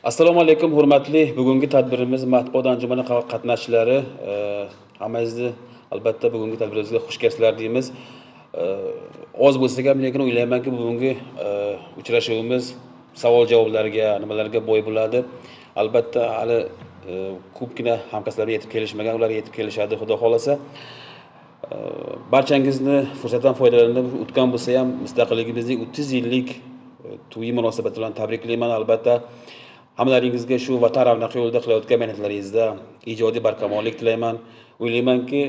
Assalomu alaykum, hurmatli bugungi tadbirimiz matbuot anjumani qatnashchilari. Hammangizni albatta bugungi tadbirimizga xush kelibsizlar deymiz. Oz bo'lsa ham, lekin o'ylaymanki bugungi uchrashuvimiz savol-javoblarga, nimalarga boy bo'ladi. Albatta hali ko'pgina hamkasblarga yetib kelishmagan, ular yetib kelishadi, xudo xolasa. Barchangizni fursatdan foydalanib o'tgan bo'lsa ham mustaqilligimizning 30 yillik to'yi munosabati bilan tabriklayman. Albatta hammalaringizga shu vatan ravnaqi yo'lida qilayotgan mehnatlaringizda ijodiy barkamollik tilayman. O'ylaymanki,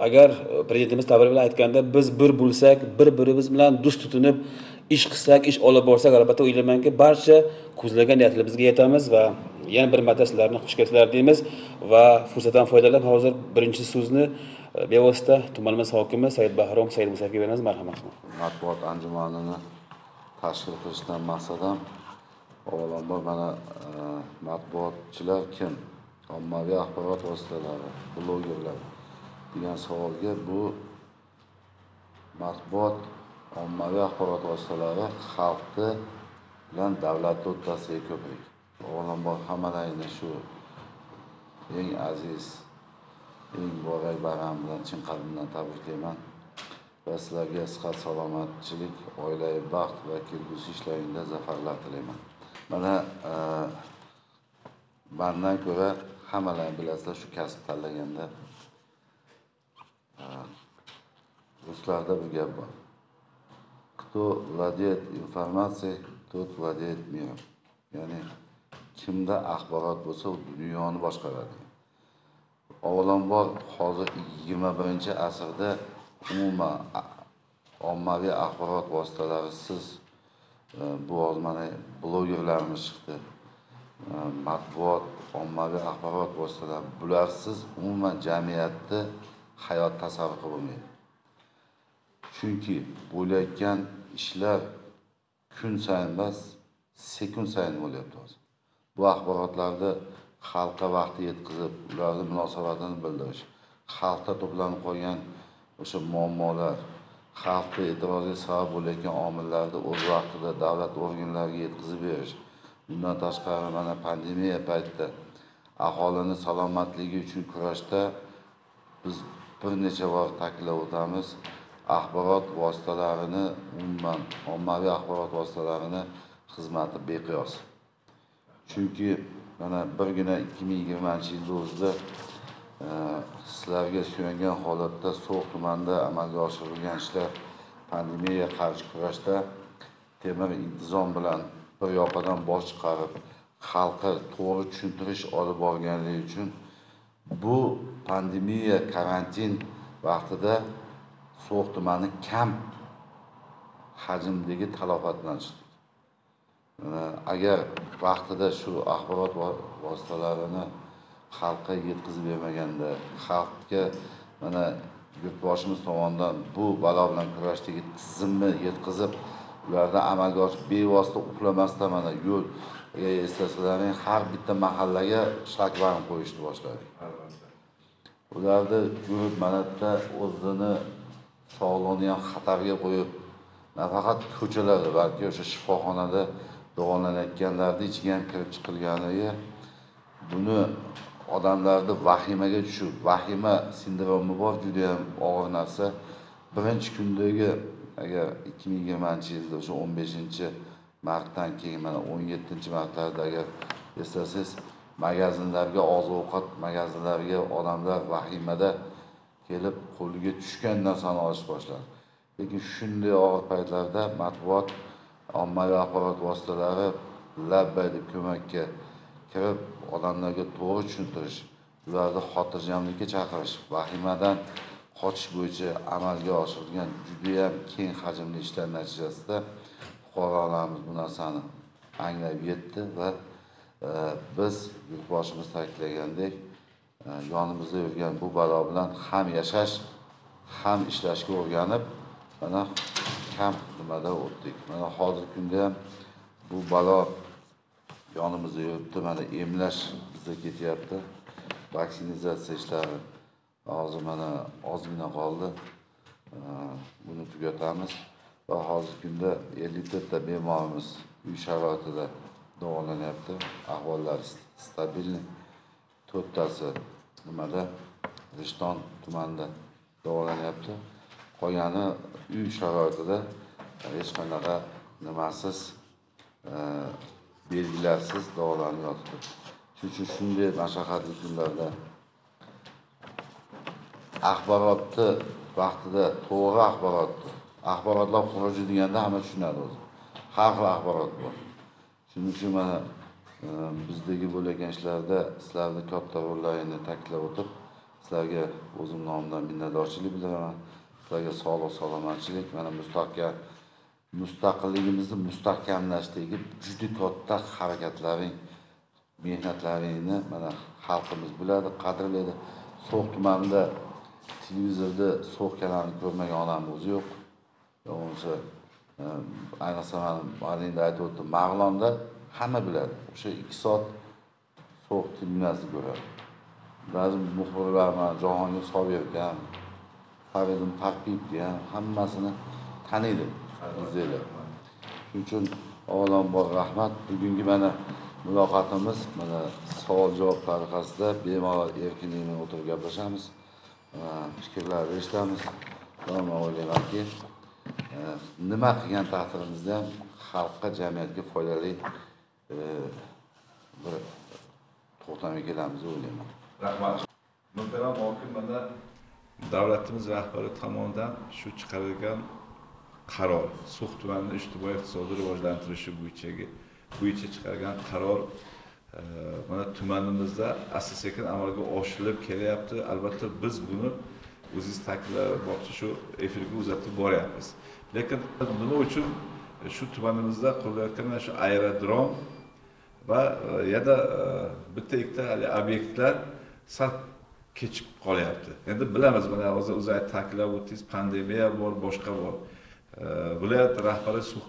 agar prezidentimiz ta'biri bilan aytganda, biz bir bo'lsak, bir-birimiz bilan do'st tutinib ish qilsak, ish olib borsak, albatta o'ylaymanki, barcha ko'zlagan niyatlarimizga yetamiz va yana bir marta sizlarni xush kelibsizlar deymiz va fursatdan foydalanib hozir birinchi so'zni bevosita tumanimiz hokimi Said Bahrom Said Musayevga beramiz. Marhamat. Matbuot anjumanini tashkil qilishdan maqsadim avvalambor mana matbuotchilar kim? Ommaviy axborot vositalari, blogerlar degan savolga bu matbuot ommaviy axborot vositalari xalqni bilan davlatni o'rtasidagi ko'prik. Avvalambor hammalaringni shu eng aziz, eng boray bayram bilan chin qalbimdan tabriklayman. Va sizlarga sihat salomatchilik, oilaviy baxt va kelgusi ishlaringizda zafarlar tilayman. Mana mendan ko'ra hammalar bilasizlar shu kasb tanlaganda ruslarda bir gap bor. Кто владеет информацией, тот владеет миром. Ya'ni kimda axborot bo'lsa, u dunyoni boshqaradi. Avvalambor hozir 21-asrda umuman ommaviy axborot vositalari siz bu hozir mana blogerlarimiz chiqdi. Matbuot, ommaviy axborot vositalari bularsiz umuman jamiyatni hayot tasavvur qilmaydi. Chunki bo'layotgan ishlar kun sayin emas, sekund sayin bo'lyapti hozir. Bu axborotlarni xalqqa vaqti yetkazib, ularning munosabatini bildirish, xalqda to'planib qolgan o'sha muammolar, xalqning e'tiroziga sabab bo'layotgan omillarni o'z vaqtida davlat organlariga yetkazib berish. Bundan tashqari mana pandemiya paytida aholini salomatligi uchun kurashda biz bir necha bor ta'kidlab o'tamiz. Axborot vositalarini umuman ommaviy axborot vositalarini xizmati beqiyos. Chunki mana birgina 2020-yilda o'zida sizlarga suyangan holatda So'x tumanida amalga oshirilgan ishlar pandemiyaga qarshi kurashda temir intizom bilan bir yoqadan bosh chiqarib, xalqqa to'g'ri tushuntirish olib borganligi uchun bu pandemiya karantin vaqtida So'x tumani kam hajmdagi talafot bilan chiqdi. Agar vaqtida shu axborot vositalarini xalqqa yetkazib bermaganda, xalqga mana yurtboshimiz tomonidan bu balo bilan kurashdagi tizimni yetkazib, ulardan amalga oshib bevosita uxlamasdan mana yo'l eslasalaring har bitta mahallaga shlagbaum qo'yishni boshladik. Ularni ko'rib manatda o'zini sog'lig'ini ham xatarga qo'yib, nafaqat ko'chalarda, balki o'sha shifoxonada davolanayotganlarning ichiga ham kirib chiqilganiga buni odamlarni vahimaga tushib, vahima sindromi bor, juda ham og'ir narsa. Birinchi kundagi agar 2020-yilda o'sha 15-martdan keyin mana 17-martlarda agar eslasangiz, magazinlarga, oziq-ovqat magazinlariga odamlar vahimada kelib qo'liga tushgan narsani olish boshladi. Lekin shunday og'ir paytlarda matbuot, ommaviy axborot vositalari labbay deb ko'makka kirib, odamlarga to'g'ri tushuntirish, ularni xotirjamlikka chaqirish, vahimadan qochish bo'yicha amalga oshirilgan juda ham keng hajmli ishlar natijasida fuqarolarimiz bu narsani anglab yetdi va biz yurtboshimiz ta'kidlagandek yonimizda yurgan bu balo bilan ham yashash, ham ishlashga o'rganib, mana kam nimada o'tdik. Mana hozirgi kunda ham bu balo yonimizda yuribdi. Mana emlash bizda ketyapti. Vaksinatsiya ishlari hozir mana ozgina qoldi. Buni tugatamiz va hozirgi kunda 54 ta bemorimiz uy sharoitida davolanyapti. Ahvollari stabilniy. 4tasi nimada Rishton tumanida davolanyapti. Qolgani uy sharoitida hech qanaqa nimasiz, belgilarsiz davolanib yotibdi. Shuning uchun shunday mashaqqatli kunlarda axborotni vaqtida to'g'ri axborotlar xuruji deganda hamma tushunadi o'zi. Har xil axborot bor. Shuning uchun mana bizdagi bo'layotgan ishlarda sizlarning katta rollaringizni ta'kidlab o'tib, sizlarga o'zim nomidan minnatdorchilik bildiraman. Sizlarga sog'lik, salomatchilik, mana mustaqilligimizni mustahkamlashdagi juda katta harakatlaring, mehnatlaringni mana xalqimiz biladi, qadrlaydi. So'x tumanida televizorda So'x kanalini ko'rmagan odam o'zi yo'q. O'sha ayniqsa mana aytib o'tdim, Mag'londa hamma biladi. O'sha 2 soat So'x televideniyasini ko'radi. Ba'zi muxbirlar mana Jahongir Sobirgan, Faridim Parpiyevgan hammasini taniydi bizlar. Shuning uchun avvalambor rahmat. Bugungi mana muloqotimiz mana savol-javob tariqasida bemalol erkinlikni o'tirib gaplashamiz. Fikrlarni eshitamiz. Men o'ylaymanki, nima qilgan taqdirimizda ham xalqqa, jamiyatga foydali bir to'xtamga kelamiz o'ylayman. Rahmat. Muhtaram hokim, mana davlatimiz rahbari tomonidan shu chiqarilgan qaror, So'x tumanini ijtimoiy iqtisodiy rivojlantirishi bo'yicha chiqargan qaror mana tumanimizda asta-sekin amalga oshirilib kelyapti. Albatta biz buni o'zingiz ta'kidlamoqchi shu efirga uzatib boryapmiz. Lekin nima uchun shu tumanimizda qurilayotgan shu aerodrom va yana bitta-ikkita obyektlar sal kechib qolyapti. Endi bilamiz, mana hozir o'zingiz ta'kidlab o'tdingiz, pandemiya bor, boshqa bor. Viloyat rahbari So'x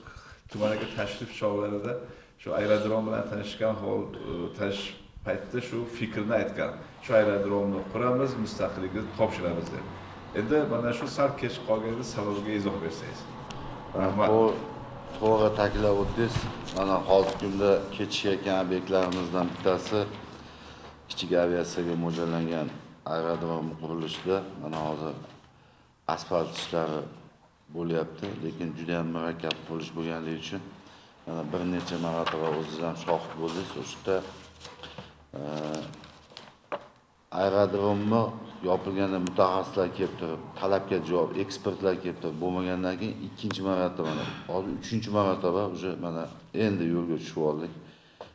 tumaniga tashrif chog'larida shu aerodrom bilan tanishgan paytda shu fikrni aytgan. Shu aerodromni quramiz, mustaqillikni topshiramiz deb. Endi mana shu sal kechib qolganida sababiga izoh bersangiz. Rahmat. To'g'ri ta'kidlab o'tdingiz. Mana hozirgi kunda kechikayotgan obyektlarimizdan bittasi kichik aviatsiyaga mo'ljallangan aerodrom qurilishida mana hozir asfalt ishlari bo'lyapti, lekin juda ham murakkab qurilish bo'lganligi uchun mana bir necha marotaba o'zingiz ham shohid bo'ldingiz. O'shda aerodromni yopilganda mutaxassislar kelib turib, talabga javob ekspertlar kelib turib bo'lmagandan keyin ikkinchi marotaba, hozir uchinchi marotaba mana endi yo'lga tushib oldik.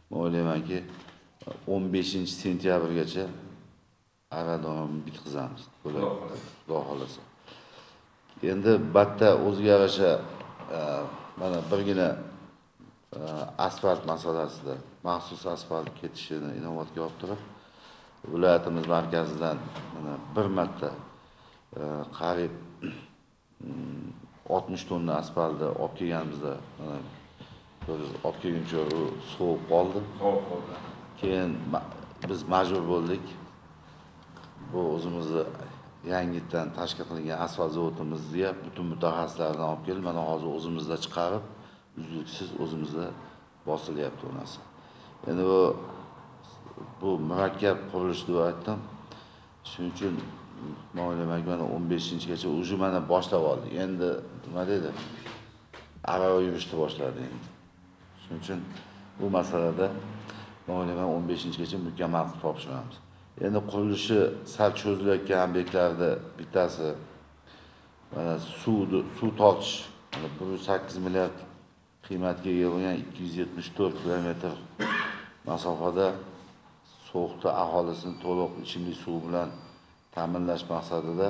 Men o'ylaymanki 15-sentyabrgacha aerodromni bitkazamiz. Xudo xolasa. Endi batta o'ziga yarasha mana birgina asfalt masalasida maxsus asfalt ketishini inobatga olib turib, viloyatimiz markazidan mana bir marta qariyb 60 tonna asfaltni olib kelganimizda mana olib kelguncha u sovib qoldi. Keyin biz majbur bo'ldik. Bu o'zimizni yangidan tashkil qilingan asfalt zavodimizga butun mutaxassislarni olib kelib, mana hozir o'zimizda chiqarib, uzluksiz o'zimizda bosilyapti bu narsa. Endi bu murakkab qurilish deb aytdim. Shuning uchun men o'ylaymanki, mana 15-gacha o'zi mana boshlab oldik. Endi nima deydi? Arava yurishni boshladi endi. Shuning uchun bu masalada men o'ylayman 15-gacha mukammal qilib topshiramiz. Endi qurilishi sal cho'zilayotgan obyektlarda bittasi mana suv tortish, 108 milliard qiymatga ega bo'lgan 274 kilometr masofada So'xda aholisini to'liq ichimlik suvi bilan ta'minlash maqsadida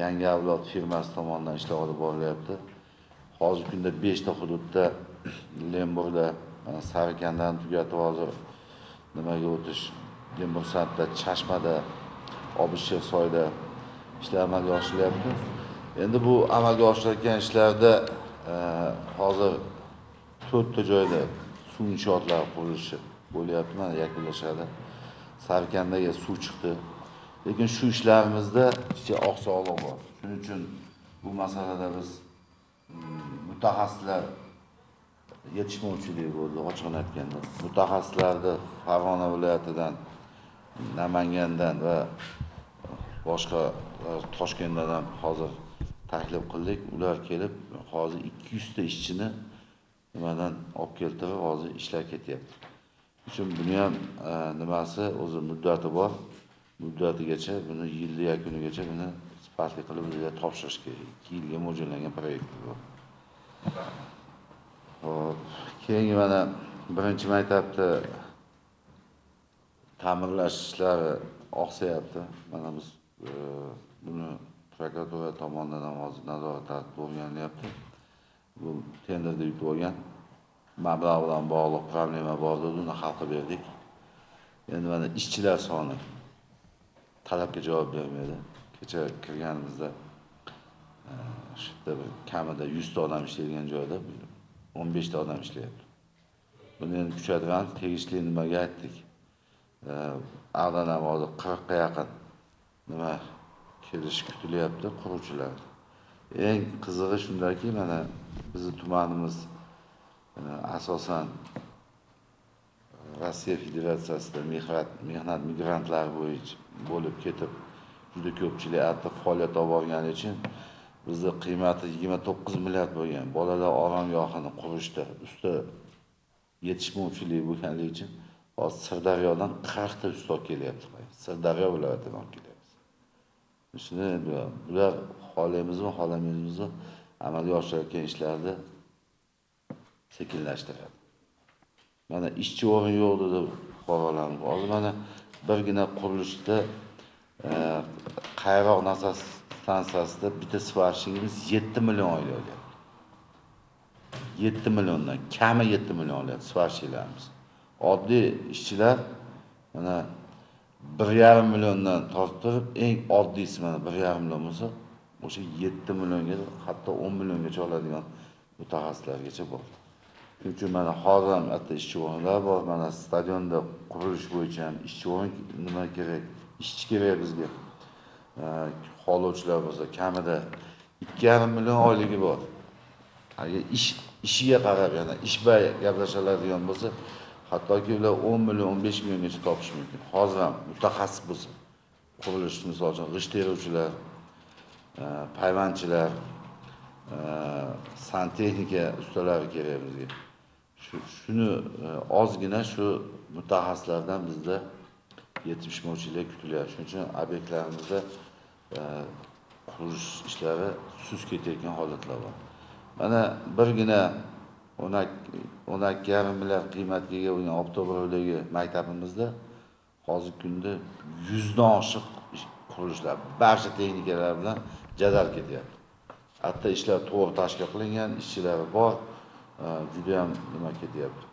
yangi avlod firmasi tomonidan ishlar olib borilyapti. Hozirgi kunda 5 ta hududda Lemburda, Sarikandani tugatib hozir nimaga o'tish, Lembursatda, Chashmada, Obishsoyda ishlar amalga oshirilyapti. Endi bu amalga oshirilayotgan ishlarda hozir 4 ta joyda suv inshootlari qurilishi bo'lyapti, mana yakunlashadi. Sarkandaga suv chiqdi. Lekin shu ishlarimizda kichik oqsoqlik bor. Shuning uchun bu masalada biz mutaxassislar yetishmovchilik bo'ldi, ochiqni aytganda. Mutaxassislarni Farg'ona viloyatidan, Namangandan va boshqa Toshkentdan ham hozir taklif qildik. Ular kelib, hozir 200 ta ishchini nimadan olib keltirib, hozir ishlar ketyapti. Uchun buni ham nimasi o'zi muddati bor. Muddatigacha buni yil yakunigacha buni sifatli qilib bizga topshirish kerak. 2 yilga mo'ljallangan proyekt bu. Hop, keyingi mana birinchi maktabda ta'mirlash ishlari oqsayapti. Mana biz buni prokuratura tomonidan ham hozir nazorat tartibida o'rganilyapti. Bu tenderda yutib olgan. Mablag' bilan bog'liq problema bor edi, uni hal qilib berdik. Endi mana ishchilar soni talabga javob bermaydi. Kecha kirganimizda shu yerda kamida 100 ta odam ishlaydigan joyda 15 ta odam ishlayapti. Buni endi kuchaytiramiz, tegishli nimaga aytdik. Ag'dan ham hozir 40 ga yaqin nima kelish kutilyapti quruvchilar. Eng qizig'i shundaki, mana bizning tumanimiz asosan Rossiya Federatsiyasida mehnat migrantlari bo'yicha bo'lib ketib, juda ko'pchilik aktiv faoliyat olib borgani uchun bizning qiymati 29 milliard bo'lgan. Bolalar oromgohini qurishda usta yetishmovchilik bo'lganligi uchun hozir Sirdaryodan 40 ta usta kelyapti. Sirdaryo viloyatidan kelyapti. Shuni bular xohlaymizmi, xohlamaymizmi amalga oshirayotgan ishlarni sekinlashtiradi. Mana ishchi o'rin yo'q dedi fuqarolarimiz. Hozir mana birgina qurilishda Qayroq nasos stansiyasida bitta svarshigimiz 7 million olyapti. 7 milliondan, kami 7 million olyapti svarshiklarimiz. Oddiy ishchilar mana 1,5 milliondan tortib, eng oddiysi mana 1,5 million bo'lsa, o'sha 7 millionga, hatto 10 milliongacha oladigan mutaxassislargacha bor. Chunki mana hozir ham bitta ishchi o'rinlar bor. Mana stadionda qurilish bo'yicha ham ishchi o'rin nima kerak? Ishchi kerak bizga. Xohlovchilar bo'lsa, kamida 2,5 million oyligi bor. Agar ishiga qarab, yana ish bay gaplashadigan bo'lsa, hattoki ular 10 million, 15 milliongacha topish mumkin. Hozir ham mutaxassis bo'lsa, qurilish misol uchun g'isht teruvchilar, payvandchilar, santexnika ustalari kerak bizga. Shuni ozgina shu mutaxassislardan bizda yetishmovchilik kutilyapti. Shuning uchun obyektlarimizda qurilish ishlari sust ketayotgan holatlar bor. Mana birgina 12,5 milliard qiymatga ega bo'lgan Oktobrdagi maktabimizda hozirgi kunda 100 dan oshiq qurilishlar, barcha texnikalar bilan jadal ketyapti. Hatto ishlar to'g'ri tashkil qilingan, ishchilari bor, juda ham nima ketyapti.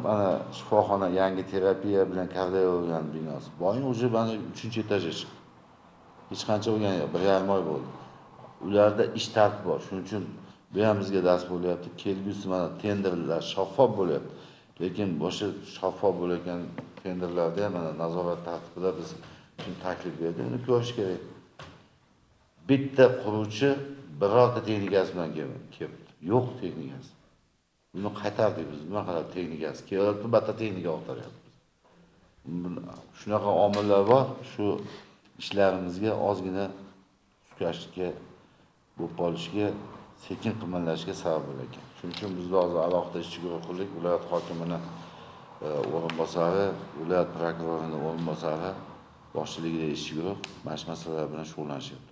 Mana shifoxona yangi terapiya bilan kardiologiyani binosi. Boying уже mana 3-etajga chiqdi. Hech qancha bo'lgani yo'q, 1,5 oy bo'ldi. Ularda ish tartibi bor. Shuning uchun bu ham bizga dars bo'lyapti. Kelgusi mana tenderlar shaffof bo'lyapti. Lekin boshqa shaffof bo'layotgan tenderlarda ham mana nazorat tartibida biz shuni taklif berdik. Uni ko'rish kerak. Bitta quruvchi birorta texnikasi bilan keldi. Yo'q texnikasi. Buni qaytardik biz. Nima qilib texnikasi keladi, batta texnika o'tiryapmiz. Shunaqa omillar bor, shu ishlarimizga ozgina sukashlikka bo'lib qolishiga, sekin qimirlashga sabab bo'lar. Shuning uchun biz hozir alohida ishchi guruh qurdik. Viloyat hokimining o'rinbosari, viloyat prokurorining o'rinbosari boshchiligida ishchi guruh mana shu masalalar bilan shug'ullanishyapti.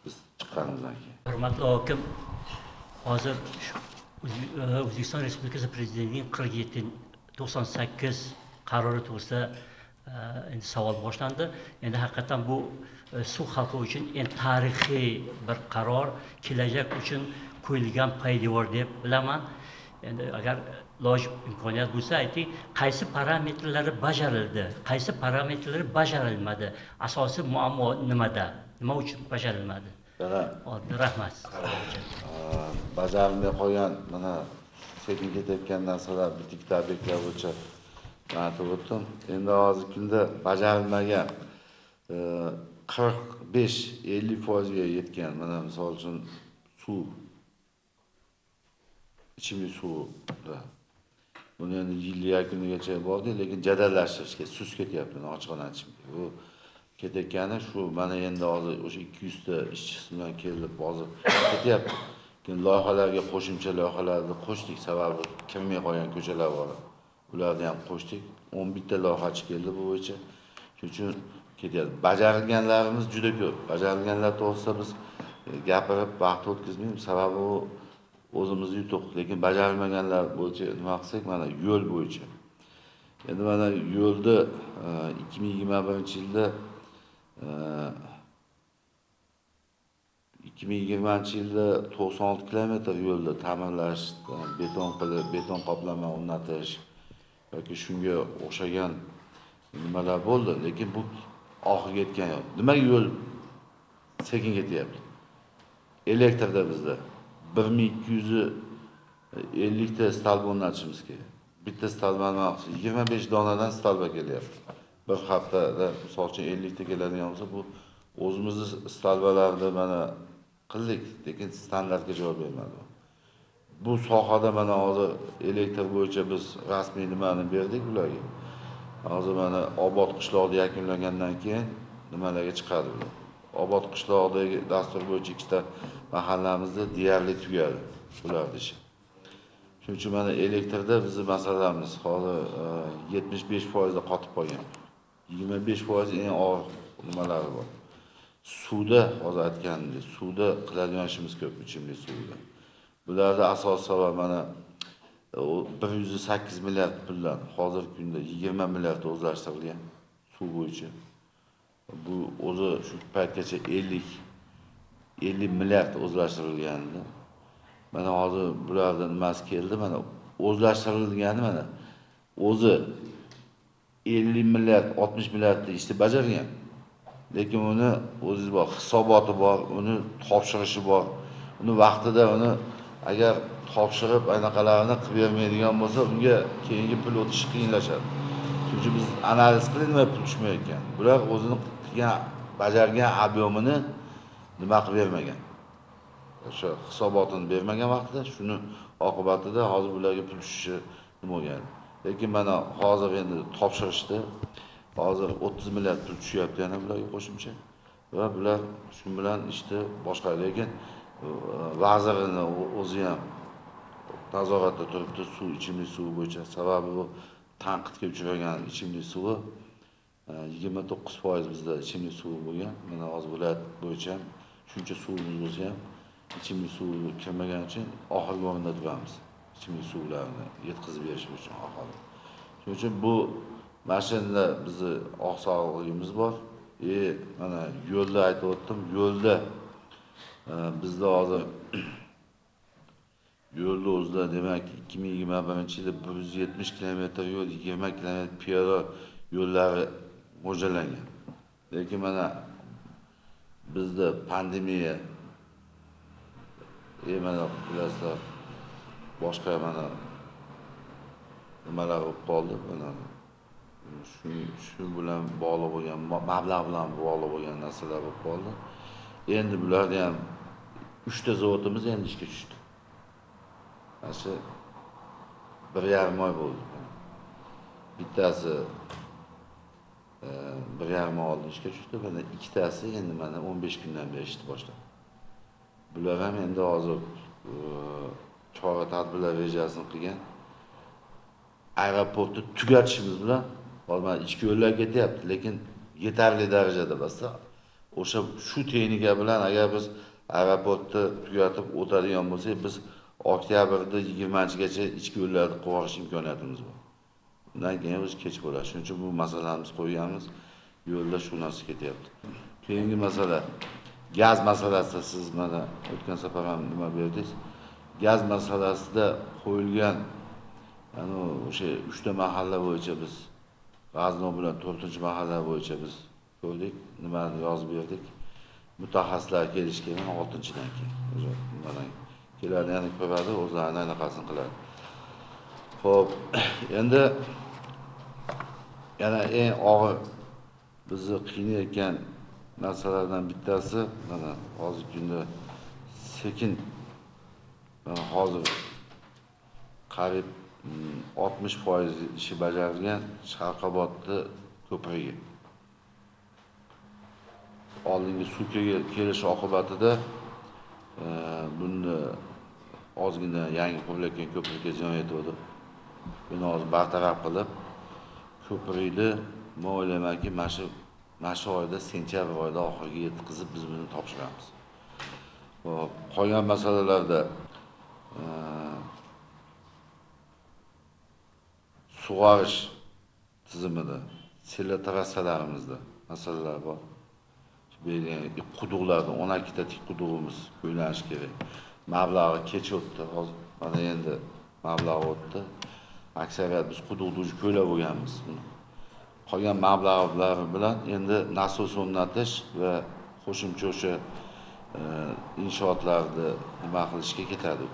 Biz chiqqanimizdan keyin. Hurmatli hokim, hozir O'zbekiston Respublikasi Prezidentining 47/98 qarori to'g'risida endi savol boshlandi. Endi haqiqatan bu suv xalqi uchun endi tarixiy bir qaror, kelajak uchun qo'yilgan poydevor deb bilaman. Endi agar lojib imkoniyat bo'lsa ayting, qaysi parametrlari bajarildi, qaysi parametrlari bajarilmadi, asosiy muammo nimada, nima uchun bajarilmadi? Rahmat. Bajarilmay qolgan mana sekin ketayotgan narsalar bitta obyektlar bo'yicha aytib o'tdim. Endi hozirgi kunda bajarilmagan 45-50% ga yetgan, mana misol uchun suv ichimlik suvida. Buni endi yil yakunigacha bordi, lekin jadallashtirishga sust ketyapti, ochiqini aytishim. Bu ketayotgani shu mana endi hozir o'sha 200 ta ishchisi bilan kelib hozir ketyapti. Keyin loyihalarga qo'shimcha loyihalarni qo'shdik, sababi kirmay qolgan ko'chalar bor. Ularni ham qo'shdik. 11 ta loyihachi keldi bu bo'yicha. Shuning uchun ketyapti. Bajarilganlarimiz juda ko'p. Bajarilganlar to'g'risida biz gapirib vaqt o'tkazmaymiz, sababi u o'zimiz yutuq. Lekin bajarilmaganlar bo'yicha nima qilsak, mana yo'l bo'yicha. Endi mana yo'lda 2021-yilda 2020-yilda 96 kilometr yo'lda ta'mirlash, beton qoplama o'rnatish yoki shunga o'xshagan nimalar bo'ldi, lekin bu oxiriga yetgan yo'q. Nimaga yo'l sekin ketyapti? Elektrda bizda 1250 ta stalba o'rnatishimiz kerak. Bitta stalbani 25 donadan stalba kelyapti. Bir haftada misol uchun 50 ta keladigan bo'lsa, bu o'zimizni stalbalarni mana qildik, lekin standartga javob bermadi. Bu sohada mana hozir elektr bo'yicha biz rasmiy nimani berdik ularga. Hozir mana obod qishloqni yakunlagandan keyin nimalarga chiqadi bular. Obod qishloqdagi dastur bo'yicha ikkita mahallamizda deyarli tugadi ularning ishi. Shuning uchun mana elektrda bizning masalamiz hozir 75% da qotib qolgan. 25% eng og'ir nimalari bor. Suvda hozir aytganimdek, suvda qiladigan ishimiz ko'p, ichimlik suvida. Bularda asosiy sabab mana 108 milliard puldan hozirgi kunda 20 milliard o'zlashtirilgan suv bo'yicha. Bu o'zi shu paytgacha 50 milliard o'zlashtirilgandi. Mana hozir bulardan nimasi keldi, mana o'zlashtirilgani mana o'zi 50 milliard, 60 milliardni ishni bajargan. Lekin uni o'zingiz bor, hisoboti bor, uni topshirishi bor. Uni vaqtida uni agar topshirib anaqalarini qilib bermaydigan bo'lsa, unga keyingi pul o'tishi qiyinlashadi. Chunki biz analiz qilib nima pul tushmayotgan. Bular o'zini qilgan, bajargan ob'yomini nima qilib bermagan. O'sha hisobotini bermagan vaqtida shuni oqibatida hozir bularga pul tushishi nima bo'lgan. Lekin mana hozir endi topshirishdi. Hozir 30 milliard pul tushyapti yana bularga qo'shimcha. Va bular shu bilan ishni boshqaradi. Lekin vazirni o'zi ham nazoratda turibdi suv, ichimlik suvi bo'yicha. Sababi bu tanqidga uchragan ichimlik suvi 29% bizda ichimlik suvi bo'lgan. Mana hozir viloyat bo'yicha shuncha suvimiz bo'lsa ham ichimlik suvi kirmagan uchun oxirgi o'rinda turamiz. Ichimlik suvlarini yetkazib berish uchun aholi. Shuning uchun bu mashina bizni oqsog'ligimiz bor. Mana yo'lda aytib o'tdim, yo'lda bizda hozir yo'lda o'zida demak 2021-yilda 170 kilometr yo'l, 20 kilometr piyoda yo'llari mo'ljallangan. Lekin mana bizda pandemiya mana bilasizlar boshqa mana nimalar bo'lib qoldi. Mana shu bilan bog'liq bo'lgan, mablag' bilan bog'liq bo'lgan narsalar bo'lib qoldi. Endi bularda ham 3 ta zavodimiz endi ishga tushdi. Mana 1,5 oy bo'ldi. Bittasi 1,5 oy oldin ishga tushdi, mana ikkitasi endi mana 15 kundan beri ishni boshladi. Bular ham endi hozir chora-tadbirlar rejasini qilgan. Aeroportni tugatishimiz bilan hozir ichki yo'llar ketyapti, lekin yetarli darajada emas. O'sha shu texnika bilan agar biz aeroportni tugatib o'tadigan bo'lsak, biz oktyabrda 20-gacha ichki yo'llarni qurish imkoniyatimiz bor. Undan keyin biz kech bo'ladi. Shuning uchun bu masalamiz qo'yganmiz. Yo'lda shu narsa ketyapti. Keyingi masala gaz masalasida siz mana o'tgan safar ham nima berdingiz? Gaz masalasida qo'yilgan o'sha 3 ta mahalla bo'yicha biz G'aznov bilan 4-mahalla bo'yicha biz ko'rdik, nimani yozib berdik. Mutaxassislar kelishgan 6-dan keyin. O'sha nimadan keladi, yana ko'radi, o'zlarining anaqasini qiladi. Xo'p, endi yana eng og'ir bizni qiynayotgan narsalardan bittasi mana hozirgi kunda sekin mana hozir qariyb 60% ishi bajarilgan Sharqobodni ko'prigi. Oldingi suv kelish oqibatida buni ozgina yangi qurilayotgan ko'prikka ziyon yetdi. Buni hozir bartaraf qilib, ko'prikni men o'ylaymanki, mana shu oyda, sentyabr oyida oxiriga yetkazib biz buni topshiramiz. Qolgan masalalarda sug'orish tizimida, sela trassalarimizda masalalar bor. Quduqlarda 12 ta tik qudug'imiz qo'ylanishi kerak. Mablag'i kech o'tdi, hozir mana endi mablag' o'tdi. Aksariyat biz quduqni qo'ylab bo'lganmiz. Qolgan mablag'lar bilan endi nasos o'rnatish va qo'shimcha o'sha inshootlarni nima qilishga ketadi.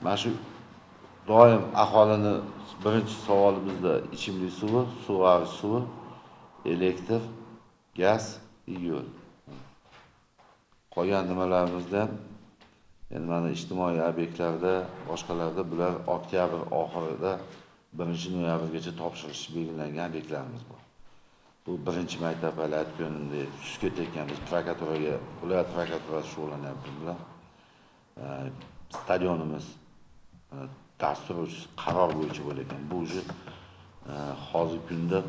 Mana shu doim aholini birinchi savoli bizda ichimlik suvi, sug'orish suvi, elektr, gaz, yo'l. Qolgan nimalarimizda endi mana ijtimoiy obyektlarda, boshqalarda bular oktyabr oxirida 1-noyabrgacha topshirish belgilangan obyektlarimiz bor. Bu birinchi maktab hali aytganimdek, suzga tekkanmiz prokuraturaga, viloyat prokuraturasi shug'ullanyapti bilan. Stadionimiz dastur qaror bo'yicha bo'lagan. Bu hozirgi kunda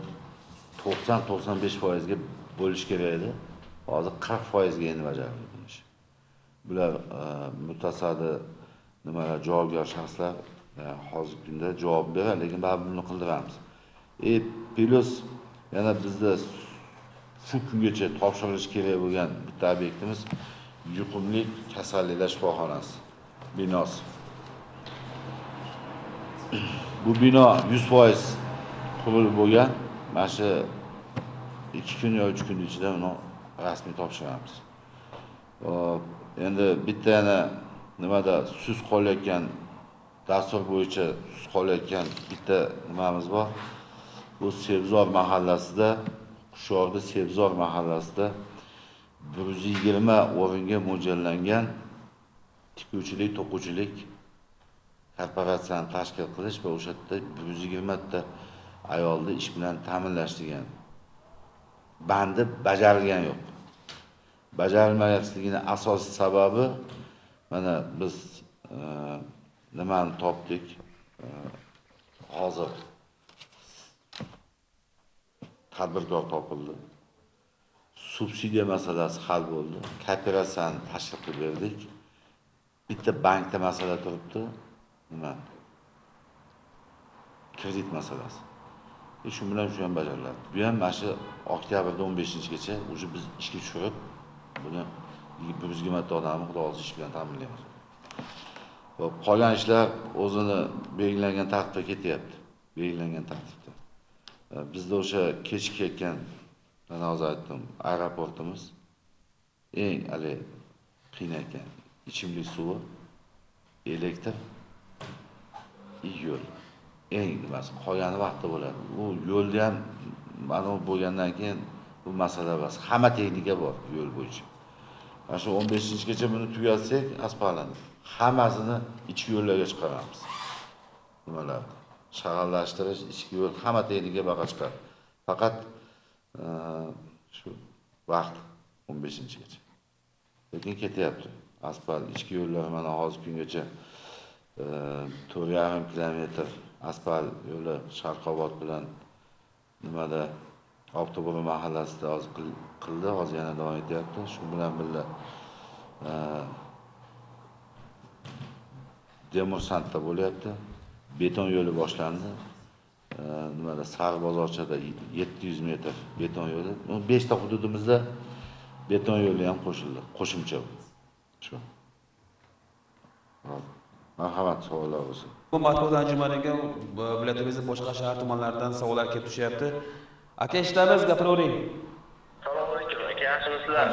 90-95% ga bo'lish kerak edi. Hozir 40% ga endi bajarildi. Bular mutasaddi nimalar javobgar shaxslar hozirgi kunda javob beradi, lekin baribir buni qildiramiz. Plus yana bizda shu kungacha topshirilishi kerak bo'lgan bitta obyektimiz yuqumli kasalliklar shifoxonasi binosi. Bu bino 100% qurilib bo'lgan. Mana shu 2 kun yoki 3 kun ichida uni rasmiy topshiramiz. Endi bitta yana nimada suz qolayotgan, dastur bo'yicha suz qolayotgan bitta nimamiz bor. Bu Sebzor mahallasida, Qushyorda Sebzor mahallasida 120 o'ringa mo'ljallangan tikuvchilik, to'quvchilik korporatsiyani tashkil qilish va o'sha yerda 120 ta ayolni ish bilan ta'minlash degan bandi bajarilgan yo'q. Bajarilmayotganligining asosiy sababi mana biz nimani topdik. Hozir tadbirkor topildi. Subsidiya masalasi hal bo'ldi. Kooperatsiyani tashkil qilib berdik. Bitta bankda masala turibdi. Nima? Kredit masalasi. Shu bilan shu ham bajariladi. Bu ham mana shu oktyabrda 15-gacha o'sha biz ishga tushirib, buni 120 ta odamni xudo o'zi ish bilan ta'minlaymiz. Va qolgan ishlar o'zini belgilangan tartibda ketyapti. Belgilangan tartibda. Bizda o'sha kechib ketgan, mana hozir aytdim, aeroportimiz eng qiynayotgan ichimlik suvi, elektr, yo'l. Eng nimasi qolgani vaqtda bo'ladi. Bu yo'lda ham mana bo'lgandan keyin bu masala emas. Hamma texnika bor yo'l bo'yicha. Mana shu 15-gacha buni tugatsak, asfaltni hammasini ichki yo'llarga chiqaramiz. Nimalar? Shag'allashtirish, ichki yo'l, hamma texnika baqa chiqadi. Faqat shu vaqt 15-gacha. Lekin ketyapti. Asfalt ichki yo'llar mana hozir kungacha 4,5 kilometr asfalt yo'li Sharqobod bilan nimada Avtobus mahallasida hozir qildi, hozir yana davom etyapti. Shu bilan birga Demursantda bo'lyapti. Beton yo'li boshlandi. Nimada Saribozorchada 700 metr beton yo'li. 5 ta hududimizda beton yo'li ham qo'shildi, qo'shimcha. Shu. Marhamat, savollar bo'lsa. Bu matbuot anjumaniga viloyatimizning boshqa shahar tumanlaridan savollar kelib tushyapti. Aka, eshitamiz, gapiravering. Assalomu alaykum, aka, yaxshimisizlar?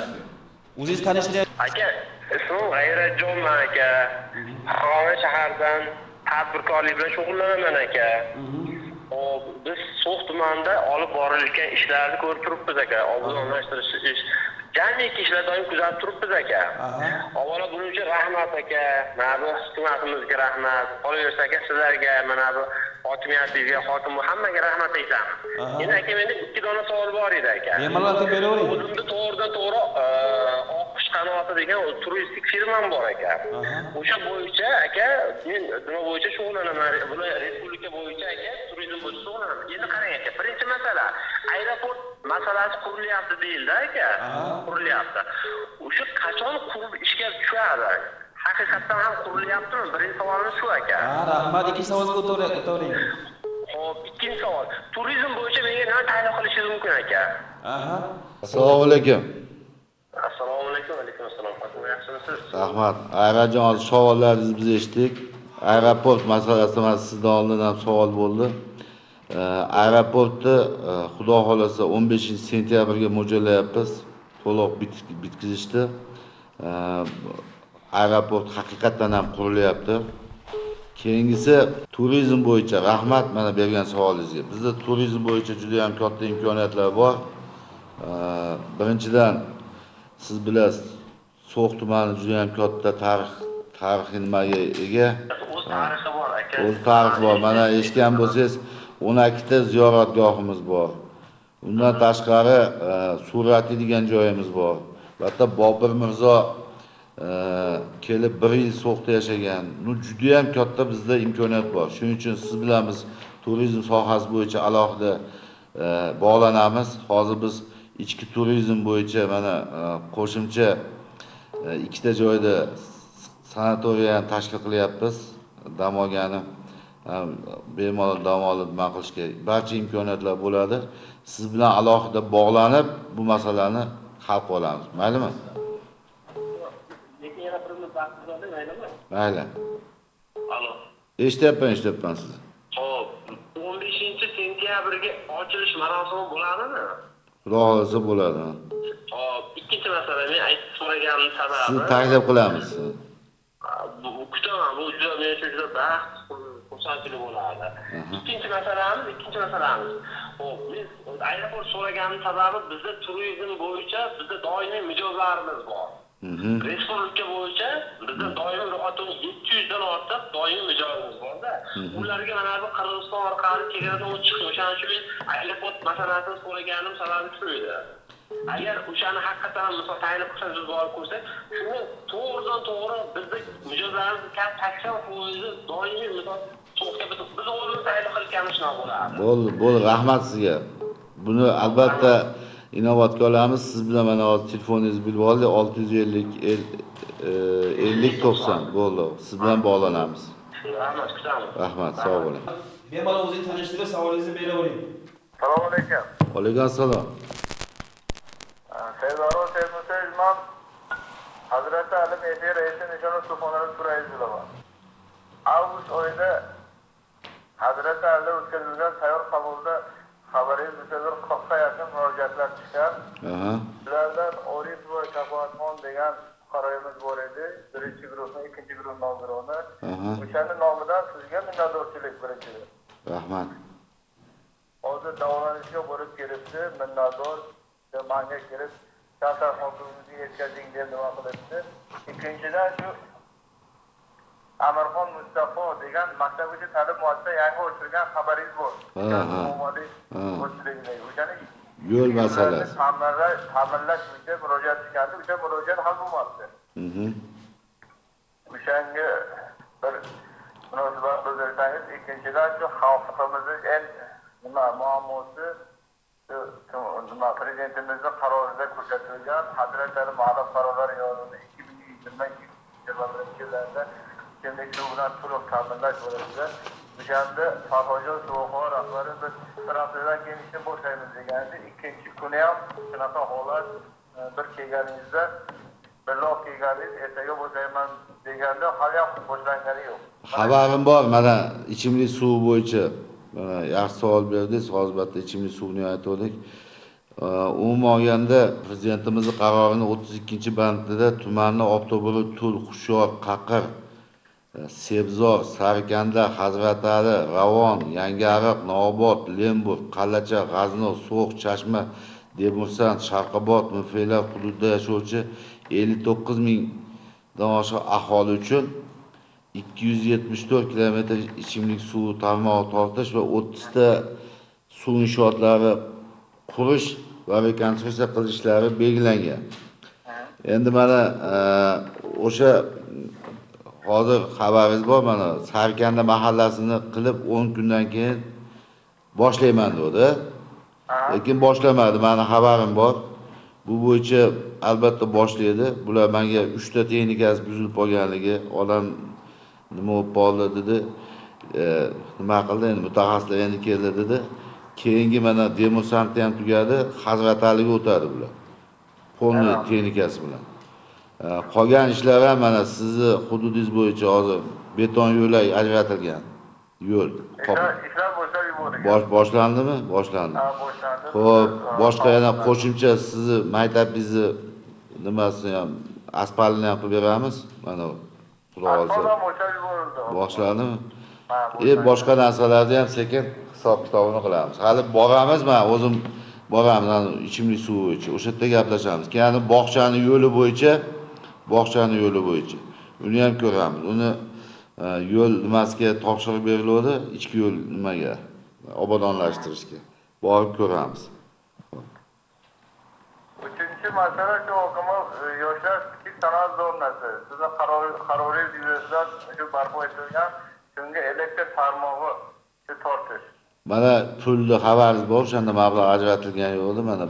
O'zingiz tanishtiring. Aka, ismim G'ayratjonman aka. Farg'ona shaharidan tadbirkorlik bilan shug'ullanaman aka. Biz So'x tumanida olib borilayotgan ishlarni ko'rib turibmiz aka. Obodonlashtirish jamiki ishlar doim kuzatib turibmiz aka. Avvalo buning uchun rahmat aka. Mana bu hukumatimizga rahmat. Qolaversa aka sizlarga, mana bu hokimiyatingizga, hokim hammaga rahmat aytamiz. Endi aka menda ikki dona savol bor edi aka. Bemalol aytib beravering. O'zimda to'g'ridan-to'g'ri oqish qanoti degan turistik firmam bor aka. O'sha bo'yicha aka men nima bo'yicha shug'ullanaman. Buni respublika bo'yicha aka turizm bo'yicha shug'ullanaman. Endi qarang aka, birinchi masala aeroport masalasi qurilyapti deyildi aka. Qurilyapti. O'sha qachon qurib ishga tushadi? Haqiqatan ham qurilyaptimi? Birinchi savolim shu aka. Rahmat, ikkinchi savolga o'tavering. Xo'p, ikkinchi savol. Turizm bo'yicha menga nima taklif qilishingiz mumkin aka? Assalomu alaykum. Assalomu alaykum. Alaykum assalom. Yaxshimisiz? Rahmat. Ayrajon, hozir savollaringizni biz eshitdik. Aeroport masalasida mana sizdan oldin ham savol bo'ldi. Aeroportni xudo xolasa 15-sentyabrga mo'ljallayapmiz. To'liq bitkizishdi. Aeroport haqiqatan ham qurilyapti. Keyingisi turizm bo'yicha rahmat mana bergan savolingizga. Bizda turizm bo'yicha juda ham katta imkoniyatlar bor. Birinchidan siz bilasiz, So'x tumani juda ham katta tarixiy nimaga ega. O'z tarixi bor aka. O'z tarixi bor. Mana eshitgan bo'lsangiz 12 ta ziyoratgohimiz bor. Undan tashqari Surati degan joyimiz bor. Hatto Bobur Mirzo kelib 1 yil So'xda yashagan. Juda ham katta bizda imkoniyat bor. Shuning uchun siz bilan biz turizm sohasi bo'yicha alohida bog'lanamiz. Hozir biz ichki turizm bo'yicha mana qo'shimcha ikkita joyda sanatoriyani tashkil qilyapmiz. Dam olgani bemalol dam olib nima qilish kerak. Barcha imkoniyatlar bo'ladi. Siz bilan alohida bog'lanib bu masalani hal qilamiz. Maylimi? Lekin yana birini baqiradi, maylimi? Mayli. Alo. Eshityapman sizni. Xo'p, 15-sentyabrga ochilish marosimi bo'ladimi? Xudo xolasa bo'ladi. Xo'p, ikkinchi masala men aytib so'raganim sababi. Sizni taklif qilamiz. Kutaman, bu juda men uchun juda baxt, xursandchilik bo'ladi. Ikkinchi masalamiz. Xo'p, men aeroport so'raganim sababi bizda turizm bo'yicha bizda doimiy mijozlarimiz bor. Respublika bo'yicha bizda doimiy ro'yxatdan 700 dan ortiq doimiy mijozimiz bor-da. Ularga mana bu Qirg'iziston orqali chegaradan o'tib o'shaning uchun men aeroport masalasini so'raganim sababi shu edi. Agar o'shani haqiqatan misol taklif qilsangiz borib ko'rsak, shuni to'g'ridan-to'g'ri bizda mijozlarimiz 80% doimiy misol So'xga biz o'zimiz taklif qilganimiz shunaqa bo'ladi. Bo'ldi, rahmat sizga. Buni albatta inobatga olamiz. Siz bilan mana hozir telefoningizni bilib oldik. 650 50 90 bo'ldi. Siz bilan bog'lanamiz. Rahmat, kutamiz. Rahmat, sog' bo'ling. Bemalol o'zingizni tanishtirib, savolingizni beravering. Assalomu alaykum. Alaykum assalom. Serdor Seyfulloh Hazrati Ali Mehdiyar Raisi nishoni Sufonali Turayzi bilan. Avgust oyida Hazrati Ali o'tkazilgan sayyor qabulda xabaringiz bitta bir 40 ga yaqin murojaatlar chiqqan. Ulardan Orif va Kafoatxon degan fuqaroyimiz bor edi. Birinchi guruhning, ikkinchi guruh nogironlari. O'shaning nomidan sizga minnatdorchilik birinchidan. Rahmat. Hozir davolanishga borib kelibdi, minnatdor manga kelib shaxsan hokimimizga yetkazing deb nima qilibdi. Ikkinchidan shu Amirxon Mustafo degan maktabgacha ta'lim muassasasi yangi ochilgan xabaringiz bor. O'shani yo'l masalasi. Ta'minlash bo'yicha murojaat chiqardi, o'sha murojaat hal bo'lmabdi. O'shanga bir munosabat bildirsangiz, ikkinchidan shu xalqimizning eng muammosi Prezidentimizning qarorida ko'rsatilgan Hazratlari ma'lum qarorlar yozildi 2022 yillarda kimlik suv bilan to'liq ta'minlash bo'yicha o'shanda Farhojon So'xo rahbari biz bir haftadan keyin ishni boshlaymiz degandi. Ikkinchi kuni ham shunaqa holat bir kelganingizda birloq kelganingiz ertaga boshlayman deganda hali ham boshlangani yo'q. Xabarim bor mana ichimlik suvi bo'yicha. Yaxshi savol berdingiz. Hozir bitta ichimlik suvini aytdik. Umuman olganda prezidentimizning qarorining 32-bandida tumanni Obto'bulut, Tul, Xushyor, Qaqir, Sebzor, Sarkanda, Hazratali, Ravon, Yangiariq, Nobod, Lemburg, Qallacha, G'aznov, So'x, Chashma Demursant, Sharqobod, Mufeylar hududida yashovchi 59 mingdan oshiq aholi uchun 274 kilometr ichimlik suvi tarmog'i tortish va 30 ta suv inshootlari qurish va rekonstruksiya qilishlari belgilangan. Endi mana o'sha hozir xabaringiz bor, mana Sarkanda mahallasini qilib 10 kundan keyin boshlayman dedi. Lekin boshlamadi, meni xabarim bor. Bu bo'yicha albatta boshlaydi. Bular menga 3 ta texnikasi buzilib qolganligi, odam nima bo'lib qoldi dedi. Nima qildi endi mutaxassislar endi keldi dedi. Keyingi mana demursantni ham tugadi, Hazrataliga o'tadi bular. Qo'lni texnikasi bilan. Qolgan ishlar ham mana sizni hududingiz bo'yicha hozir beton yo'llar ajratilgan. Yo'l. ishlar boshlab Boshlandimi? Boshlandi. Ha, boshlandi. Xo'p, boshqa yana qo'shimcha sizni maktabingizni nimasini ham asfaltini ham qilib beramiz. Mana xudo olsa. Boshlandimi? Boshqa narsalarni ham sekin hisob kitobini qilamiz. Hali boramiz, men o'zim boramiz, ichimlik suvi bo'yicha. O'sha yerda gaplashamiz. Keyin bog'chani yo'li bo'yicha uni ham ko'ramiz. Uni yo'l nimasiga topshiriq beriladi, ichki yo'l nimaga obodonlashtirishga. Borib ko'ramiz. Uchinchi masala shu hukumat yoshlar kichik sanoat zonasi. Sizning qaroringiz yuzasidan shu barpo etilgan shunga elektr tarmog'i tortish. Mana pulni xabaringiz bor, o'shanda mablag' ajratilgan yo'qdi. Mana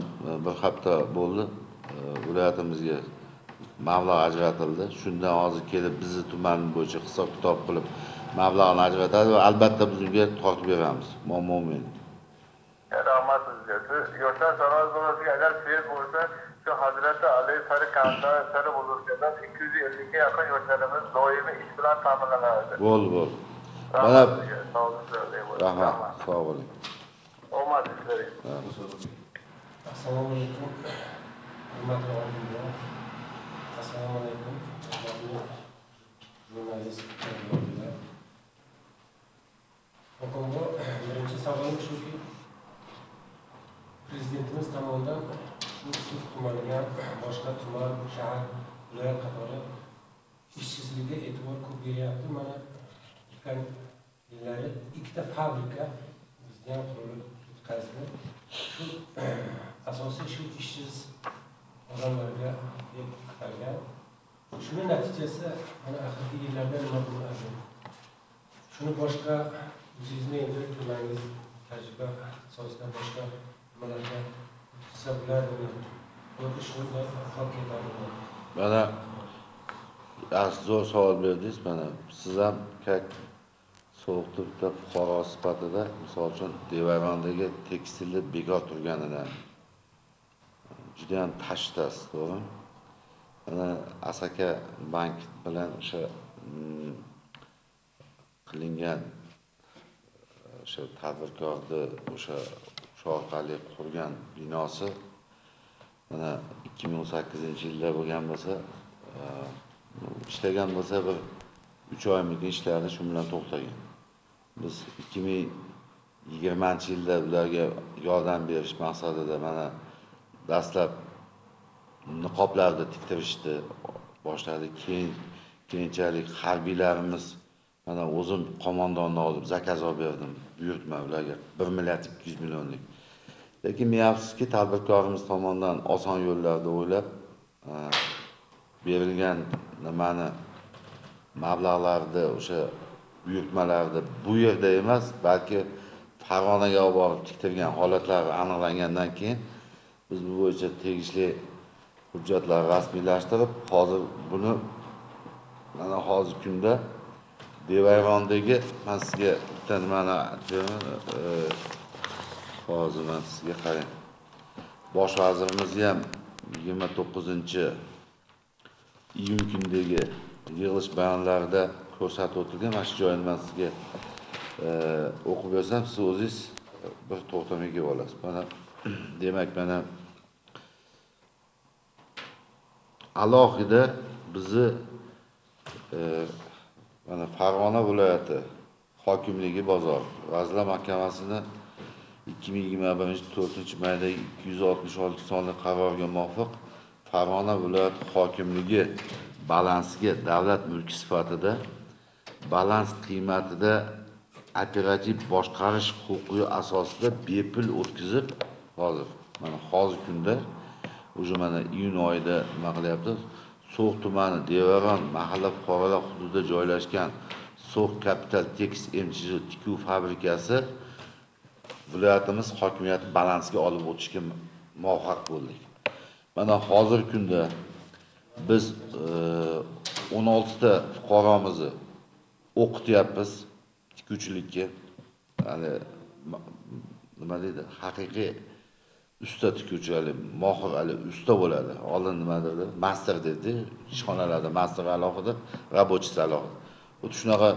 bir hafta bo'ldi. Viloyatimizga mablag' ajratildi. Shundan hozir kelib bizni tuman bo'yicha hisob kitob qilib mablag'ni ajratadi va albatta biz unga tortib beramiz. Muammo yo'q. Rahmat sizga. Yoshlar sanoat zonasiga agar svet bo'lsa, shu Hazrati Ali Sari Kanda Sari Bozorgadan 250 ga yaqin yoshlarimiz doimiy ish bilan ta'minlanadi. Bo'ldi. Mana rahmat, sog' bo'ling. Omad ishlaring. Assalomu alaykum. Hurmatli olimlar. Assalomu alaykum. Jurnalist bilan. Bugungi birinchi savolim shuki, prezidentimiz tomonidan shu Suf tumaniga boshqa tuman, shahar, viloyat qatori ishsizlikka e'tibor ko'p beryapti. Mana o'tgan yillari ikkita fabrika bizda ham qurilib o'tkazdi. Shu asosiy shu ishsiz odamlarga qilgan. Shuni natijasi mana oxirgi yillarda nima bo'ladi? Shuni boshqa o'zingizni endi tumangiz tajriba asosida boshqa nimalarga qilsa bo'ladimi? Yoki shunday hal ketadimi? Mana zo'r savol berdingiz. Mana siz ham sovuqlikda fuqaro sifatida, misol uchun Devarondagi tekstilni bekor turganidan juda ham tashdasiz, to'g'rimi? Mana Asaka bank bilan o'sha qilingan o'sha tadbirkorni o'sha orqali qurgan binosi mana 2018-yilda bo'lgan bo'lsa, ishlagan bo'lsa bir 3 oylik ishlarni shu bilan to'xtagan. Biz 2020-yilda ularga yordam berish maqsadida mana dastlab niqoblarni tiktirishni boshladi. Keyinchalik harbiylarimiz mana o'zim qo'mondonni olib zakaz olib berdim. Buyurtma ularga 1 milliard 200 millionlik. Lekin men afsuski tadbirkorimiz tomonidan oson yo'llarda o'ylab berilgan nimani mablag'larni o'sha buyurtmalarni bu yerda emas, balki Farg'onaga olib borib tiktirgan holatlari aniqlangandan keyin biz bu bo'yicha tegishli hujjatlar rasmiylashtirib, hozir buni mana hozir kunda Devayrondagi men sizga bitta nimani aytaman, hozir men sizga qarang. Bosh vazirimiz ham 29-iyun kunidagi yig'ilish bayonlarida ko'rsatib o'tilgan. Mana shu joyini men sizga o'qib bersam, siz o'zingiz bir to'xtamga kelib olasiz. Mana demak, mana alohida bizni mana Farg'ona viloyati hokimligi bozor Vazirlar Mahkamasining 2021-4-mayda 266 sonli qarorga muvofiq Farg'ona viloyati hokimligi balansiga davlat mulki sifatida balans qiymatida operativ boshqarish huquqi asosida bepul o'tkazib, hozir kunda o'sha mana iyun oyida nima qilyapti? So'x tumani Devaron mahalla fuqarolar hududida joylashgan So'x Capital Tex MCH tikuv fabrikasi viloyatimiz hokimiyati balansiga olib o'tishga muvaffaq bo'ldik. Mana hozir kunda biz 16 ta fuqaromizni o'qityapmiz tikuvchilikka. Ya'ni nima deydi? Haqiqiy usta tikuvchi, mohir usta bo'ladi. Oldin nima dedi? Master dedi. Ishxonalarda master alohida, rabochisi alohida. Xuddi shunaqa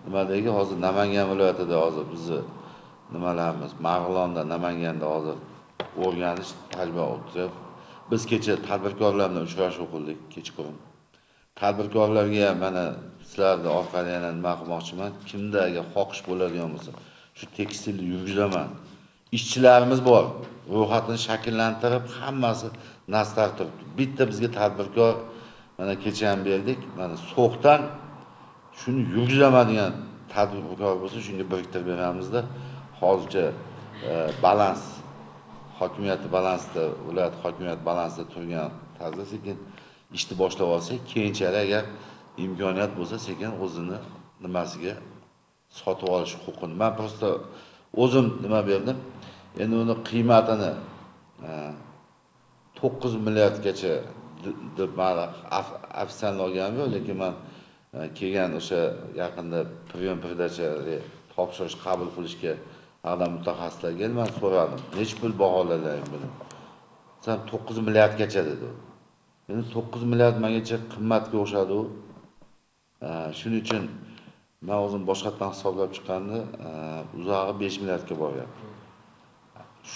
nima deydi? Hozir Namangan viloyatida hozir bizni nimalarimiz, Marg'ilonda, Namanganda hozir o'rganish tajriba o'tkazib, biz kecha tadbirkorlar bilan uchrashuv qildik kechqurun. Tadbirkorlarga mana sizlarni orqali yana nima qilmoqchiman, kimda agar xohish bo'ladigan bo'lsa, shu tekstilni yurgizaman. Ishchilarimiz bor. Ro'yxatni shakllantirib, hammasi nastar turibdi. Bitta bizga tadbirkor mana kecha ham berdik. Mana So'xdan shuni yurgizaman degan tadbirkor bo'lsa, shunga biriktirib beramizda. Hozircha balans hokimiyati balansda, viloyat hokimiyati balansda turgan tarzda sekin ishni boshlab olsak, keyinchalik agar imkoniyat bo'lsa, sekin o'zini nimasiga sotib olish huquqini. Men prosta o'zim nima berdim? Endi uni qiymatini 9 milliardgacha deb mana afsan olganim yo'q, lekin men kelgan o'sha yaqinda priyon передачаga topshirish qabul qilishga adam mutaxassislarga men so'radim. Nech pul baholayman buni? Sen 9 milliardgacha dedi. Endi 9 milliard mengacha qimmatga o'xshadi u. Shuning uchun men o'zim boshqatdan hisoblab chiqqanda uzog'i 5 milliardga boryapti.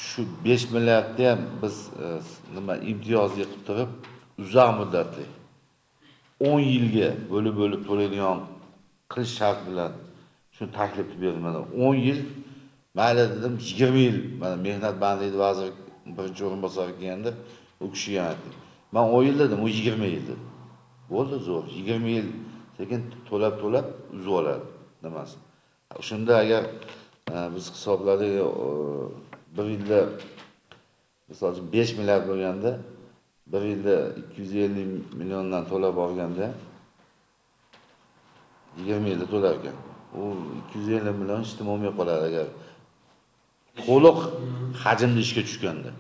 Shu 5 milliardni ham biz nima imtiyozli qilib turib, uzoq muddatli 10 yilga bo'lib to'laydigan qilish shart bilan shuni taklif berdim. Mana 10 yil, mayli dedim, 20 yil. Mana mehnat bandiydi vazir birinchi o'rinbosari kelganda u kishiga aytdim. Men 10 yil dedim, u 20 yil dedi. Bo'ldi, zo'r. 20 yil sekin to'lab uzib oladi nimasi. Shunda agar biz hisobladik, bir yilda misol uchun 5 milliard bo'lganda, bir yilda 250 milliondan to'lab olganda 20 yilda to'lar ekan. U 250 million hech nima olmay qoladi agar to'liq hajmda ishga tushganda.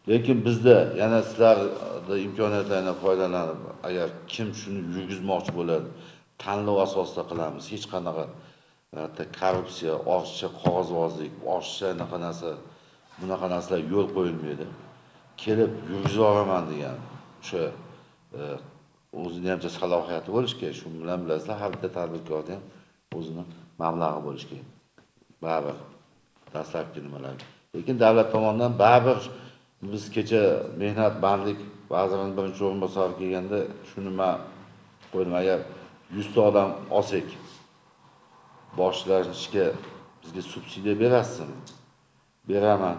Lekin bizda yana sizlarning imkoniyatlardan foydalanib, agar kim shuni yurgizmoqchi bo'ladi, tanlov asosida qilamiz. Hech qanaqa korrupsiya, ortiqcha qog'ozbozlik, ortiqcha bunaqa narsalar yo'l qo'yilmaydi. Kelib yurgizib olaman degan o'sha o'zining ham salohiyati bo'lishi kerak. Shu bilan bilasizlar, har bitta tadbirkorda ham o'zini mablag'i bo'lishi kerak. Baribir dastlabki nimalar. Lekin davlat tomonidan baribir biz kecha mehnat bandlik vazirining birinchi o'rinbosari kelganda shuni men qo'ydim, agar 100 ta odam olsak, boshlashga bizga subsidiya berasizmi? Beraman.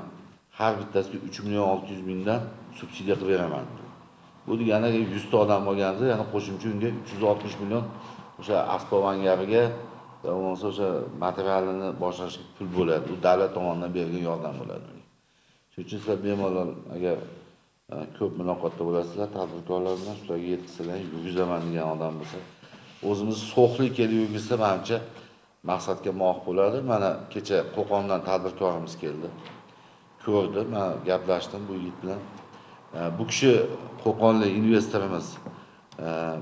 Har bittasiga 3 million 600 mingdan subsidiya qilib beraman. Bu degani 100 ta odam olganda, yana qo'shimcha unga 360 million o'sha asbobangabiga va bo'lmasa o'sha materialini boshlashga pul bo'ladi. U davlat tomonidan berilgan yordam bo'ladi. Shuning uchun sizlar bemalol agar ko'p muloqotda bo'lasizlar, tadbirkorlar bilan shularga yetkazsalar, yurgizaman degan odam bo'lsa, o'zimiz so'xlik kelib yurgizsa, menimcha maqsadga muvofiq bo'ladi. Mana kecha Qo'qondan tadbirkorimiz keldi. Ko'rdi, men gaplashdim bu yigit bilan. Bu kishi Qo'qonlik investorimiz.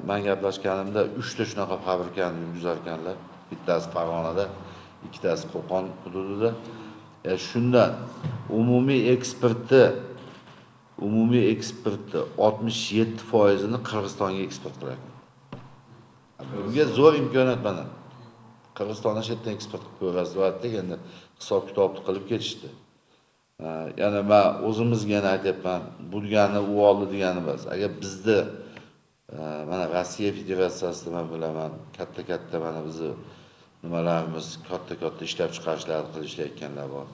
Men gaplashganimda 3 ta shunaqa fabrikani yurgizar ekanlar. Bittasi Farg'onada, ikkitasi Qo'qon hududida. Shundan umumiy eksportni 67%ni Qirg'izistonga eksport qilar ekan. Bunga zo'r imkoniyat mana. Qirg'izistonga chetdan eksport qilib ko'rasizlar, endi hisob-kitobni qilib ketishdi. Yana men o'zimizga yana aytayapman, bu degani u oldi degani emas. Agar bizda mana Rossiya Federatsiyasida men bilaman, katta mana bizni nimalarimiz katta ishlab chiqarishlar qilishayotganlar bor.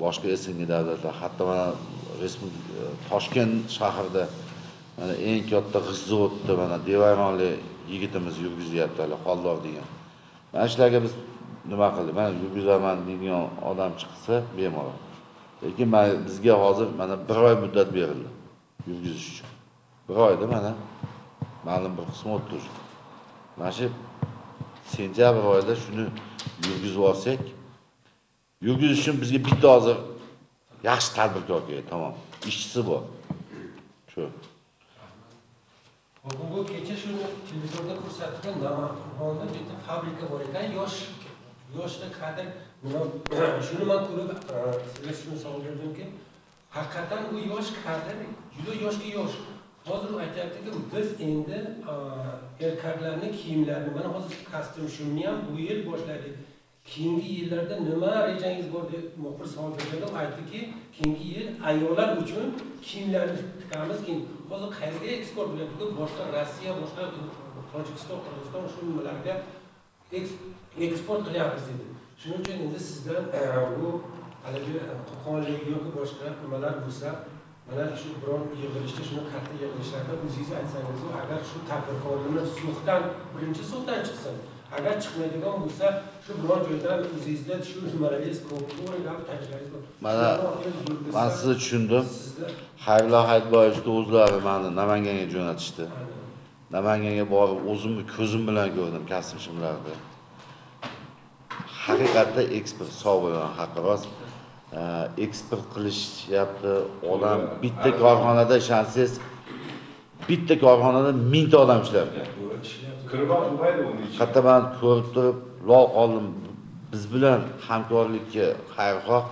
boshqa SNG davlatlar, hatto mana Toshkent shahrida mana eng katta g'izzavodni mana devayronli yigitimiz yurgizyapti, hali Xoldor degan. Mana shularga biz nima qildik? Mana yurgizaman degan odam chiqsa bemalol. Lekin bizga hozir mana 1 oy muddat berildi yurgizish uchun. 1 oyda mana ma'lum bir qismi o'tdi. Mana shu sentyabr oyida shuni yurgizib olsak, yurgizish uchun bizga bitta hozir yaxshi tadbirkor kerak, tamom. Ishchisi bor. Shu. Bu kecha shuni televizorda ko'rsatgan Namangonda bitta fabrika bor ekan, yoshda kadr. Shuni men ko'rib, sizga shuni savol berdimki, haqiqatan u yosh kadr, juda yosh. Hozir u aytayaptiki, biz endi erkaklarning kiyimlarini, mana hozir kostyum shuni ham bu yil boshladik. Keyingi yillarda nima rejangiz bor deb muxbir savol berganda aytdiki, keyingi yil ayollar uchun kiyimlarni tikamiz. Hozir qayerga eksport bo'lyapti? Boshqa Rossiya, boshqa Tojikiston, Qirg'iziston shu nimalarga eksport qilyapmiz dedi. Shuning uchun endi sizdan bu haligi Qo'qonlik yoki boshqa nimalar bo'lsa, mana shu biron yig'ilishda, shuni katta yig'ilishlarda o'zingiz aytsangiz, agar shu tadbirkorlikni birinchi suhdan chiqsin, agar chiqmaydigan bo'lsa, shu biron joydan o'zingizda shu nimalarga ko'p gap tajribangiz bor. Mana men sizni tushundim. Xayrullo Hayitboyevni o'zlari meni Namanganga jo'natishdi. Namanganga borib o'zimni ko'zim bilan ko'rdim kasb ishimlarni. Haqiqatda eksport hisobidan haqqi rost. Eksport qilishyapti. Odam bitta korxonada ishlansangiz, bitta korxonada 1000 ta odam ishlayapti. Qirg'oq bo'lmaydi uni. Hatto men ko'rib turib, lol qoldim. Biz bilan hamkorlikka xayrixoh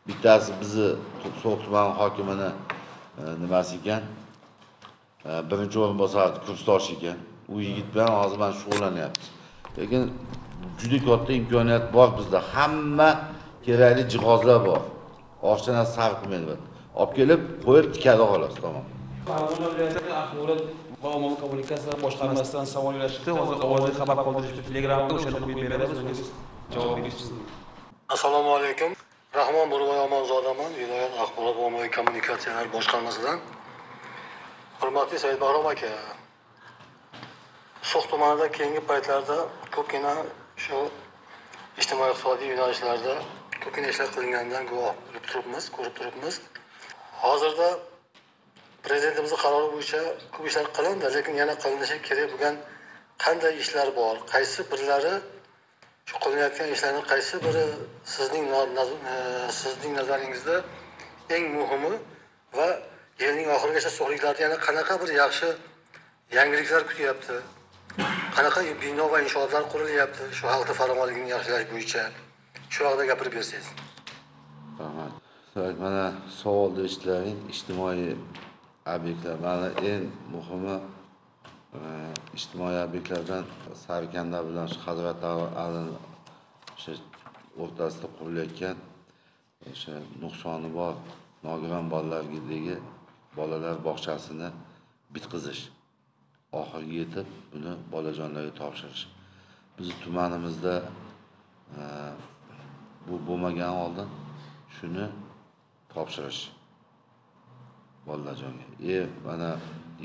bittasi bizni So'x tumani hokimini nimasi ekan, birinchi o'rinbosar kursdosh ekan. U yigit bilan hozir men shug'ullanyapmiz. Lekin juda katta imkoniyat bor bizda. Hamma kerakli jihozlar bor. Oshchana sarf qilmaydi. Olib kelib, qo'yib tikadi xolos, tamom. Farg'ona viloyati axborot va ommaviy kommunikatsiyalar boshqarmasidan savol berishdi. Hozir ovozli xabar qoldirishdi. Telegramda o'shani qo'yib beramiz, o'zingiz javob berishsiz. Assalomu alaykum. Rahmon Bo'riboy Omonzodaman, viloyat axborot va ommaviy kommunikatsiyalar boshqarmasidan. Hurmatli Said Bahrom aka. So'x tumanida keyingi paytlarda ko'pgina shu ijtimoiy-iqtisodiy yo'nalishlarda ko'pgina ishlar qilinganidan guvoh ko'rib turibmiz. Hozirda Prezidentimizning qarori bo'yicha ko'p ishlar qilindi, lekin yana qilinishi kerak bo'lgan qanday ishlar bor? Qaysi birlari shu qilinayotgan ishlarning qaysi biri sizning nazaringizda eng muhimi va yilning oxirigacha so'xliklarda yana qanaqa bir yaxshi yangiliklar kutyapti? Qanaqa bino va inshootlar qurilyapti shu xalqning farovonligini yaxshilash bo'yicha? Shu haqida gapirib bersangiz. Rahmat. Mana savolni eshitlaring, ijtimoiy obyektlar. Mana eng muhimi ijtimoiy obyektlardan Sarkanda bilan Hazrat Ali o'sha o'rtasida qurilayotgan o'sha nuqsoni bor nogiron bolalarga bolalar bog'chasini bitqizish. Oxirgi yetib buni bolajonlarga topshirish. Biz tumanimizda bu bo'lmagan oldin shuni topshirish bolajonga. Mana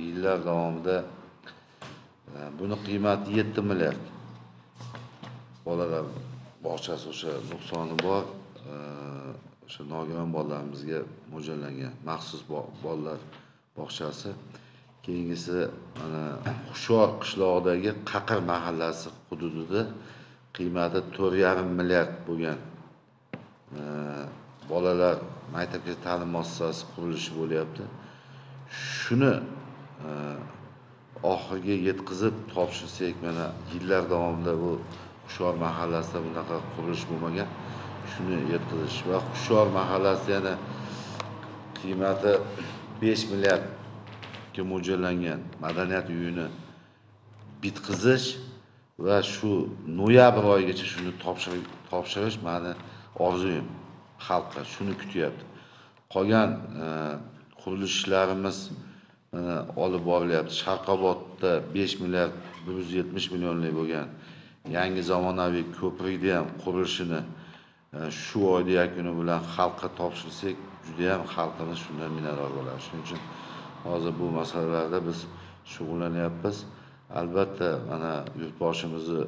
yillar davomida buni qiymati 7 milliard. Bolalar bog'chasi o'sha nuqsoni bor, o'sha nogiron bolalarimizga mo'ljallangan maxsus bolalar bog'chasi. Keyingisi mana Xushyor qishlog'idagi Qaqir mahallasi hududida qiymati 4,5 milliard bo'lgan bolalar maktabgacha ta'lim muassasasi qurilishi bo'lyapti. Shuni oxiriga yetkazib topshirsak, mana yillar davomida bu Xushyor mahallasida bunaqa qurilish bo'lmagan. Shuni yetkazish va Xushyor mahallasi yana qiymati 5 milliard ga mo'ljallangan madaniyat uyini bitqizish va shu noyabr oyigacha shuni topshirish meni orzuyim. Xalqqa shuni kutyapti. Qolgan qurilish ishlarimiz olib borilyapti. Sharqobodda 5 milliard 170 millionlik bo'lgan yangi zamonaviy ko'prikni ham qurilishini shu oyda yakuni bilan xalqqa topshirsak, juda ham xalqimiz shundan minnatdor bo'ladi. Shuning uchun hozir bu masalalarda biz shug'ullanyapmiz. Albatta, mana yurtboshimizni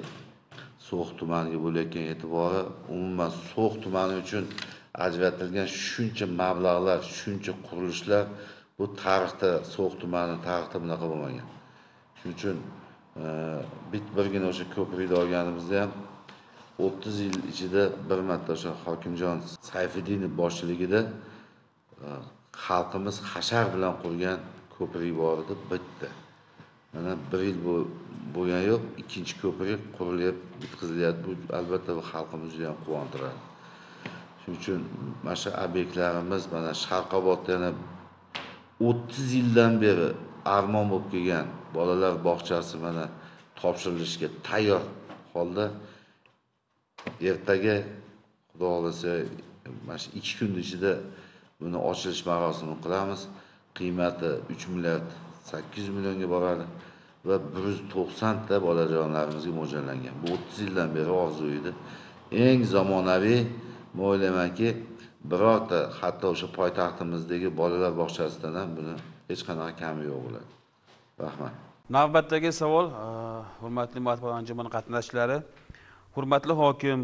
So'x tumaniga bo'layotgan e'tibori, umuman So'x tumani uchun ajratilgan shuncha mablag'lar, shuncha qurilishlar bu tarixda, So'x tumani tarixda bunaqa bo'lmagan. Shuning uchun birgina o'sha ko'prikni olganimizda ham 30 yil ichida bir marta o'sha Hokimjon Sayfiddinov boshchiligida xalqimiz hashar bilan qurgan ko'prik bor edi, bitta. Mana 1 yil bo'lgani yo'q, ikkinchi ko'prik qurilyapti, bitkazilyapti. Bu albatta bu xalqimizni juda ham quvontiradi. Shuning uchun mana shu obyektlarimiz, mana Sharqobodda yana 30 yildan beri armon bo'lib kelgan bolalar bog'chasi mana topshirilishga tayyor holda. Ertaga Xudo xolasa mana shu 2 kun ichida buni ochilish marosimini qilamiz. Qiymati 3 milliard 800 millionga boradi va 190 ta bolajonlarimizga mo'ljallangan. Bu 30 yildan beri orzu edi. Eng zamonaviy, men o'ylaymanki, birorta hatto o'sha poytaxtimizdagi bolalar bog'chasidan ham buni hech qanaqa kami yo'q bo'ladi. Rahmat. Navbatdagi savol, hurmatli matbuot anjumani qatnashchilari, hurmatli hokim,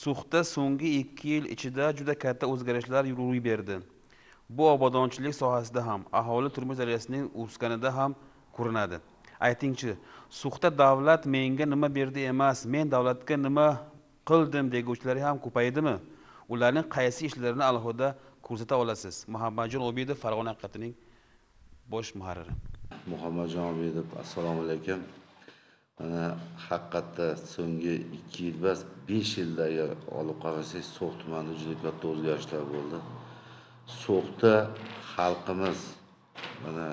So'xda so'nggi 2 yil ichida juda katta o'zgarishlar ro'y berdi. Bu obodonchilik sohasida ham, aholi turmush darajasining o'sganida ham ko'rinadi. Aytingchi, So'xda davlat menga nima berdi emas, men davlatga nima qildim deguvchilar ham ko'paydimi? Ularning qaysi ishlarini alohida ko'rsata olasiz? Muhammadjon Obidov, Farg'ona haqiqatining bosh muharriri. Muhammadjon Obidov, assalomu alaykum. Mana haqiqatda so'nggi 2 yil emas, 5 yilda agar olib qarasak, So'x tumanida juda katta o'zgarishlar bo'ldi. So'xda xalqimiz mana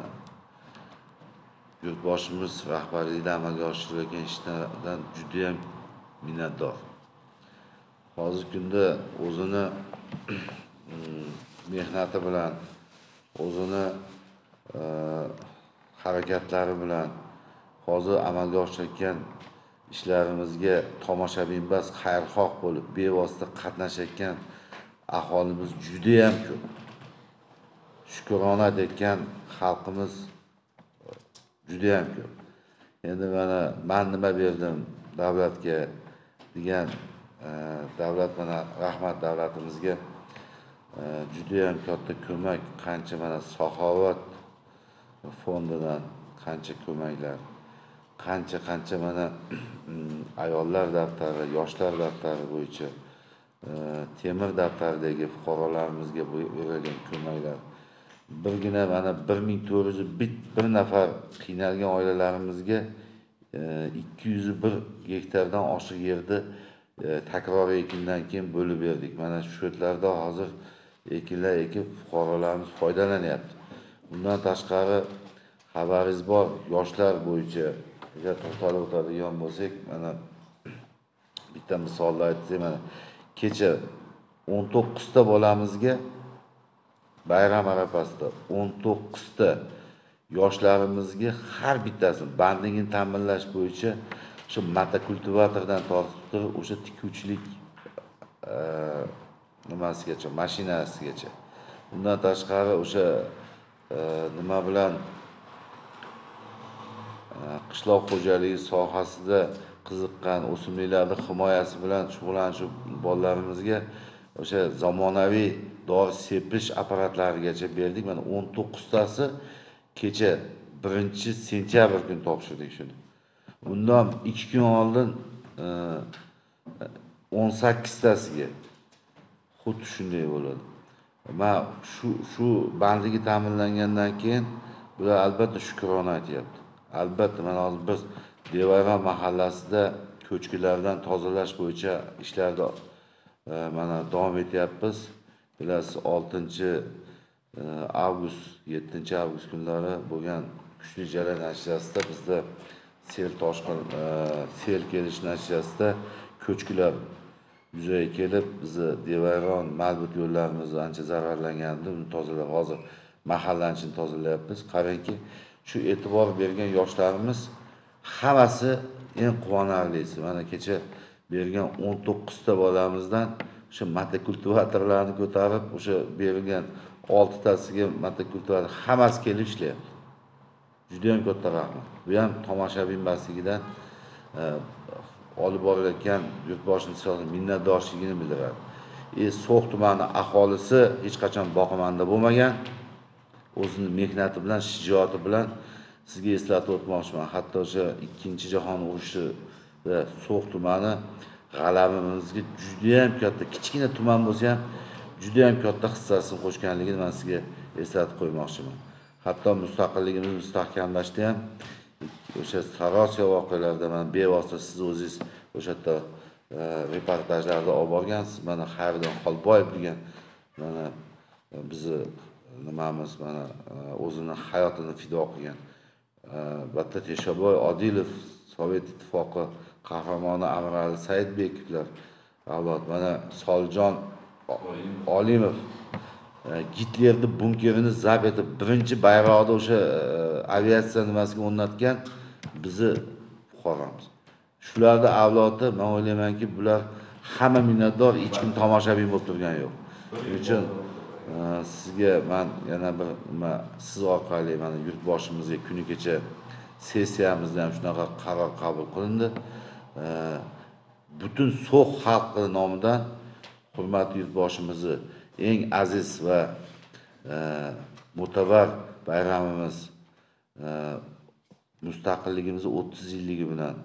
yurtboshimiz rahbarligida amalga oshirilayotgan ishlardan juda ham minnatdor. Hozirgi kunda o'zini mehnati bilan, o'zini harakatlari bilan hozir amalga oshirayotgan ishlarimizga tomoshabin emas, xayrixoh bo'lib bevosita qatnashayotgan aholimiz juda ham ko'p. Shukrona aytayotgan xalqimiz juda ham ko'p. Endi mana men nima berdim davlatga degan davlat, mana rahmat davlatimizga juda ham katta ko'mak, qancha mana Saxovat fondidan qancha ko'maklar, qancha mana ayollar daftari, yoshlar daftari bo'yicha temir daftaridagi fuqarolarimizga berilgan ko'maklar, birgina mana 1401 nafar qiynalgan oilalarimizga 201 gektardan oshiq yerda takroriy ekindan keyin bo'lib berdik. Mana shu yerlarda hozir ekinlar ekib fuqarolarimiz foydalanyapti. Bundan tashqari xabaringiz bor, yoshlar bo'yicha agar to'xtalib o'tadigan bo'lsak, mana bitta misolni aytsak, mana kecha 19 ta bolamizga bayram arafasida 19 ta yoshlarimizga har bittasi bandligini ta'minlash bo'yicha o'sha motokultivatordan tortib o'sha tikuvchilik nimasigacha, mashinasigacha. Bundan tashqari o'sha nima bilan qishloq xo'jaligi sohasida qiziqqan, o'simliklarning himoyasi bilan shug'ullanuvchi bolalarimizga o'sha zamonaviy dori sepish apparatlarigacha berdik. Mana 19 tasi kecha 1-sentyabr kuni topshirdik shuni. Bundan 2 kun oldin 18 tasiga xuddi shunday bo'ladi. Men shu bandligi ta'minlangandan keyin bular albatta shukrona aytyapti. Albatta, mana hozir biz Devayron mahallasida ko'chkilardan tozalash bo'yicha ishlarda mana davom etyapmiz. Bilasiz, 6-avgust, 7-avgust kunlari bo'lgan kuchli jarayon natijasida bizda sel kelish natijasida ko'chkilar yuzaga kelib, bizni Devayron, Malbut yo'llarimiz ancha zararlangandi. Uni tozalab, hozir mahallani tozalayapmiz. Qarangki, shu e'tibor bergan yoshlarimiz hammasi eng quvonarlisi. Mana kecha bergan 19 ta bolamizdan o'sha motokultivatorlarni ko'tarib, o'sha berilgan 6 tasiga motokultivator hammasi kelib ishlayapti. Juda ham katta rahmat. Bu ham tomoshabin basligidan olib borilayotgan yurtboshimiz minnatdorchiligini bildiradi. So'x tumani aholisi hech qachon boqimanda bo'lmagan. O'zini mehnati bilan, shijoati bilan sizga eslatib o'tmoqchiman. Hatto o'sha 2-jahon urushida So'x tumani g'alabamizga juda ham katta, kichkina tuman bo'lsa ham juda ham katta hissasini qo'shganligini men sizga eslatib qo'ymoqchiman. Hatto mustaqilligimizni mustahkamlashda ham o'sha Sarosiyo voqealarida men bevosita siz o'zingiz o'sha yerda reportajlarda olib borgansiz. Mana Xayriddin Xolboyev degan mana bizni nimamiz mana o'zini hayotini fido qilgan Batta Teshaboy Odilov, Sovet ittifoqi qahramoni Amirali Saidbekovlar avlod, mana Soljon Olimov Gitlerni bunkerini zabt etib, birinchi bayrog'ida o'sha aviatsiya nimasiga o'rnatgan bizni fuqaromiz. Shularda avlodi, men o'ylaymanki, bular hamma minnatdor, hech kim tomoshabin bo'lib turgani yo'q. Shuning uchun sizga men yana bir siz orqali mana yurtboshimizga kuni kecha sessiyamizda ham shunaqa qaror qabul qilindi. Butun So'x xalqi nomidan hurmatli yurtboshimizni eng aziz va mo'tabar bayramimiz mustaqilligimiz 30 yilligi bilan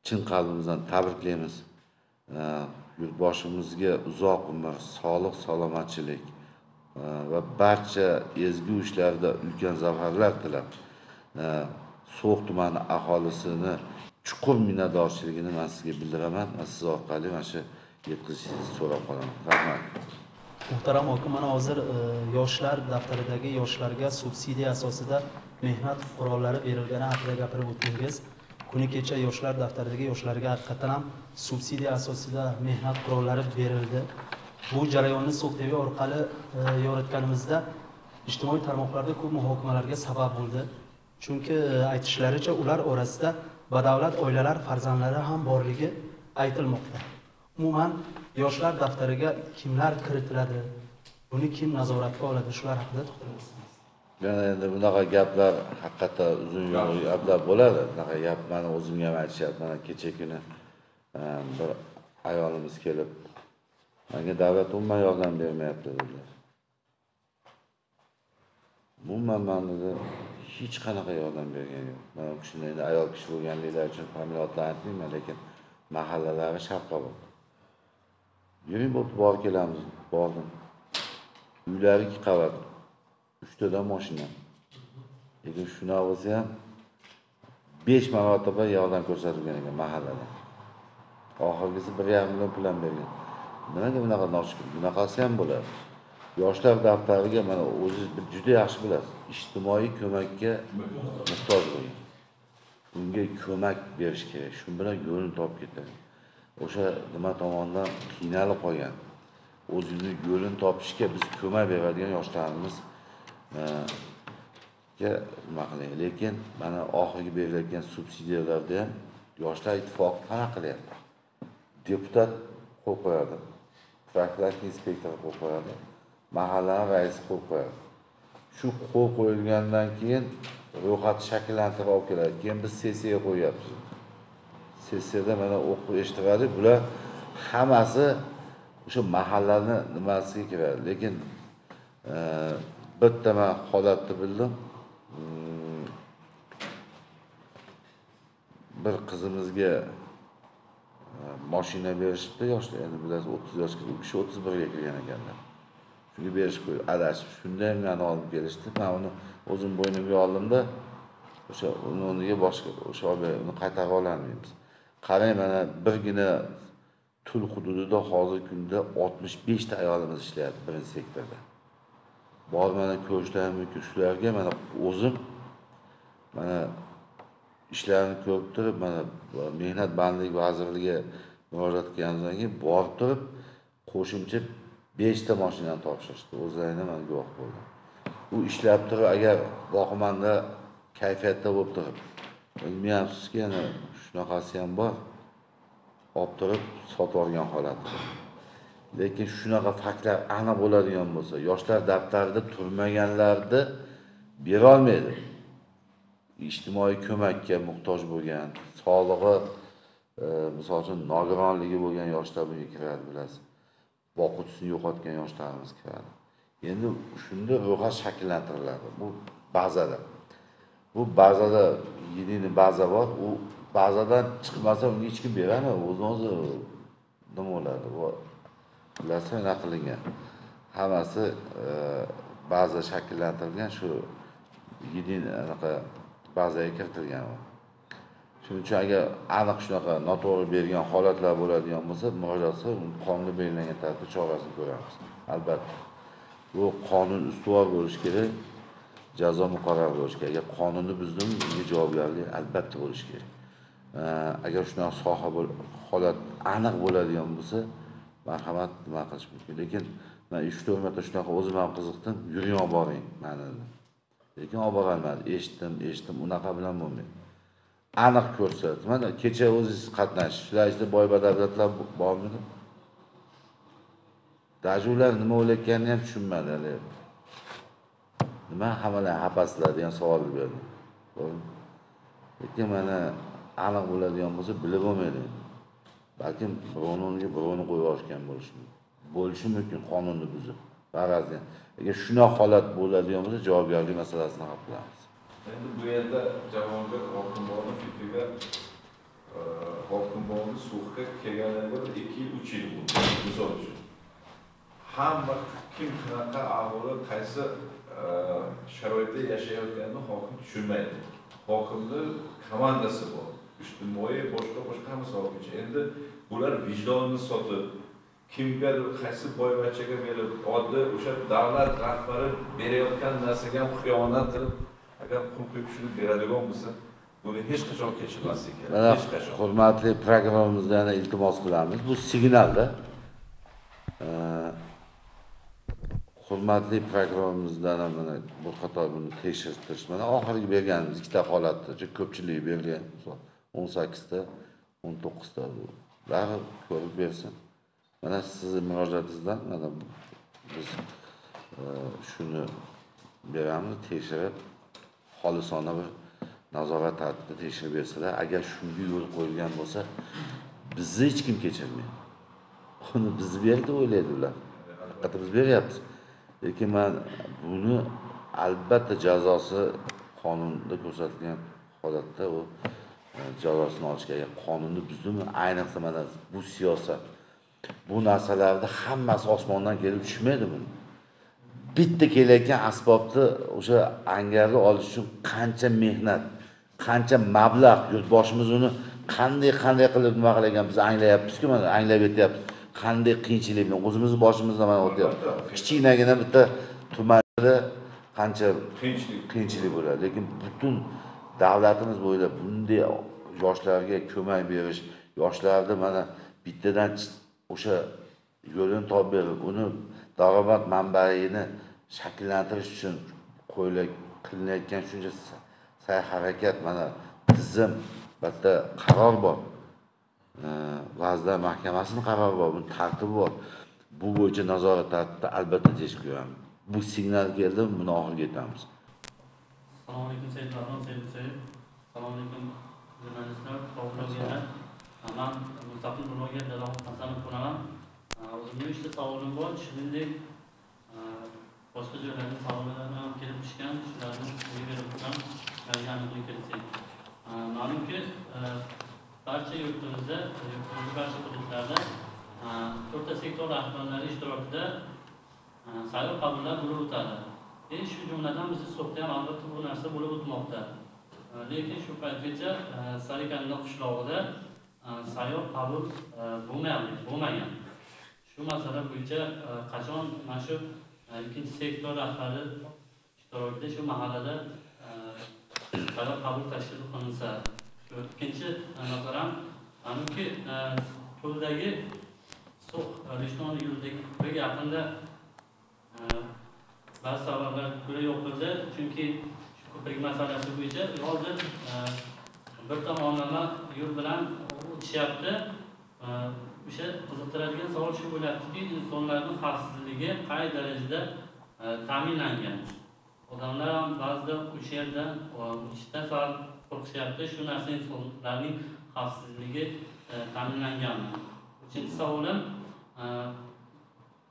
chin qalbimizdan tabriklaymiz. Yurtboshimizga uzoq umr, sog'lik, salomatchilik va barcha ezgu ishlarda ulkan zafarlar tilab, So'x tumani aholisini chuqur minnatdorchiligini men sizga bildiraman. Siz orqali mana shu yetkazishingizni so'rab qolaman. Rahmat. Muhtaram hokim, mana hozir yoshlar daftaridagi yoshlarga subsidiya asosida mehnat qurollari berilgani haqida gapirib o'tdingiz. Kuni kecha yoshlar daftaridagi yoshlarga haqiqatan ham subsidiya asosida mehnat qurollari berildi. Bu jarayonni So'x TV orqali yoritganimizda ijtimoiy tarmoqlarda ko'p muhokamalarga sabab bo'ldi. Chunki aytishlaricha ular orasida badavlat oilalar farzandlari ham borligi aytilmoqda. Umuman yoshlar daftariga kimlar kiritiladi? Buni kim nazoratga oladi? Shular haqida to'xtalamiz. Endi bunaqa gaplar haqiqatda uzun yo'l gaplar bo'ladi. Bunaqa gap meni o'zimga ham aytishyapti. Mana kecha kuni bir ayolimiz kelib, menga davlat umuman yordam bermayapti dedilar. Umuman menga hech qanaqa yordam bergan yo'q. Men shunday ayol kishi bo'lganliklari uchun familiyatlarni aytmayman, lekin mahallalari Sharqobod. Yuring bo'lib borib kelamiz, bordim. Uylari 2 qavat. 3 tadan mashina. Lekin shuna bo'lsa ham 5 marotaba yordam ko'rsatilgan ekan mahallada. Oxirgisi 1,5 million pul ham bergan. Nimaga bunaqa noshukr? Bunaqasi ham bo'ladi. Yoshlar daftariga mana o'zingiz juda yaxshi bilasiz. Ijtimoiy ko'makka muhtoj bo'lgan. Unga ko'mak berish kerak. Shu bilan yo'lini topib ketadi. O'sha nima tomonidan qiynalib qolgan. O'zini yo'lini topishga biz ko'mak beradigan yoshlarimiz nima qilaylik. Lekin mana oxirgi berilayotgan subsidiyalarda ham yoshlar ittifoqi qanaqa qilyapti? Deputat qo'l qo'yadi. Profilaktika inspektori qo'l qo'yadi. Mahalla raisi qo'l qo'yadi. Shu qo'l qo'yilgandan keyin ro'yxatni shakllantirib olib keladi. Keyin biz sessiyaga qo'yapmiz. Sessiyada mana o'qib eshittiradi. Bular hammasi o'sha mahallani nimasiga kiradi. Lekin bitta men holatni bildim. Bir qizimizga mashina berishibdi yoshlar. Endi bilasiz 30 yoshga, u kishi 31 ga kirgan ekanlar. Shunga berish qo'yib, adashib, shunda ham meni olib kelishdi. Men uni o'zim bo'ynimga oldimda, o'sha o'rniga boshqa o'sha uni qaytarib olmaymiz. Qarang, mana birgina Tul hududida hozirgi kunda 65 ta ayolimiz ishlayapti birinchi sektorda. Bor mana ko'rishlar mumkin. Shularga mana o'zim mana ishlarini ko'rib turib, mana mehnat bandligi vazirligiga murojaat qilganimdan keyin borib turib, qo'shimcha 5 ta mashinani topshirishdi. O'zlarini men guvoh bo'ldim. U ishlab turib, agar boqimanda kayfiyatda bo'lib turib, bilmayapsizki, yana shunaqasi ham bor. Olib turib sotib olgan holati. Lekin shunaqa faktlar aniq bo'ladigan bo'lsa, yoshlar daftarida turmaganlarni bera olmaydi. Ijtimoiy ko'makka muhtoj bo'lgan, sog'lig'i, misol uchun nogironligi bo'lgan yoshlar bunga kiradi, bilasiz. Boquvchisini yo'qotgan yoshlarimiz kiradi. Endi shunda ro'yxat shakllantiriladi. Bu bazada. Bu bazada yeni baza bor. U bazadan chiqmasa unga hech kim beradi, o'zi nima bo'ladi? Bilasiz, nima qilingan. Hammasi baza shakllantirilgan, shu yeni anaqa bazaga kiritilgan. Shuning uchun agar aniq shunaqa noto'g'ri bergan holatlar bo'ladigan bo'lsa, murojaat qilib, qonunda belgilangan tartibda chorasini ko'ramiz. Albatta. Bu qonun ustuvor bo'lishi kerak, jazo muqarrar bo'lishi kerak. Agar qonunni buzdimi, unga javobgarlik albatta bo'lishi kerak. Agar shunaqa soha holat aniq bo'ladigan bo'lsa, marhamat nima qilish mumkin. Lekin men 3-4 marta shunaqa o'zim ham qiziqdim, yuring olib boring meni. Lekin olib borolmadi. Eshitdim, unaqa bilan bo'lmaydi. Aniq ko'rsat. Mana kecha o'zingiz qatnashishlar, işte boy-badavlatlar bormidi? Dajular nima o'ylayotganini ham tushunmadi hali. Nima hamalar hapaslar degan savol berdi. Lekin mana aniq bo'ladigan bo'lsa, bilib bo'lmaydi. Balkim birovni qo'yib yuborishgan bo'lishi mumkin qonunni buzib. Ba'zan agar shunaqa holat bo'ladigan bo'lsa, javobgarlik masalasini hal qilamiz. Endi bu yerda javobgar hokimbo'ni fikriga hokimbo'ni sulhga kelganiga 2-3 yil bo'ldi. Misol uchun hamma kim qanaqa ahvoli, qaysi sharoitda yashayotganini hokim tushunmaydi. Hokimni komandasi bor. Ijtimoiy boshqa hammasi hokim. Endi bular vijdonni sotib, kimgadir qaysi boyvachchaga berib, oddiy o'sha davlat rahbari berayotgan narsaga ham xiyonat qilib, agar pul qo'yib shuni beradigan bo'lsa, buni hech qachon kechirmaslik kerak. Hech qachon. Hurmatli programmamizda yana iltimos qilamiz. Bu signalda. Hurmatli programmamizdan mana bu qator buni tekshirish. Mana oxirgi berganimiz ikkita holatda, ko'pchilik bergan, 18 ta, 19 ta ular ko'rib bersin. Mana sizning murojaatingizdan mana biz shuni beramiz, tekshirib, xolisona bir nazorat tartibida tekshirib bersalar, agar shunga yo'l qo'yilgan bo'lsa, bizni hech kim kechirmaydi. Uni biz berdi o'ylaydi ular. Haqiqatda biz beryapmiz. Lekin men buni albatta jazosi qonunda ko'rsatilgan holatda u jazosini olishga, agar qonunni buzdimi, ayniqsa mana bu siyosat, bu narsalarda hammasi osmondan kelib tushmaydi buni. Bitta kelayotgan asbobni o'sha angarni olish uchun qancha mehnat, qancha mablag' yurtboshimiz uni qanday qilib nima qilgan biz anglayapmiz-ku, mana anglab yetyapmiz. Qanday qiyinchilik bilan o'zimizni boshimizdan mana o'tyapti. Kichkinagina bitta tumanda qancha qiyinchilik bo'ladi. Lekin butun davlatimiz bo'ylab bunday yoshlarga ko'mak berish, yoshlarni mana bittadan o'sha yo'lini topib berib, uni daromad manbaini shakllantirish uchun qilinayotgan shuncha sa'y-harakat, mana tizim, bitta qaror bor. Vazirlar Mahkamasining qarori bor, buning tartibi bor. Bu bo'yicha nazorat tartibida albatta tekshirib ko'ramiz. Bu signal keldi, buni oxiriga yetamiz. Assalomu alaykum Saidlardan, Said. Assalomu alaykum jurnalistlar, blogerlar. Men mustaqil bloger Dalal Hasanov bo'laman. O'zimning 3 ta savolim bor, shuningdek boshqa joylardan savollarni ham kelib tushgan, shularni berib turgan, aniqlik kiritsak. Ma'lumki, barcha yurtimizda, barcha hududlarda 4 ta sektor rahbarlari ishtirokida sayyor qabullar bo'lib o'tadi. Shu jumladan bizning so'xda ham albatta bu narsa bo'lib o'tmoqda. Lekin shu paytgacha Sarikanda qishlog'ida sayyor qabul bo'lmagan. Shu masala bo'yicha qachon mana shu ikkinchi sektor rahbari ishtirokida shu mahallada sayyor qabul tashkil qilinsa, ikkinchi nazaran, ma'lumki ko'ldagi So'x Rishton yo'lidagi ko'prik yaqinda ba'zi sabablar ko'ra yopildi, chunki shu ko'prik masalasi bo'yicha hozir bir tomonlama yo'l bilan o'tishyapti. o'sha qiziqtiradigan savol shu bo'lyaptiki, insonlarning xavfsizligi qay darajada ta'minlangan. Odamlar ham ba'zida o'sha yerdan o'tishdan sal qo'rqishyapti. Shu narsa insonlarning xavfsizligi ta'minlanganmi? Uchinchi savolim,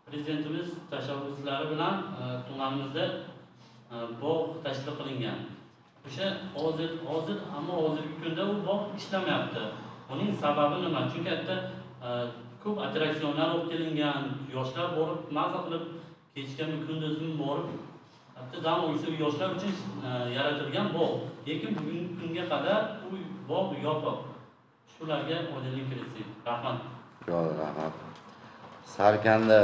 prezidentimiz tashabbuslari bilan tumanimizda bog' tashkil qilingan. O'sha hozir ammo hozirgi kunda u bog' ishlamayapti. Uning sababi nima? Chunki yerda ko'p attraksionlar olib kelingan, yoshlar borib maza qilib kechgami kunduzmi borib hatto dam olish yoshlar uchun yaratilgan bog'. Lekin bugungi kunga qadar u bog' yopiq. Shularga oydinlik kiritsak. Rahmat. Rahmat. Sarkanda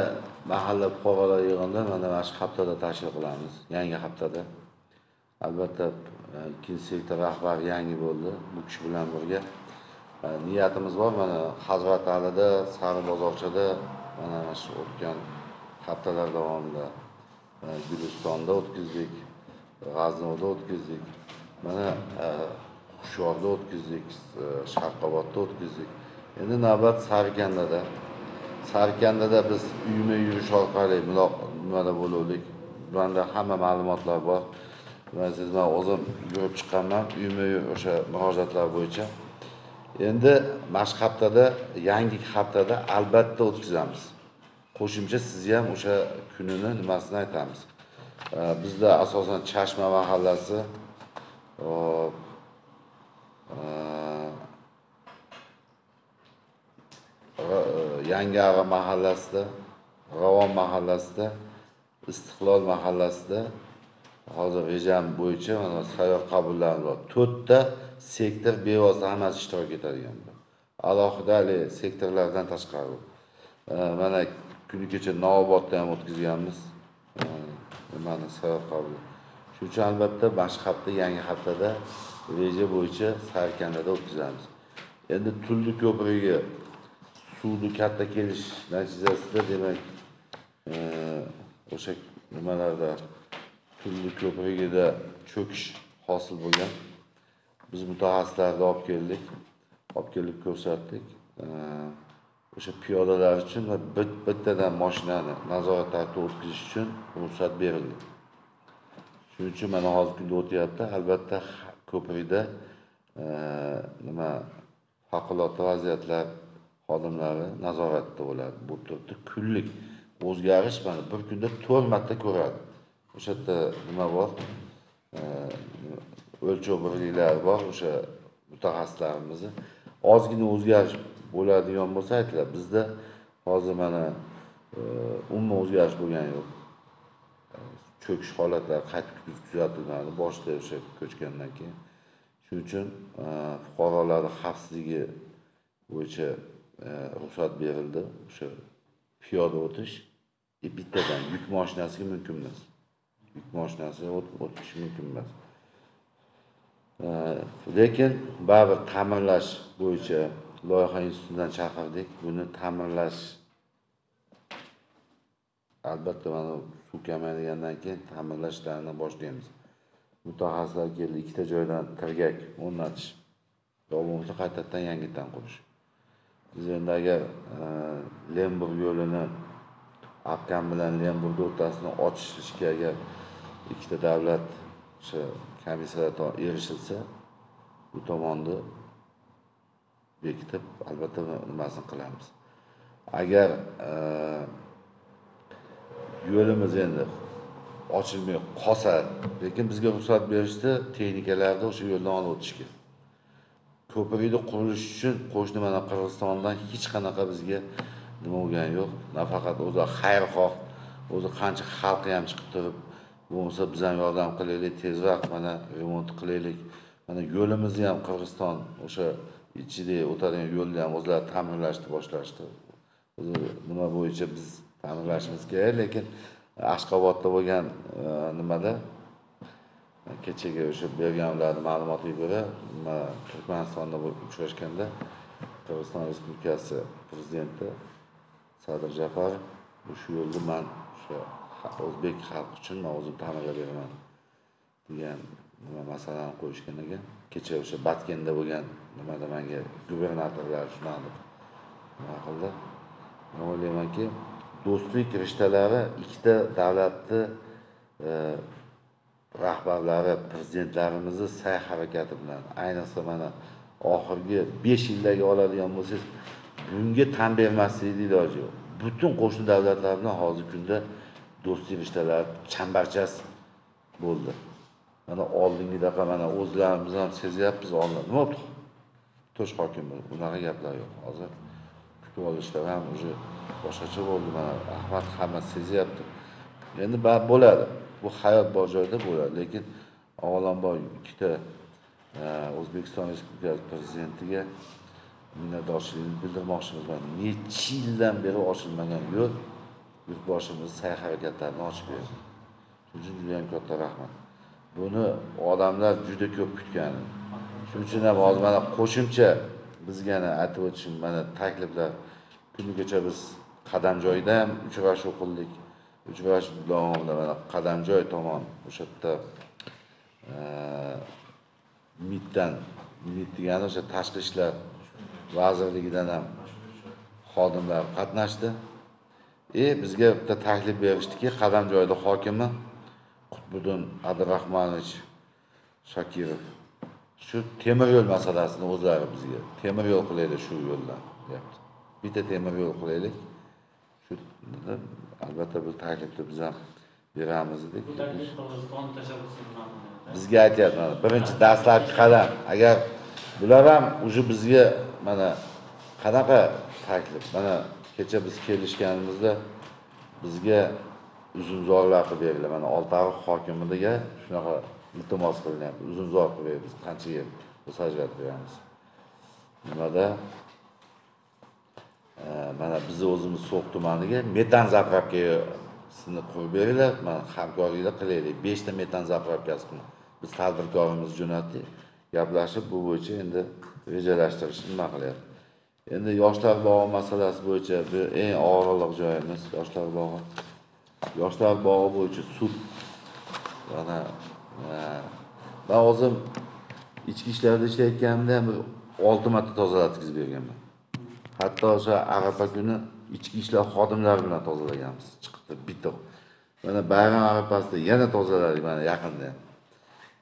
mahalla fuqarolar yig'inida mana shu haftada tashkil qilamiz. Yangi haftada. Albatta ikkinchi sektor rahbari yangi bo'ldi. Bu kishi bilan birga niyatimiz bor. Mana Hazrat Alida, Saribozorchada mana shu o'tgan haftalar davomida Gulistonda o'tkazdik, G'aznida o'tkazdik, mana Hushyorda o'tkazdik, Sharqobodda o'tkazdik. Endi navbat Sarkandada. Sarkandada biz uyma yurish orqali nimada bo'luvdik. Bunda hamma ma'lumotlar bor. Siz men o'zim yurib chiqqanman, uyma o'sha murojaatlar bo'yicha. Endi mashq haftada, yangi haftada albatta o'tkazamiz. Qo'shimcha sizga ham o'sha kunini nimasini aytamiz. Bizda asosan Chashma mahallasi, Yangiara mahallasida, G'avon mahallasida, Istiqlol mahallasida hozir rejam bo'yicha mana sayyor qabullar bor. 4 ta sektor bevosita hammasi ishtirok etadigan. Alohida sektorlardan tashqari. Mana kuni kecha Navobodda ham o'tkazganmiz. Mana sayyor qabul. Shuning uchun albatta boshqa hafta, yangi haftada reja bo'yicha Sarkandada o'tkazamiz. Endi Tulli ko'prigi suvni katta kelish natijasida demak o'sha nimalarda Tulli ko'prigida cho'kish hosil bo'lgan. Biz mutaxassislarni olib kelib ko'rsatdik. O'sha piyodalar uchun va bittadan mashinani nazorat tartibida o'tkazish uchun ruxsat berildi. Shuning uchun mana hozir kunda o'tyapti. Albatta ko'prikda favqulodda vaziyatlar xodimlari nazoratda bo'ladi. Bu turda kunlik o'zgarish mana bir kunda 4 marta ko'radi. O'sha yerda nima bor? O'lchov birliklari bor, o'sha mutaxassislarimiz. Ozgina o'zgarish bo'ladigan bo'lsa aytiladi. Bizda hozir mana umuman o'zgarish bo'lgani yo'q. Cho'kish holatlari qayta kuzatilmadi boshida o'sha ko'chgandan keyin. Shuning uchun fuqarolarning xavfsizligi bo'yicha ruxsat berildi. O'sha piyoda o'tish bittadan yuk mashinasiga mumkin emas. Yuk mashinasi o'tish mumkin emas. Lekin baribir ta'mirlash bo'yicha loyiha institutidan chaqirdik. Buni ta'mirlash albatta mana suv kamaygandan keyin ta'mirlashlarni boshlaymiz. Mutaxassislar keldi, ikkita joydan tirgak o'rnatish, bo'lmasa qaytadan yangidan qurish. Biz endi agar Lemburg yo'lini Abkan bilan Lemburg o'rtasini ochishga agar ikkita davlat o'sha komissiyalar erishilsa, bu tomonni bekitib albatta nimasini qilamiz. Agar yo'limiz endi ochilmay qolsa, lekin bizga ruxsat berishdi, texnikalarda o'sha yo'ldan olib o'tishga. Ko'prikni qurilish uchun qo'shni mana Qirg'izistondan hech qanaqa bizga nima bo'lgani yo'q. Nafaqat o'zi xayrixoh, o'zi qancha xalqi ham chiqib turib, bo'lmasa biz ham yordam qilaylik, tezroq mana remont qilaylik. Mana yo'limizni ham Qirg'iziston o'sha ichida o'tadigan yo'lni ham o'zlari ta'mirlashni boshlashdi. O'zi nima bo'yicha biz ta'mirlashimiz kerak, lekin Ashqobodda bo'lgan nimada kechaga o'sha berganlarning ma'lumotiga ko'ra, Turkmanistonda uchrashganda Qirg'iziston Respublikasi prezidenti Sadir Japarov shu yo'lni men o'sha o'zbek xalqi uchun men o'zim ta'mirlab beraman degan masalani qo'yishgan ekan. Kecha o'sha Batkenda bo'lgan nimada menga gubernatorlar shunday nima qildi? Men o'ylaymanki, do'stlik rishtalari ikkita davlatni rahbarlari, prezidentlarimizni sa'y-harakati bilan, ayniqsa mana oxirgi 5 yildagi oladigan bo'lsangiz, bunga tan bermaslikning iloji yo'q. Butun qo'shni davlatlar bilan hozirgi kunda do'stlik rishtalari chambarchas bo'ldi. Mana oldingidaqa mana o'zlarimiz ham sezyapmiz, oldin nima bo'ldi? To'sh hokimi bunaqa gaplar yo'q. Hozir kutib olishlar ham o'sha boshqacha bo'ldi. Mana Ahmad hamma sezyapti. Endi bo'ladi. Bu hayot bor joyda bo'ladi, lekin avvalambor ikkita O'zbekiston Respublikasi prezidentiga minnatdorchiligimizni bildirmoqchimiz. Necha yildan beri ochilmagan yo'l yurtboshimiz sa'y-harakatlarini ochib berdi. Shuning uchun juda ham katta rahmat. Buni odamlar juda ko'p kutgan. Shuning uchun ham hozir mana qo'shimcha bizga aytib o'tishim, mana takliflar kunigacha biz Qadamjoyda ham uchrashuv qildik. Uchrashuv davomida mana Qadamjoy tomon o'sha yerda MIT degani o'sha tashqi ishlar vazirligidan ham xodimlar qatnashdi. Bizga bitta taklif berishdiki, Qadamjoyda hokimi Qutbiddin Abdurahmonovich Shakirov shu temir yo'l masalasini o'zlari bizga temir yo'l qilaylik shu yo'ldan deyapti. Bitta temir yo'l qilaylik. Shu albatta bu taklifni biz ham beramiz dedik. Bu taklif Qirg'iziston tashabbusi bilan bizga aytyapman, birinchi dastlabki qadam. Agar bular ham o'sha bizga mana qanaqa taklif, mana kecha biz kelishganimizda bizga uzunzorlar qilib berildi. Mana Oltiariq hokimiga shunaqa iltimos qilinyapti. Uzunzor qilib beramiz, qancha yer bo'lsa ajratib beramiz. Nimada mana biz o'zimiz So'q tumaniga metan zapravkasini qurib beringlar, mana hamkorliklar qilaylik. 5 ta metan zapravkasini biz tadbirkorimiz jo'natdik. Gaplashib bu bo'yicha endi rejalashtirishni nima qilyapti. Endi yoshlar bog'i masalasi bo'yicha eng og'irroq joyimiz yoshlar bog'i. Yoshlar bog'i bo'yicha sud mana ben o'zim ichki ishlarda ishlayotganimda ham 6 marta tozalatkizib berganman. Hatto o'sha Arafa kuni ichki ishlar xodimlari bilan tozalaganmiz. Chiqdi bitta. Mana bayram arafasida yana tozaladik mana yaqinda.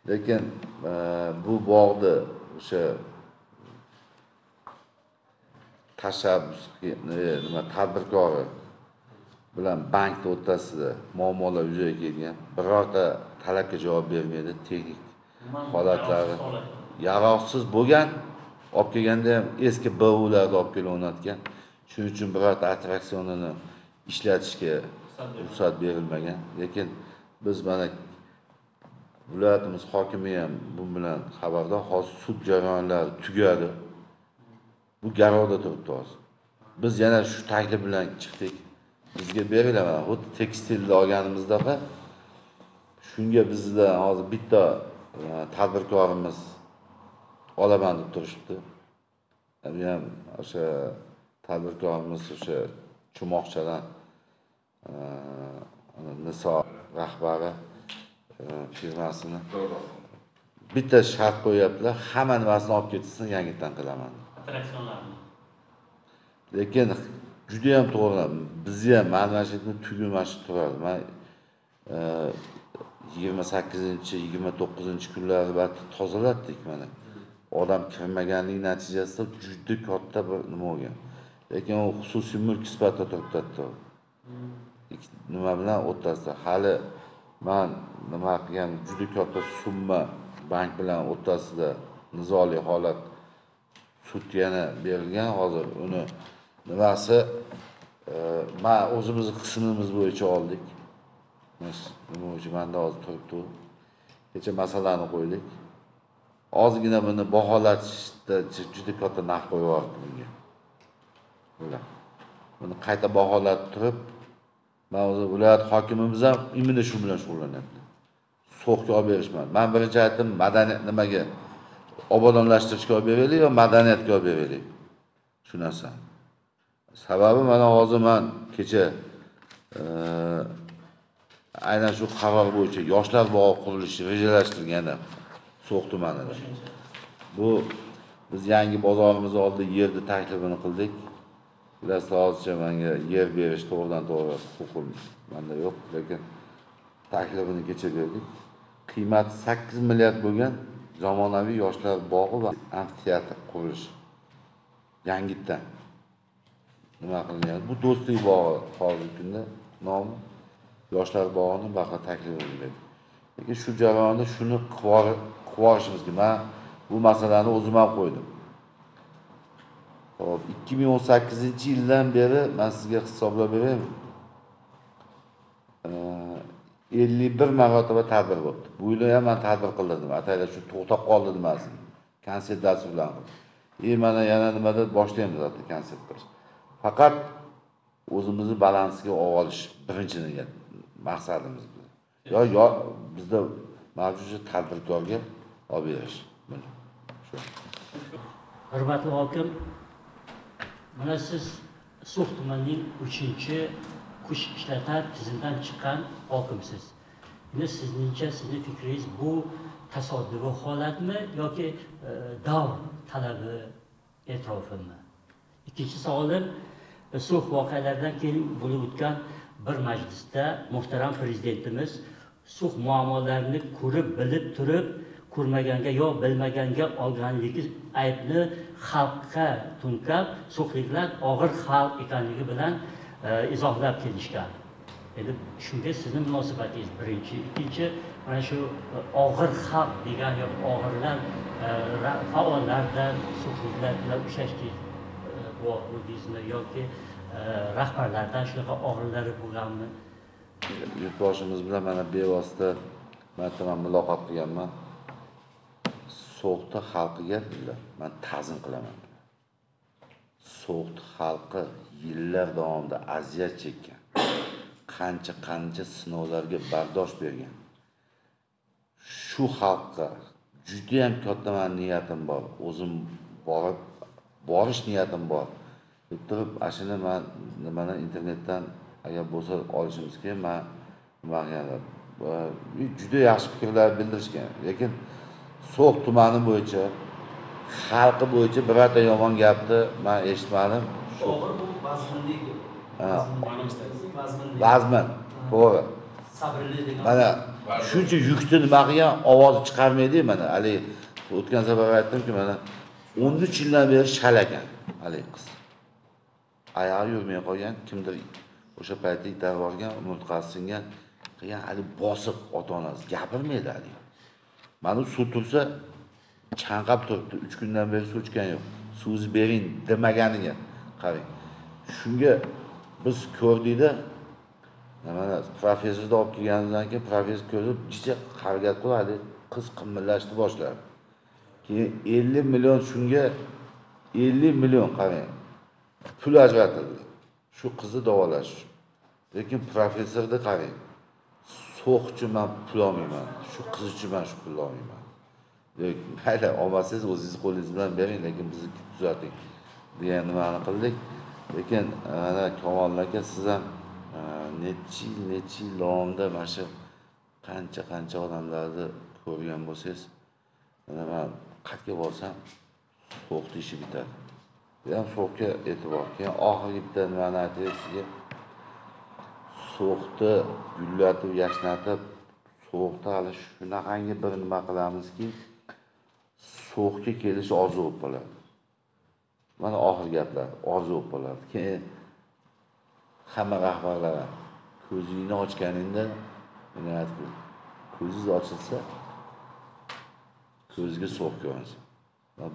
Lekin bu bog'da o'sha tashabbusga nima tadbirkori bilan bankda o'rtasida muammolar yuzaga kelgan. Birorta talabga javob bermaydi, texnik holatlari yaroqsiz bo'lgan. Olib kelganda ham eski BU'larni olib kelib o'rnatgan. Shuning uchun birorta attraksionini ishlatishga ruxsat berilmagan. Lekin biz mana viloyatimiz hokimi ham bu bilan xabardor. Hozir sud jarayonlari tugadi. Bu garovda turibdi hozir. Biz yana shu taklif bilan chiqdik. Bizga beringlar mana xuddi tekstilni olganimizda shunga bizda hozir bitta tadbirkorimiz olaman deb turishibdi. Bu ham o'sha tadbirkorimiz o'sha Chumoqchadan Niso rahbari firmasini bitta shart qo'yaptilar, hamma nimasini olib ketsin, yangitdan qilaman. attraksionlarni. Lekin juda ham to'g'ri. Bizni ham mana shuni tugamashi turadi. Men 28-29 kunlarda tozalatdik mana. Odam kirmaganlik natijasida juda katta bir nima bo'lgan. Lekin u xususiy mulk sifatida turibdi. Nima bilan o'rtasida hali men nima qilgan juda katta summa bank bilan o'rtasida nizoli holat sud yana berilgan. Hozir uni nimasi men o'zimiz qismimiz bo'yicha oldik. Nima uchun menda hozir turibdi. Kecha masalani qo'ydik. Ozgina buni baholatishda juda katta narx qo'yib yubordi bunga. Bular. Buni qayta baholab turib, men o'zi viloyat hokimimiz ham imini shu bilan shug'ullanyapti. So'qqa olib berishmadi. Men birinchi aytdim, madaniyat nimaga obodonlashtirishga olib beraylik yo madaniyatga olib beraylik. Shu narsa. Sababi mana hozir men kecha aynan shu qaror bo'yicha yoshlar bog'i qurilishi rejalashtirilganda So'q tumanida. Bu biz yangi bozorimiz oldida yerni taklifini qildik. bilasiz, hozircha menga yer berish to'g'ridan to'g'ri huquqim menda yo'q, lekin taklifini kecha berdik. Qiymati 8 milliard bo'lgan zamonaviy yoshlar bog'i va amfiteatr qurish. Yangitdan. Nima qilinadi? Bu do'stlik bog'i hozirgi kunda nomi yoshlar bog'ini baqa taklifini berdik. Lekin shu jarayonda shuni qilishimiz kerak. Men bu masalani o'zim ham qo'ydim. Hop, 2018-yildan beri men sizga hisoblab beraymi? 51 marotaba tadbir bo'ldi. Bu yil ham men tadbir qildim. Ataylar shu to'xtab qoldi demasin. Konsert dastur bilan. Mana yana nimada boshlaymiz zaten konsert qilish. Faqat o'zimizni balansga olish birinchi niyat maqsadimiz. Yo bizda mavjud tadbirkorga olib berish. Shu. Hurmatli hokim, mana siz So'x tumanining 3-chi kuch ishlatar tizimdan chiqqan hokimsiz. Endi sizningcha, sizning fikringiz bu tasodifiy holatmi yoki davr talabi e'tirofimi? Ikkinchi savolim, So'x voqealaridan keyin bo'lib o'tgan bir majlisda muhtaram prezidentimiz So'x muammolarini ko'rib, bilib turib, ko'rmaganga yo bilmaganga olganligi aybni xalqqa to'nkab, So'xliklar og'ir xalq ekanligi bilan izohlab kelishgan. Endi shunga sizning munosabatingiz birinchi, ikkinchi, mana shu og'ir xalq degan yo og'irlar faollardan So'xliklar bilan uchrashdingiz bo'ldingizmi yoki rahbarlardan shunaqa og'irlari bo'lganmi? Yurtboshimiz bilan mana bevosita martaban muloqot qilganman. So'xda xalqiga men ta'zim qilaman. So'xda xalqi yillar davomida aziyat chekkan. Qancha sinovlarga bardosh bergan. Shu xalqqa juda ham katta niyatim bor. O'zim borish niyatim bor. Deb turib, ashuni men nimani internetdan agar bo'lsa olishimiz kerak. Men juda yaxshi fikrlar bildirishgan. Lekin So'x tumani bo'yicha, xalqi bo'yicha birorta yomon gapni men eshitmadim. Og'ir bu vazminlik. Vazmin. To'g'ri. Sabrli degan. Mana shuncha yukni nima qilgan ovozi chiqarmaydi mana. Ali o'tgan safar aytdimki, mana 13 yildan beri shalakan Ali qiz. Oyog'i yurmay qolgan, kimdir o'sha paytda itarib olgan, umurtqasi singan, qilgan Ali bosiq ota-onasi gapirmaydi Ali. Mana suv tursa chanqab turibdi. 3 kundan beri suv ichgan yo'q. Suvni bering demaganiga qarang. Shunga biz ko'rdikda, mana professorni olib kelganimizdan keyin professor ko'rib, jicha harakat qiladi, qiz qimillashni boshladi. Keyin 50 million shunga 50 million qarang. Pul ajratildi. Shu qizni davolash. Lekin professorni qarang. So'x uchun men pul olmayman. Shu qiz uchun men shu pul olmayman. Lekin mayli, olmasangiz o'zingiz qo'lingiz bilan bering, lekin bizni tuzating degan nimani qildik. Lekin mana Kamol aka, siz ham necha yil davomida mana shu qancha odamlarni ko'rgan bo'lsangiz, mana men qayerga borsam So'xda ishi bitadi. Bu ham So'xga e'tibor. Keyin oxirgi bitta nimani aytay sizga. So'xda gullatib, yashnatib, So'xda hali shunaqangi bir nima qilamizki, So'xga kelish orzu bo'lib qoladi. Mana oxir gaplar, orzu bo'lib qoladi. Keyin hamma rahbarlar ko'zingni ochganingda, ko'zingiz ochilsa, ko'zga So'x ko'rinsin.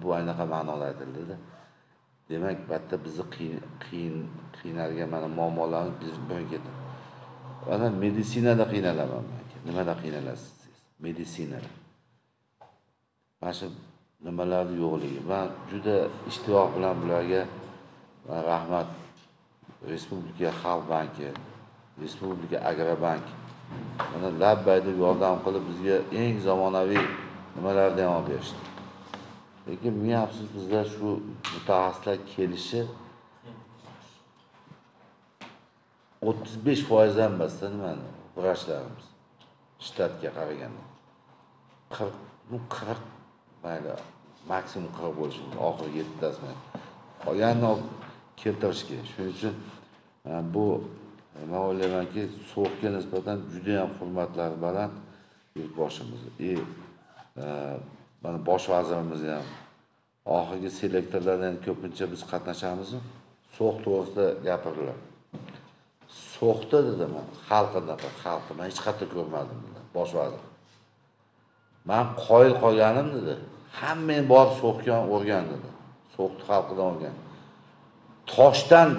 Bu aynaqa ma'noda aytildi-da. Demak, batta bizni qiynalgan mana muammolarimiz biz birin ketdi. Mana meditsinada qiynalaman men. Nimada qiynalasiz siz? Meditsinada. Mana shu nimalarni yo'qligi. Men juda ishtiyoq bilan bularga rahmat Respublika Xalq banki, Respublika Agrobank mana labbayda yordam qilib bizga eng zamonaviy nimalardan olib berishdi. Lekin men afsus bizda shu mutaxassislar kelishi 35% dan emasda nimani vrachlarimiz shtatga qaraganda 40 mayli maksimum 40 bo'lishi mumkin, oxirgi 7tasini. Qolganini keltirish kerak. Shuning uchun bu men o'ylaymanki, so'qqa nisbatan juda ham hurmatlari baland yurtboshimiz. Mana bosh vazirimiz ham oxirgi selektorlardan ko'pincha biz qatnashamizmi? So'q to'g'risida gapirdilar. So'qda dedim, xalqni men hech qayerda ko'rmadim dedi bosh vazir. Men qoyil qolganim dedi. Hammang bor so'qqa o'rgan dedi. So'qni xalqidan o'rgan. Toshdan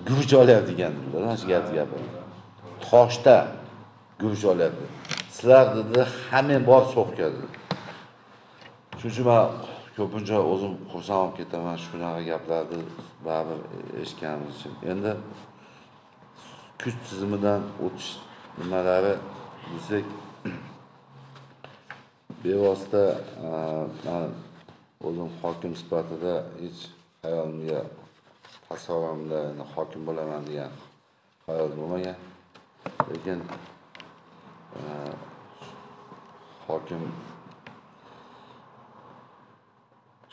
guruch olyapti degan dedilar. Mana shu gapni. Toshda guruch olyapti. Sizlar dedi, hammang bor so'qqa dedi. Shuning uchun men ko'pincha o'zim xursand bo'lib ketaman shunaqa gaplarni baribir eshitganimiz uchun. Endi kuch tizimidan o'tish nimalari desak, bevosita men o'zim hokim sifatida hech hayolimga tasavvurimda hokim bo'laman degan hayol bo'lmagan. Lekin hokim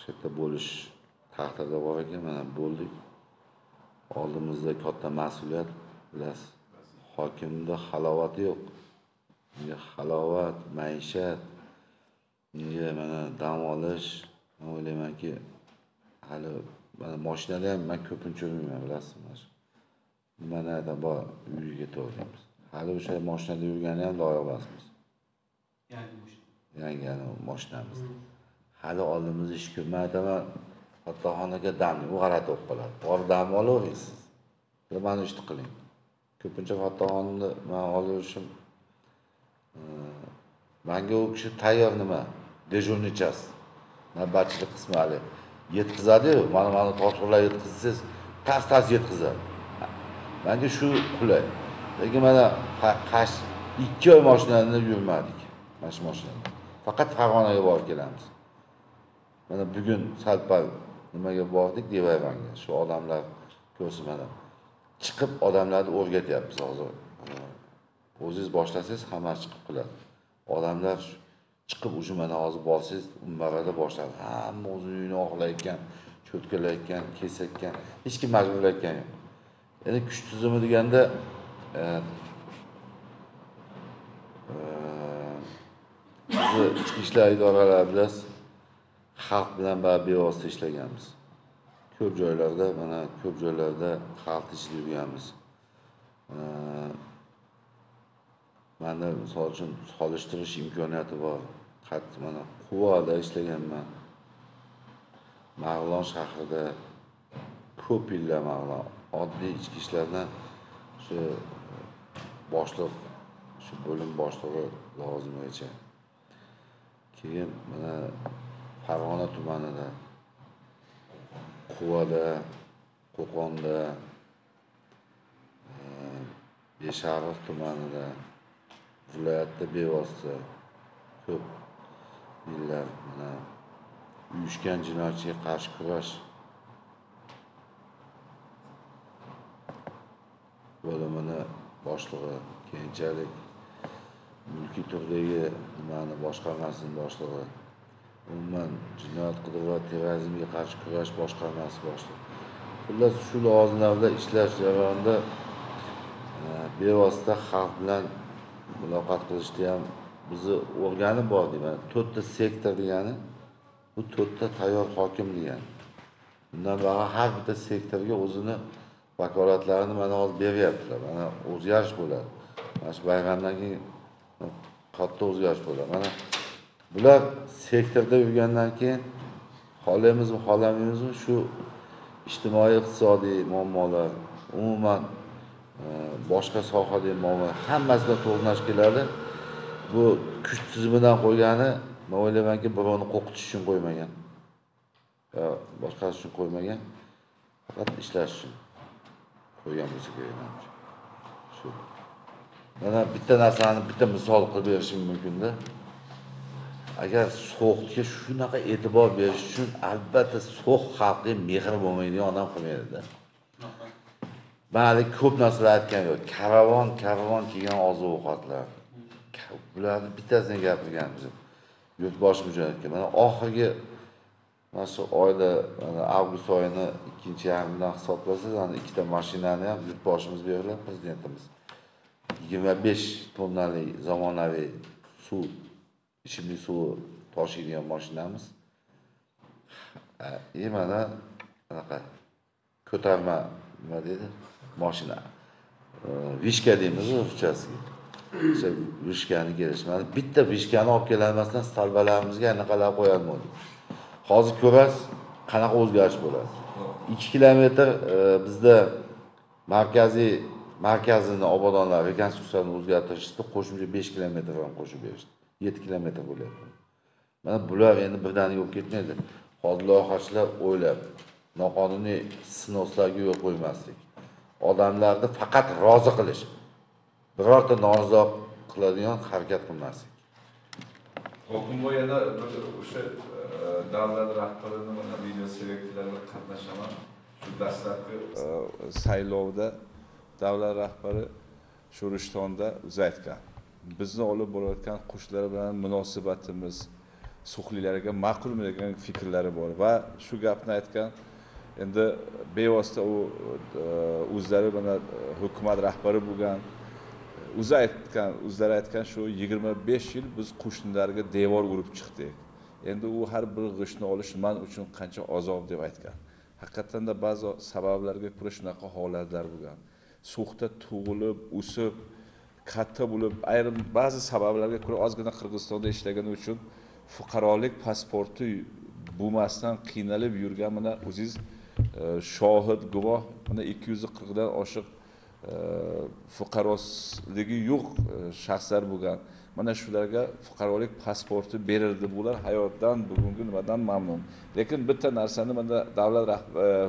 yerda bo'lish taxtida bor ekan, mana bo'ldik. Oldimizda katta mas'uliyat, bilasiz. Hokimda halovati yo'q. Halovat, maishat, mana dam olish, men o'ylaymanki, hali mana mashinada ham men ko'pincha yurmayman, bilasizmi? Mana da bor uyga ketaveramiz. Hali o'sha mashinada yurgani ham loyiq emasmiz. Yangi mashinamiz. Hali oldimizda ish ko'p. Men aytaman, fotoxonaga dam, u g'alati bo'lib qoladi. Bor dam olaverasiz. Mana ishni qiling. Ko'pincha fotoxonani men olishim menga u kishi tayyor nima? Dejurniy chas. Navbatchilik qismi hali yetkazadi-yu, mana toshqinlar yetkazsangiz, tas yetkazadi. Menga shu qulay. Lekin mana qash 2 oy mashinada yurmadik. Mana shu mashinada. Faqat Farg'onaga borib kelamiz. Mana bugun salpal nimaga bordik Devayvanga. Shu odamlar ko'rsa mana chiqib odamlarni o'rgatyapmiz hozir. O'zingiz boshlasangiz hammasi chiqib qiladi. Odamlar chiqib o'sha mana hozir borsangiz, umbarada boshladi. Hamma o'z uyini oqlayotgan, cho'tkalayotgan, kesayotgan, hech kim majburlayotgan yo'q. Ya'ni kuch tizimi deganda bizni ichki ishlar idoralari bilan xalq bilan bevosita ishlaganmiz. Ko'p joylarda xalq ichida yurganmiz. Menda misol uchun solishtirish imkoniyati bor. Mana Quvoda ishlaganman. Marg'ilon shahrida ko'p yillar Marg'ilon oddiy ichki ishlardan shu boshliq, shu bo'lim boshlig'i lavozimigacha. Keyin mana Farg'ona tumanida, Quvoda, Qo'qonda, Beshariq tumanida, viloyatda bevosita ko'p yillar mana uyushgan jinoyatchiga qarshi kurash bo'limini boshlig'i, keyinchalik mulkiy turdagi nimani boshqarmasining boshlig'i, umuman jinoyat qidiruv va terrorizmga qarshi kurash boshqarmasi boshlig'i. Xullas shu lavozimlarda ishlash jarayonida bevosita xalq bilan muloqot qilishda ham bizni o'rganib bor deyman. 4 ta sektor degani bu 4 ta tayyor hokim degani. Bundan bog'liq har bitta sektorga o'zini vakolatlarini mana hozir beryaptilar. Mana o'zgarish bo'ladi. Mana shu bayramdan keyin katta o'zgarish bo'ladi. Mana bular sektorda yurgandan keyin xohlaymizmi, xohlamaymizmi shu ijtimoiy iqtisodiy muammolar, umuman boshqa sohadagi muammolar hammasida to'g'nash keladi. Bu kuch tizimidan qo'ygani, men o'ylaymanki, birovni qo'rqitish uchun qo'ymagan. Boshqa uchun qo'ymagan. Faqat ishlash uchun qo'ygan bo'lsa kerak. Shu. Mana bitta narsani bitta misol qilib berishim mumkin-da. Agar so'qqa shunaqa e'tibor berish uchun albatta so'q xalqi mehr bo'lmaydigan odam qilmaydi-da. Bali ko'p narsalar aytgan yo'q. Karavon kelgan oziq-ovqatlar. Bularni bittasini gapirganmiz. Yurtboshimiz jo'natgan. Mana oxirgi mana shu oyda avgust oyini ikkinchi yarmidan hisoblasangiz, ana ikkita mashinani ham yurtboshimiz bergan prezidentimiz. 25 tonnali zamonaviy suv, ichimlik suvi tashiydigan mashinamiz. Mana bunaqa ko'tarma nima deydi? Mashina. Vishka deymiz ruschasiga. O'sha vishkani kelishmadi. Bitta vishkani olib kelmasdan stalbalarimizga anaqalar qo'yolmadik. Hozir ko'rasiz, qanaqa o'zgarish bo'ladi. 2 kilometr bizda markazini obodonlar rekonstruksiyani o'zgartirishdi, qo'shimcha 5 kilometr ham qo'shib berishdi. 7 kilometr bo'lyapti. Mana bular endi birdaniga olib ketmaydi. Hozir loyihachilar o'ylab, noqonuniy sinoslarga yo'l qo'ymaslik. Odamlarni faqat rozi qilish. Birorta norizolik qiladigan harakat qilmaslik. Hokimboy yana o'sha davlat rahbarini mana video selektorlarga qatnashaman. Shu dastlabki saylovda davlat rahbari shu Rishtonda o'zi aytgan. Bizni olib borayotgan qo'shnilar bilan munosabatimiz suhlilarga ma'qulmi degan fikrlari bor va shu gapni aytgan. Endi bevosita u o'zlari mana hukumat rahbari bo'lgan, o'zlari aytgan shu 25 yil biz qo'shnilarga devor urib chiqdik. Endi u har bir g'ishtni olish men uchun qancha azob deb aytgan. Haqiqatan da ba'zi sabablarga ko'ra shunaqa holatlar bo'lgan. Suxta tug'ilib, o'sib, katta bo'lib, ayrim ba'zi sabablarga ko'ra ozgina Qirg'izistonda ishlagani uchun fuqarolik pasporti bo'lmasdan qiynalib yurgan mana o'zingiz shohid guvoh, mana 240 dan oshiq fuqaroligi yo'q shaxslar bo'lgan. Mana shularga fuqarolik pasporti berildi. Bular hayotdan, bugungi nimadan mamnun. Lekin bitta narsani mana davlat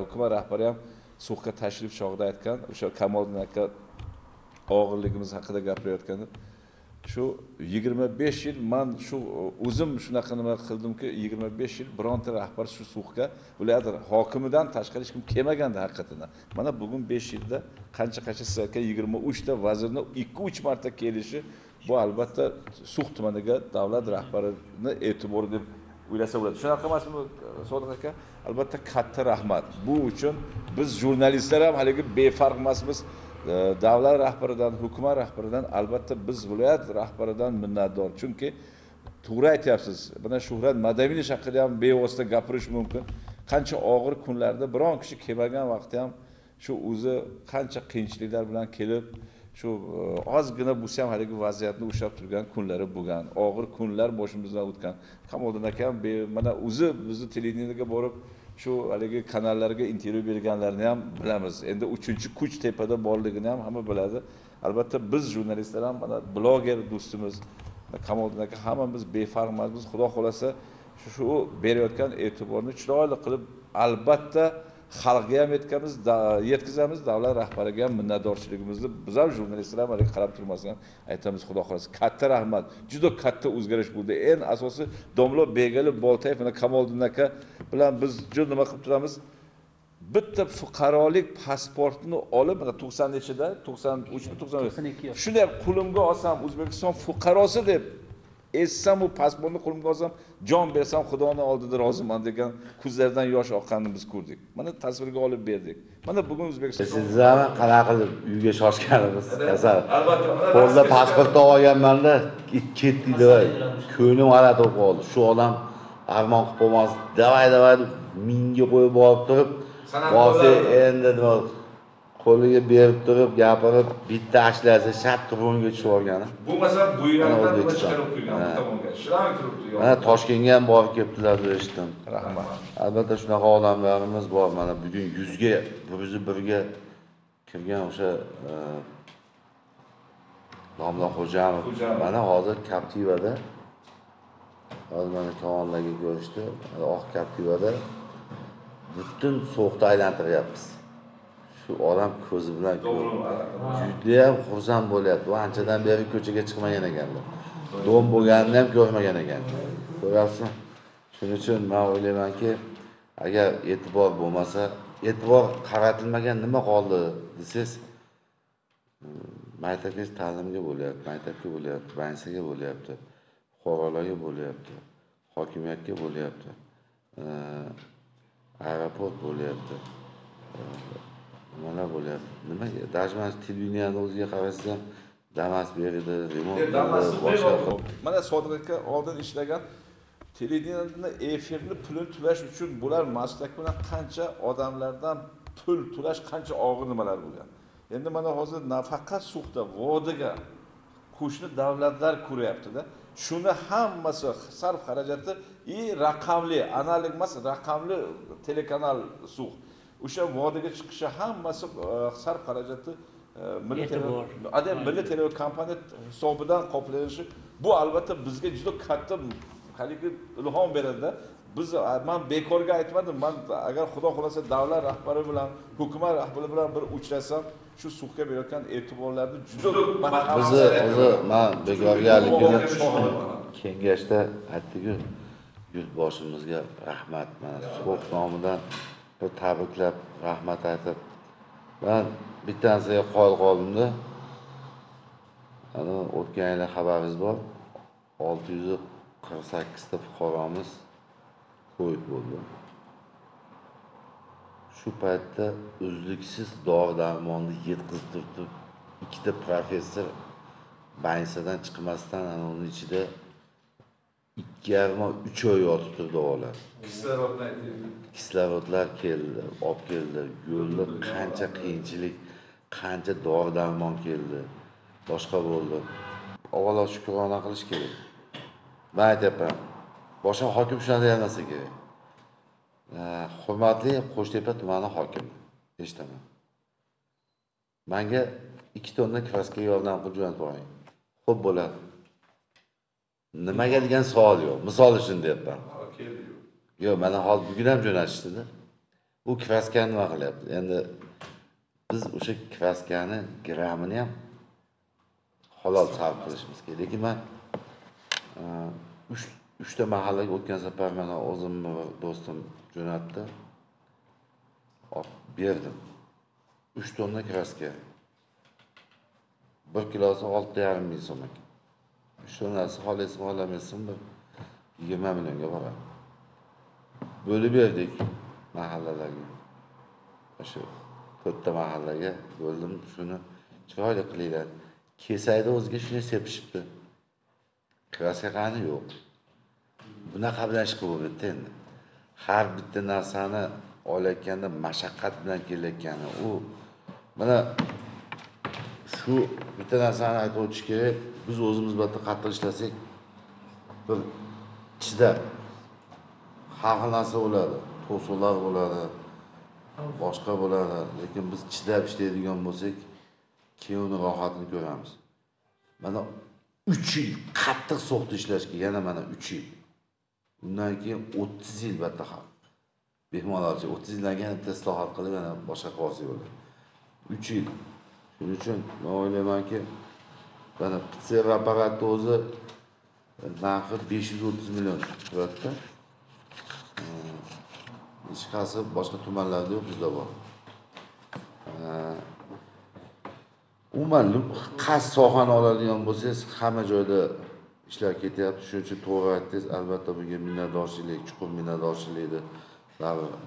hukumat rahbari ham suhga tashrif chog'ida aytgan, o'sha Kamoliddin aka og'irligimiz haqida gapirayotganda, shu 25 yil men shu o'zim shunaqa nima qildimki, 25 yil bironta rahbar shu suhga viloyat hokimidan tashqari hech kim kelmagandi haqiqatan. Mana bugun 5 yilda qancha siz aytgan 23 ta vazirni 2-3 marta kelishi, bu albatta Suh tumaniga davlat rahbarini e'tibori deb o'ylasa bo'ladi. Shunaqa emasmi, Sodiq aka? Albatta katta rahmat. Bu uchun biz jurnalistlar ham haligi befarq emasmiz. Davlat rahbaridan, hukumat rahbaridan, albatta biz viloyat rahbaridan minnatdor. Chunki to'g'ri aytyapsiz. Mana Shuhrat Madaviyning haqida ham bevosita gapirish mumkin. Qancha og'ir kunlarda biron kishi kelmagan vaqtda ham shu o'zi qancha qiyinchiliklar bilan kelib, shu ozgina bo'lsa ham haligi vaziyatni ushlab turgan kunlari bo'lgan. Og'ir kunlar boshimizdan o'tgan. Kamoliddin aka ham mana o'zi bizni televideniyega borib shu haligi kanallarga intervyu berganlarni ham bilamiz. Endi 3-kuch tepada borligini ham hamma biladi. Albatta biz jurnalistlar ham mana bloger do'stimiz Kamoliddin aka hammamiz befarqmiz. Biz Xudo xolasa shu berayotgan e'tiborni chiroyli qilib albatta xalqga ham yetkazamiz, davlat rahbariga ham minnatdorchiligimizni biz ham jurnalistlar ham qarab turmasdan aytamiz. Xudo xolasa katta rahmat. Juda katta o'zgarish bo'ldi. Eng asosiy Domlo Begali Boltayev mana Kamoliddin aka bilan biz juda nima qilib turamiz? Bitta fuqarolik pasportini olib, mana 90 nechida, 92 shunday qo'limga olsam, O'zbekiston fuqarosi deb essam u pasportni qo'limga olsam, jon bersam Xudoning oldida roziman degan ko'zlaridan yosh oqqanini biz ko'rdik. Mana tasvirga olib berdik. Mana bugun O'zbekiston sizlarni qanaqa qilib uyga shoshganimiz kasal. Qo'lda pasportni olganmanda ketdinglar. Ko'nglim g'alat bo'lib qoldi. Shu odam armon qilib bo'lmas. Davay minga qo'yib borib turib, bo'lsa endi nima qo'liga berib turib, gapirib, bitta ashlasa shart turunga tushib olgani. Bu masalan bu yerdan chiqarib qo'ygan tomonga. Shularni turibdi. Mana Toshkentga ham borib kelibdilar deb eshitdim. Rahmat. Albatta shunaqa odamlarimiz bor. Mana bugun 100 ga 101 ga kirgan o'sha Domlon Xo'janov. Mana hozir Captiva'da hozir mana kanallarga ko'rishdi. Oq Captiva'da butun so'qda aylantiryapmiz. Shu odam ko'zi bilan juda ham xursand bo'lyapti. U anchadan beri ko'chaga chiqmagan ekanlar. Dom bo'lganini ham ko'rmagan ekan. Ko'ryapsizmi? Shuning uchun men o'ylaymanki, agar e'tibor bo'lmasa, e'tibor qaratilmagan nima qoldi desangiz, maktabga ta'limga bo'lyapti, maktabga bo'lyapti, bansaga bo'lyapti, fuqarolarga bo'lyapti, hokimiyatga bo'lyapti. aeroport bo'lyapti. Nimalar bo'lyapti? Nimaga? Даже mana televideniyani o'ziga qarasangiz ham Damas berdi, remont boshqa. Mana Sodiq aka oldin ishlagan televideniyani efirni pulini to'lash uchun bular maslak bilan qancha odamlardan pul to'lash qancha og'ir nimalar bo'lgan. Endi mana hozir nafaqat So'xda, Vodiga qo'shni davlatlar ko'ryapti-da. Shuni hammasi sarf xarajati raqamli, analog emas, raqamli telekanal So'x. O'sha Vodiga chiqishi hammasi sarf xarajati milliy telekompaniya hisobidan qoplanishi. Bu albatta bizga juda katta haligi ilhom beradi-da. Men bekorga aytmadim. Men agar Xudo xolasa davlat rahbari bilan, hukumat rahbari bilan bir uchrasam, shu So'xga berayotgan e'tiborlarni juda bizni o'zi men bekorgaligini kengashda aytdik-ku, yurtboshimizga rahmat. Mana So'x nomidan bir tabriklab, rahmat aytib, men bittanisiga qoyil qoldimda. Ana o'tgan yil xabaringiz bor. 648 ta fuqaromiz Covid bo'ldi. Shu paytda uzluksiz dori-darmonni yetkazib turib, ikkita professor bansadan chiqmasdan ana uning ichida 2,5-3 oy yotib turdi olar. Kislorodlar keldi, olib keldi. Yo'lda qancha qiyinchilik, qancha dori-darmon keldi. Boshqa bo'ldi. Avvalo shukrona qilish kerak. Men aytaman, boshqa hokim shunday demasa kerak. Hurmatli Qo'shtepa tumani hokimi, eshitaman. Menga 2 tonna kraska yordam qilib jo'natib qo'ying. Xo'p bo'ladi. Nimaga degan savol yo'q. Misol uchun deyapman. Yo'q, mana hozir bugun ham jo'natishdi-da. Bu kraskani nima qilyapti? Endi biz o'sha kraskani grammini ham halol sarf qilishimiz kerak. Lekin men 3 ta mahallaga o'tgan safar mana o'zimni do'stim jo'natdi. Berdim. 3 tonna kraska. 1 kilosi 6,5 ming so'm ekan. 3 tonnasi xolismi, xohlamasmi 20 millionga boradi. Bo'lib berdik mahallalarga. Shu 4 ta mahallaga bo'ldim, shuni chiroyli qilinglar. Kesayda o'ziga shuni sepishibdi. Kraska qani yo'q. Bunaqa bilan ish qilib bo'lmaydi endi. Har bitta narsani olayotganda mashaqqat bilan kelayotgani u mana shu bitta narsani aytib o'tish kerak. Biz o'zimiz bilan qattiq ishlasak, bir chidab har xil narsa bo'ladi, to'siqlar bo'ladi, boshqa bo'ladi. Lekin biz chidab ishlaydigan bo'lsak, keyin uni rohatini ko'ramiz. Mana 3 yil qattiq So'xda ishlashga yana mana 3 yil. Undan keyin 30 yil battaha. Mehmonlarcha 30 yildan keyin islohot qilib yana boshqa qozi bo'ladi. 3 yil. Shuning uchun men o'ylaymanki, mana PCR apparati o'zi narxi 530 million turadi. Hech qaysi boshqa tumanlarda yo'q, bizda bor. Umuman qaysi sohani oladigan bo'lsangiz, hamma joyda ishlar ketyapti. Shuning uchun to'g'ri aytdingiz. Albatta bunga minnatdorchilik, chuqur minnatdorchilikni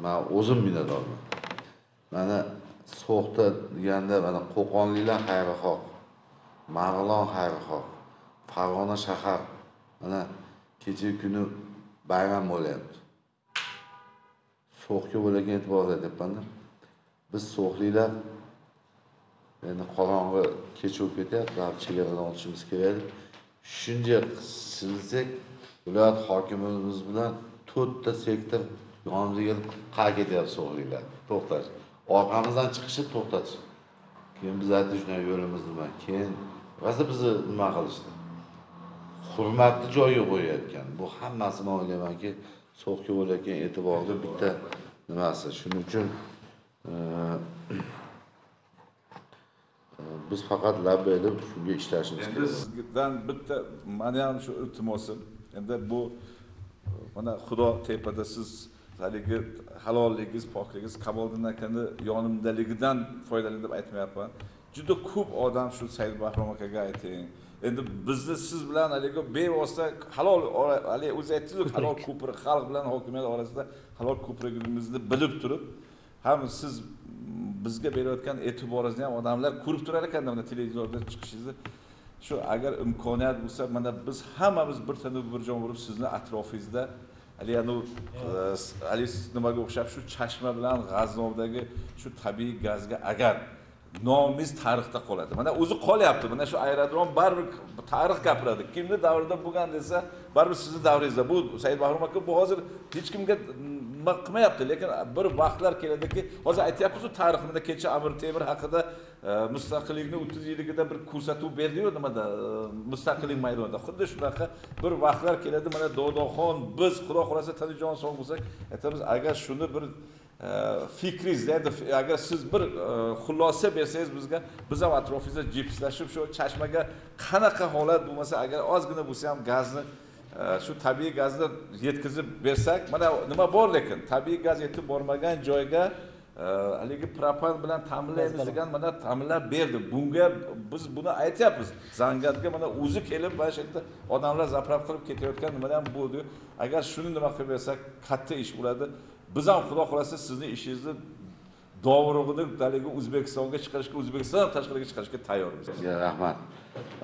men o'zim minnatdorman. Mana So'xda deganda mana Qo'qonliklar xayrixoh, Marg'ilon xayrixoh, Farg'ona shahar mana kecha kuni bayram bo'lyapti. So'xga bo'lgan e'tiborda deyapman-da. Biz So'xliklar endi qorong'i kech o'tib ketyapti, chegaradan o'tishimiz kerak. Shuncha silsak, viloyat hokimimiz bilan 4 ta sektor yonimizga qayerga ketyapti So'xliklar. To'xtash. Orqamizdan chiqishib to'xtatish. Keyin biz aytdik shunday yo'limiz nima? Keyin vasa bizni nima qilishdi? Hurmatli joyiga qo'yayotgan. Bu hammasini o'ylaymanki, So'xga bo'layotgan e'tiborga bitta nimasi. Shuning uchun biz faqat labbaylik shunga ishlashimiz kerak. Endi sizdan bitta meni ham shu iltimosim. Endi bu mana Xudo tepada siz haligi halolligingiz, pokligingiz Kamoliddin akani yonimdaligidan foydalanib aytmayapman. Juda ko'p odam shu Said Bahrom akaga ayting Endi bizni siz bilan haligi bevosita halol, haligi o'zi aytdingiz, halol ko'prik, xalq bilan hokimiyat orasida halol ko'prigimizni bilib turib, ham siz bizga berayotgan e'tiboringizni ham odamlar ko'rib turar ekan, mana televizorda chiqishingizni. Shu agar imkoniyat bo'lsa, mana biz hammamiz bir tana bir jon bo'lib sizni atrofingizda haligi nimaga o'xshab shu Chashma bilan G'aznovdagi shu tabiiy gazga agar nomimiz tarixda qoladi. Mana o'zi qolyapti. Mana shu aerodrom baribir tarix gapiradi. Kimni davrida bo'lgan desa, baribir sizni davringizda. Bu Said Bahrom aka bu hozir hech kimga nima qilmayapti, lekin bir vaqtlar keladiki, hozir aytyapmiz-ku tarixda kecha Amir Temur haqida mustaqillikni 30 yilligida bir ko'rsatuv berdi-yu nimada, mustaqillik maydonida. Xuddi shunaqa bir vaqtlar keladi. Mana Dodoxon biz Xudo xolasa tanijon sog' bo'lsak, aytamiz agar shuni bir fikringizda agar siz bir xulosa bersangiz bizga, biz ham atrofingizda jipslashib shu Chashmaga qanaqa holat bo'lmasa, agar ozgina bo'lsa ham gazni shu tabiiy gazni yetkazib bersak, mana nima bor, lekin tabiiy gaz yetib bormagan joyga haligi propan bilan ta'minlaymiz degan mana ta'minlab berdi. Bunga biz buni aytyapmiz. Zangatga mana o'zi kelib mana shu yerda odamlar zapravka qilib ketayotgan nimada ham bo'ldi. Agar shuni nima qilib bersak, katta ish bo'ladi. Biz ham Xudo xolasa sizni ishingizni dovrug'ini daligi O'zbekistonga chiqarishga, O'zbekiston tashqariga chiqarishga tayyormiz. Rahmat.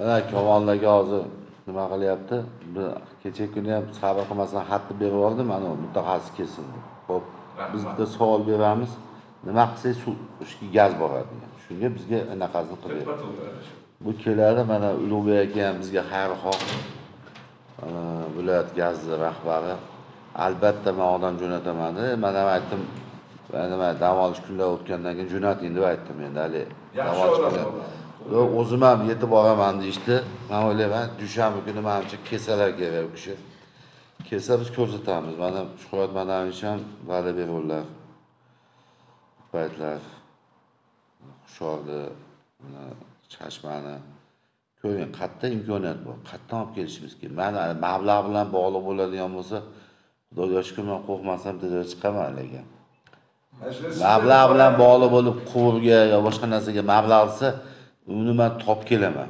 Ana Komonlarga hozir nima qilyapti? Kecha kuni ham sabr qilmasdan xatni berib oldim, mana mutaxassis kelsin. Xo'p, bizda savol beramiz. Nima qilsak suv gaz boradi. Shunga bizga anaqasini qilib. Bu keladi, mana Ulug'bek aka ham bizga xayrixoh viloyat gazni rahbari. Albatta men odam jo'nataman. Men ham aytdim, nima dam olish kunlari o'tgandan keyin jo'nating deb aytdim endi hali. Dam olish kunlari. O'zim ham yetib boraman deyishdi. Men o'ylayman, dushanba kuni menimcha kesalar kerak u kishi. Kelsa biz ko'rsatamiz. Mana Shuhrat Madanovich ham va'da berganlar. Paytlar Hushyorni, Chashmani ko'ring, qayerda imkoniyat bor. Qayerdan olib kelishimiz kerak. Mana mablag' bilan bog'liq bo'ladigan bo'lsa, Xudoga shukr, men qo'rqmasam tezroq chiqaman lekin. Mablag' bilan bog'liq bo'lib quvurga yo boshqa narsaga mablag' olsa, uni men topib kelaman.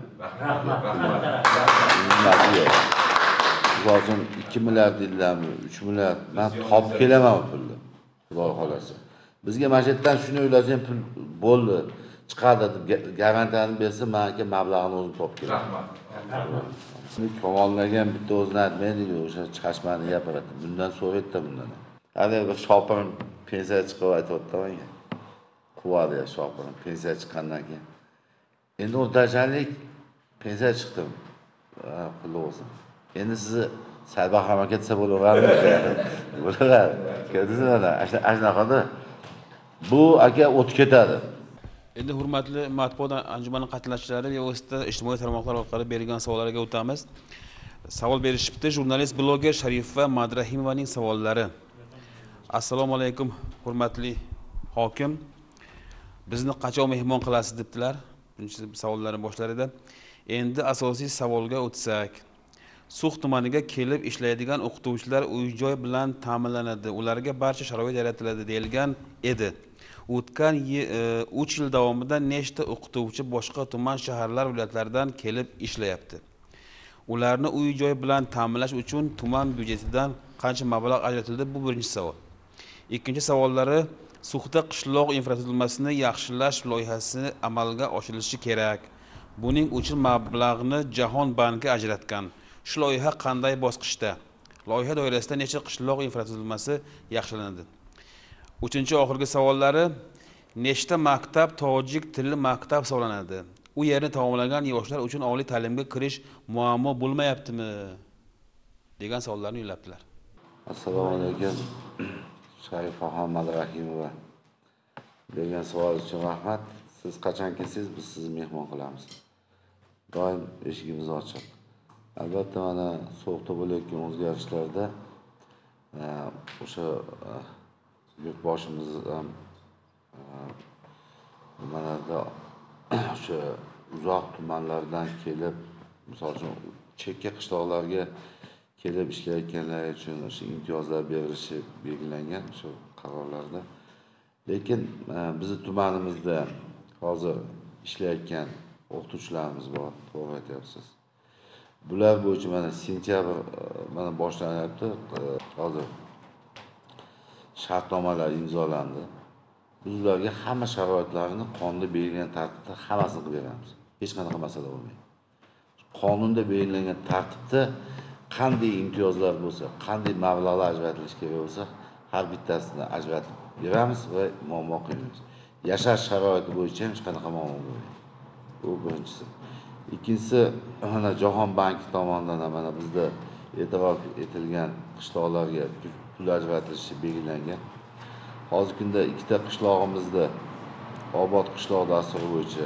Hozir 2 milliard deydilarmi, 3 milliard men topib kelaman bu pulni. Xudo xolasa. Bizga mana shu yerdan shuni o'ylasang pul bo'ldi, chiqadi deb garantiyani bersa, menga mablag'ini o'zim topib kelaman. Rahmat. Komonlarga ham bitta o'zini aytmaydi, o'sha Chashmani gapiradi. Bundan so'raydi bundan. Hali bir shopim pensiya chiqib aytibdi menga. Quvadi ya shopim pensiya chiqqandan keyin. Endi o'rtachalik pensiya chiqdim. Pul olsin. Endi sizni Said Bahrom aka desa bo'laveradi. Bo'laveradi. Ko'rdingizmi? Ashnaqada bu aka o'tib ketadi. Endi hurmatli matbuot anjumani qatnashchilari bevosita ijtimoiy tarmoqlar orqali berilgan savollarga o'tamiz. Savol berishibdi jurnalist bloger Sharifa Madrahimovaning savollari. Assalomu alaykum hurmatli hokim. Bizni qachon mehmon qilasiz debdilar. Birinchi savollarning boshlarida. Endi asosiy savolga o'tsak. Suq tumaniga kelib ishlaydigan o'qituvchilar uy-joy bilan ta'minlanadi. Ularga barcha sharoit yaratiladi deyilgan edi. O'tgan 3 yil davomida nechta o'qituvchi boshqa tuman, shaharlar, viloyatlardan kelib ishlayapti? Ularni uy-joy bilan ta'minlash uchun tuman byudjetidan qancha mablag' ajratildi? Bu birinchi savol. Ikkinchi savollari, Suqda qishloq infratuzilmasini yaxshilash loyihasi amalga oshirilishi kerak. Buning uchun mablag'ni Jahon banki ajratgan. Shu loyiha qanday bosqichda? Loyiha doirasida necha qishloq infratuzilmasi yaxshilanadi? Uchinchi oxirgi savollari, nechta maktab tojik tili maktab hisoblanadi? U yerni tamomlagan yoshlar uchun oliy ta'limga kirish muammo bo'lmayaptimi? degan savollarni yo'llabdilar. Assalomu alaykum. Sharifaxon Madrahimova degan savol uchun rahmat. Siz qachon kelsangiz, biz sizni mehmon qilamiz. Doim eshigimiz ochiq. Albatta mana so'qda bo'layotgan o'zgarishlarda o'sha yurtboshimiz ham mana o'sha uzoq tumanlardan kelib, misol uchun chekka qishloqlarga kelib ishlayotganlar uchun o'sha imtiyozlar berilishi belgilangan shu qarorlarda. Lekin bizning tumanimizda hozir ishlayotgan o'qituvchilarimiz bor, to'g'ri aytyapsiz. Bular bo'yicha mana sentyabr mana boshlanyapti. Hozir shartnomalar imzolandi. Biz ularga hamma sharoitlarni qonunda belgilangan tartibda hammasini qilib beramiz. Hech qanaqa masala bo'lmaydi. Qonunda belgilangan tartibda qanday imtiyozlar bo'lsa, qanday mablag'lar ajratilishi kerak bo'lsa, har bittasini ajratib beramiz va muammo qilmaymiz. Yashash sharoiti bo'yicha ham hech qanaqa muammo bo'lmaydi. Bu birinchisi. Ikkinchisi, mana Jahon banki tomonidan ham mana bizda e'tirof etilgan qishloqlarga pul ajratilishi belgilangan. Hozirgi kunda ikkita qishlog'imizda Obod qishloq dasturi bo'yicha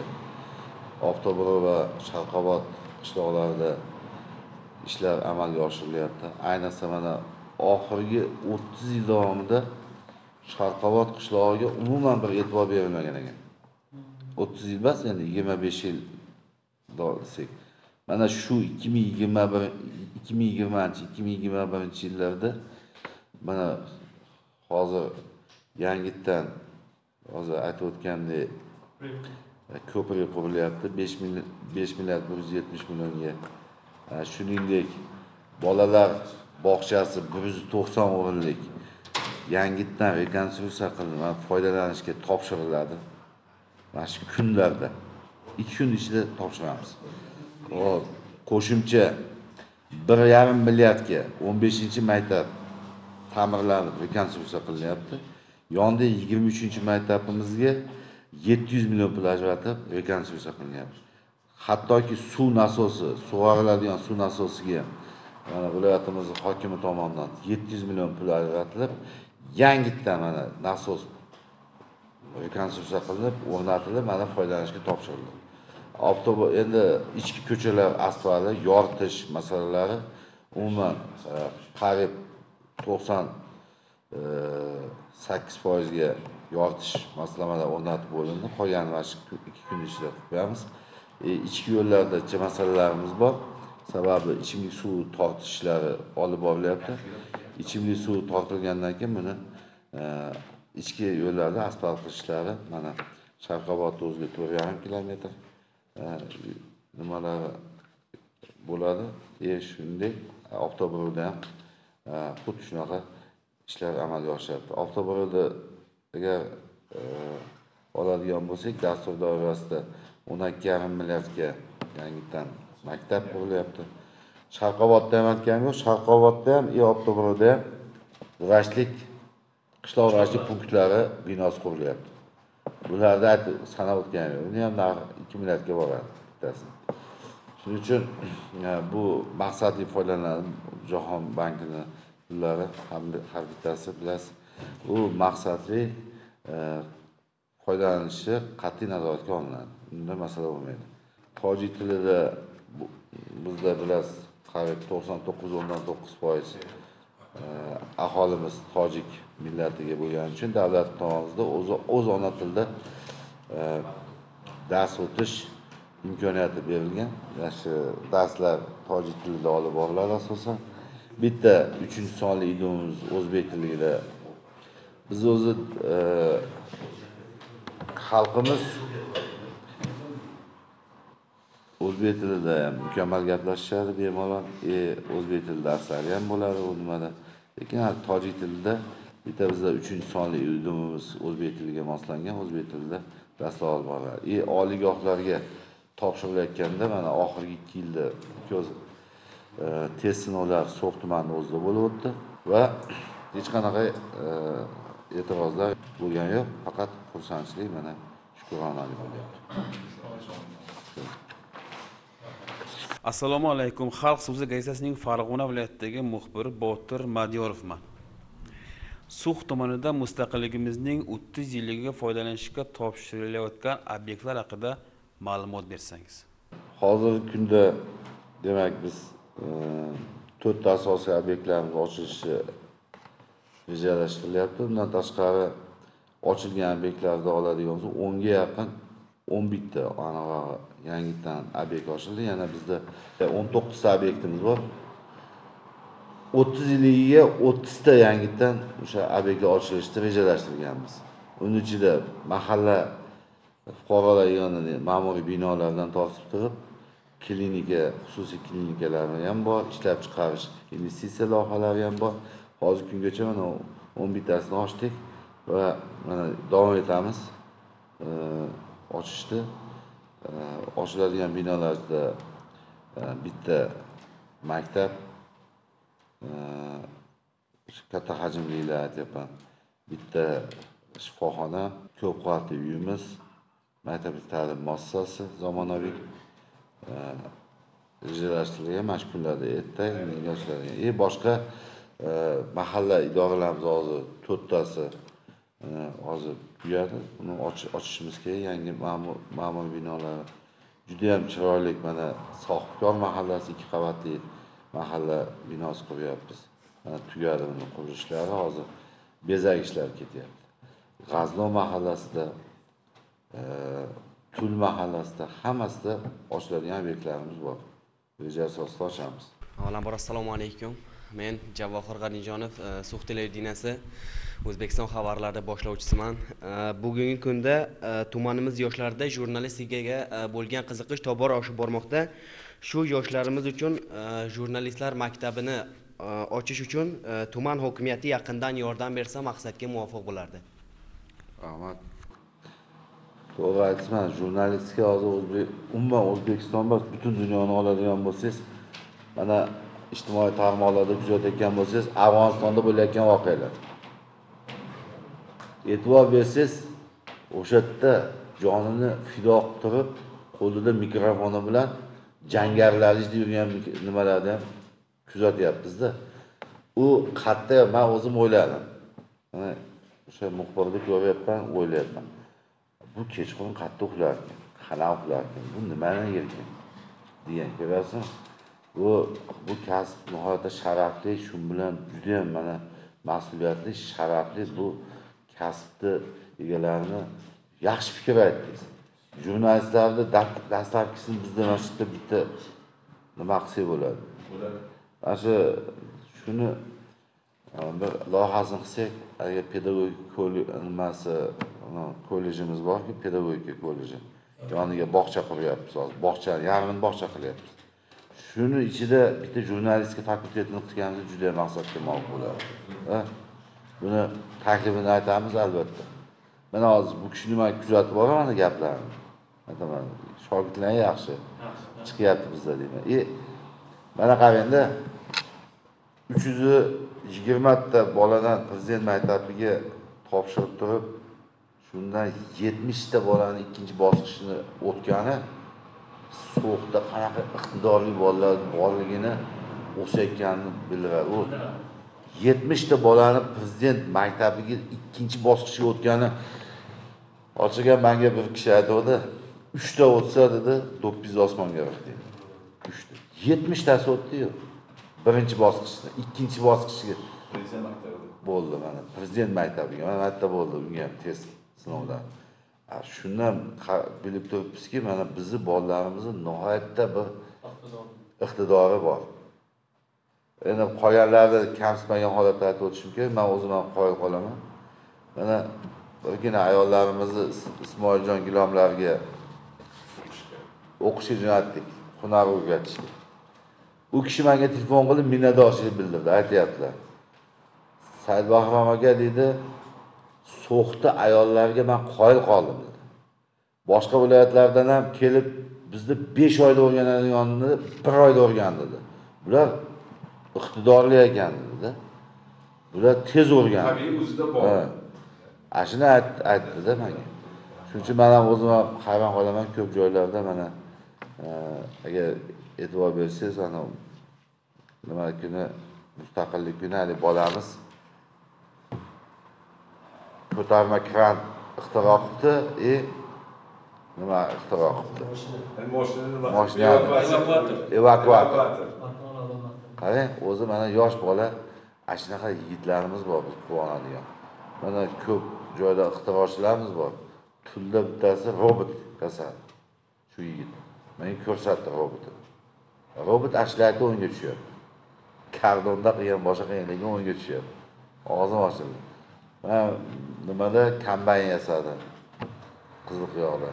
Oftobro va Sharqobod qishloqlarida ishlar amalga oshirilyapti. Ayniqsa mana oxirgi 30 yil davomida Sharqobod qishlog'iga umuman bir e'tibor berilmagan ekan. 30 yil emas, ya'ni 25 yil desak. Mana shu 2020-2021 yillarda mana hozir yangitdan hozir aytib o'tgandek ko'prik qurilyapti 5 milliard 170 millionga. Shuningdek, bolalar bog'chasi 190 o'rinlik yangitdan rekonstruksiya qilinib foydalanishga topshiriladi. Mana shu kunlarda 2 kun ichida topshiramiz. Qo'shimcha 1,5 milliardga 15-maktab ta'mirlanib rekonstruksiya qilinyapti. Yonda 23-maktabimizga 700 million pul ajratib rekonstruksiya qilinyapti. Hattoki suv nasosi, sug'oriladigan suv nasosiga mana viloyatimizning hokimi tomonidan 700 million pul ajratilib, yangitdan mana nasos rekonstruksiya qilinib, o'rnatilib, mana foydalanishga topshirildi. Avtobus endi ichki ko'chalar asfalti, yoritish masalalari umuman qariyb 98% ga yoritish masalalarini o'rnatib bo'lindi. Qolgan mana shu 2 kun ichida qilamiz. İchki yo'llarda masalalarimiz bor. Sababi ichimlik suv tortish ishlari olib borilyapti. İchimlik suv tortilgandan keyin buni ichki yo'llarda asfalt qilishlar mana Sharqobodda o'ziga 4,5 kilometr nimalar bo'ladi. Shuningdek, Oftobro'da ham xuddi shunaqa ishlar amalga oshiryapti. Oftobro'da agar oladigan bo'lsak, dastur doirasida 12,5 milliardga yangidan maktab qurilyapti. Sharqobodda ham aytganim yo'q, Sharqobodda ham, Oftobro'da ham vrachlik qishloq vrachlik punktlari binosi qurilyapti. Bularda sanab o'tganim yo'q. Uni ham 2 milliardga boradi bittasi. Shuning uchun bu maqsadli foydalanadi Jahon bankining pullari har bittasi bilasiz. Bu maqsadli foydalanishi qat'iy nazoratga olinadi. Bunda masala bo'lmaydi. Tojik tilida bizda bilasiz qariyb 99.9% aholimiz tojik millatiga bo'lgani uchun davlat tomonidan o'z ona tilida dars o'tish imkoniyati berilgan. Shu darslar tojik tilida olib boriladi asosan. Bitta 3-sonli idumimiz o'zbek tilida. Biz o'zi xalqimiz o'zbek tilida ham mukammal gaplashishadi bemalol. O'zbek tilida darslari ham bo'ladi u nimada. Lekin tojik tilida bitta bizda 3-sonli idumimiz o'zbek tiliga moslangan, o'zbek tilida darslar olib boriladi. Oliygohlarga topshirilayotganda mana oxirgi 2 yilda test sinovlari So'x tumanida o'zida bo'lib o'tdi va hech qanaqa e'tirozlar bo'lgani yo'q, faqat xursandchilik mana shukronalik bo'lyapti. Assalomu alaykum. Xalq so'zi gazetasining Farg'ona viloyatidagi muxbiri Botir Madiyorovman. So'x tumanida mustaqilligimizning 30 yilligiga foydalanishga topshirilayotgan obyektlar haqida ma'lumot bersangiz. Hozirgi kunda demak biz 4 ta asosiy obyektlarimiz ochilishi rejalashtirilyapti. Bundan tashqari ochilgan obyektlarda oladigan bo'lsa 10 ga yaqin 11 ta yangidan obyekt ochildi. Yana bizda 19 ta obyektimiz bor. 30 yiliga 30 ta yangidan o'sha obyektlar ochilishni rejalashtirganmiz. Uning ichida mahalla fuqarolar yig'inini ma'muriy binolardan tortib turib klinika, xususiy klinikalarimiz ham bor, ishlab chiqarish investitsiya loyihalari ham bor. Hozir kungacha mana 11 tasini ochdik va mana davom etamiz. Ochishdi. Ochiladigan binolarda bitta maktab, katta hajmlilar aytyapman, bitta shifoxona, ko'p qavatli uyimiz, maktablik ta'lim muassasasi zamonaviy rejalashtirilgan mana shu kunlarda erta yoshlarga. Boshqa mahalla idoralarimiz hozir 4 tasi hozir tugadi. Uni ochishimiz kerak. Yangi ma'mur binolar juda ham chiroyli, mana Sohibkor mahallasi 2 qavatli mahalla binosi quryapmiz. Mana tugadi uni qurilishlari, hozir bezak ishlar ketyapti. G'aznov mahallasida, Tul mahallasida, hammasida ochiladigan obyektlarimiz bor. Reja asosida ochamiz. Avvalambor assalomu alaykum. Men Javohir G'anijonov, Sux televideniyasi O'zbekiston xabarlarida boshlovchisiman. Bugungi kunda tumanimiz yoshlarida jurnalistikaga bo'lgan qiziqish tobora oshib bormoqda. Shu yoshlarimiz uchun jurnalistlar maktabini ochish uchun tuman hokimiyati yaqindan yordam bersa maqsadga muvofiq bo'lardi. Rahmat. To'g'ri aytibsiz. Jurnalistika hozir umuman O'zbekiston emas, butun dunyoni oladigan bo'lsangiz, mana ijtimoiy tarmoqlarda kuzatayotgan bo'lsangiz, Afg'onistonda bo'layotgan voqealar. E'tibor bersangiz, o'sha yerda jonini fido qilib turib, qo'lida mikrofoni bilan jangarilarlikda yurgan nimalarni ham kuzatyapmiz-da. U qatta men o'zim o'yladim. Mana o'sha muxbirni ko'ryapman, o'ylayapman. Bu kechqurun qatta uxlarkan, qana uxlarkan, bu nimani yerkan degan ko'rasiz. Bu kasb nihoyatda sharafli, shu bilan juda ham mana mas'uliyatli, sharafli bu kasbni egalarini yaxshi fikr aytdingiz. Jurnalistlarni dastlabkisini bizdan ochishda bitta nima qilsak bo'ladi. Mana shuni bir loyihasini qilsak, agar pedagogika nimasi kollejimiz borki, pedagogika kolleji. Yoniga bog'cha quryapmiz hozir. Bog'cha, yarmin bog'cha qilyapmiz. Shuni ichida bitta jurnalistika fakultetini qilganimiz juda ham maqsadga muvofiq bo'ladi. Buni taklifini aytamiz albatta. Mana hozir bu kishini men kuzatib boraman gaplarini. Aytaman, shogirdlar yaxshi chiqyapti bizda deyman. Mana qarangda 320 ta boladan prezident maktabiga topshirib turib, shundan 70 ta bolani ikkinchi bosqichini o'tgani so'qda qanaqa iqtidorli bolalar borligini o'sayotganini bildiradi. U 70 ta bolani prezident maktabiga ikkinchi bosqichga o'tgani ochigan menga bir kishi aytdi, 3 ta o'tsa dedi, 900 osmonga chiqdi. 3 ta. 70 tasi o'tdi-yu. Birinchi bosqichda, ikkinchi bosqichga prezident maktabiga bo'ldi mana. Prezident maktabiga mana marta bo'ldi unga ham test sinovdan. Shundan bilib turibmizki, mana bizni bolalarimizni nihoyatda bir iqtidori bor. Endi qolganlarni kamsitmagan holatda aytib o'tishim kerak. Men o'zim ham qoyil qolaman. Mana birgina ayollarimizni Ismoiljon Gilomlarga o'qishga jo'natdik, hunar o'rgatishga. U kishi menga telefon qilib minnatdorchilik bildirdi, aytayaptilar. Saidbahrom aka dedi, so'xda ayollarga men qoyil qoldim dedi. Boshqa viloyatlardan ham kelib bizni 5 oyda o'rganadiganini 1 oyda o'rgandi dedi. Bular iqtidorli ekan dedi. Bular tez o'rgandi. Tabiiy o'zida bor. Ashuni aytdi-da menga. Shuning uchun men ham o'zim ham hayron qolaman, ko'p joylarda mana agar e'tibor bersangiz, ana nima kuni mustaqillik kuni hali bolamiz ko'tarma kran ixtiro qildi, nima ixtiro qildi? Mashina evakuator. Qarang, o'zi mana yosh bola, shunaqa yigitlarimiz bor, biz quvonadigan. Mana ko'p joyda ixtirochilarimiz bor. Tulda bittasi robot kasal. Shu yigit. Menga ko'rsatdi robotni. Robot ashlaydi, o'yinga tushyapti. Kardonda qilgan boshqa qiyinligini o'yinga tushyapti. Og'zim ochildi. Men nimada kombayn yasadi. Qiziq yo'qda.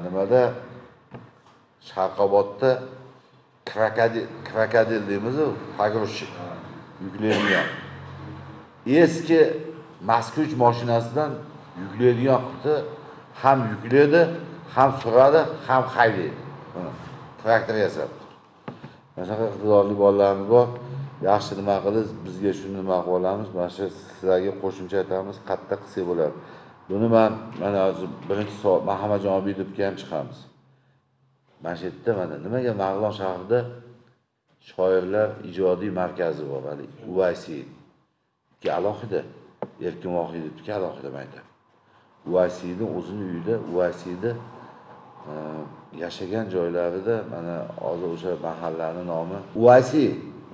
Nimada Sharqobodda krokodil deymiz, pogrozchik yuklaydigan. Eski Moskvich mashinasidan yuklaydigan qildi, ham yuklaydi, ham suradi, ham haydaydi. Traktor yasabdi. Mana shunaqa iqtidorli bolalarimiz bor. Yaxshi nima qilish, bizga shuni nima qilib olamiz, mana shu sizlarga qo'shimcha aytamiz, qattiq qilsak bo'ladi. Buni mana birinchi soat Muhammadjon Obidovga ham chiqamiz. Mana shu yerda mana nimaga Marg'ilon shahrida shoirlar ijodiy markazi bor, hali UIC alohida, Erkin Vohidovga alohida aytadi. UICning o'zining uyida, UICda yashagan joylarida mana hozir o'sha mahallaning nomi UIC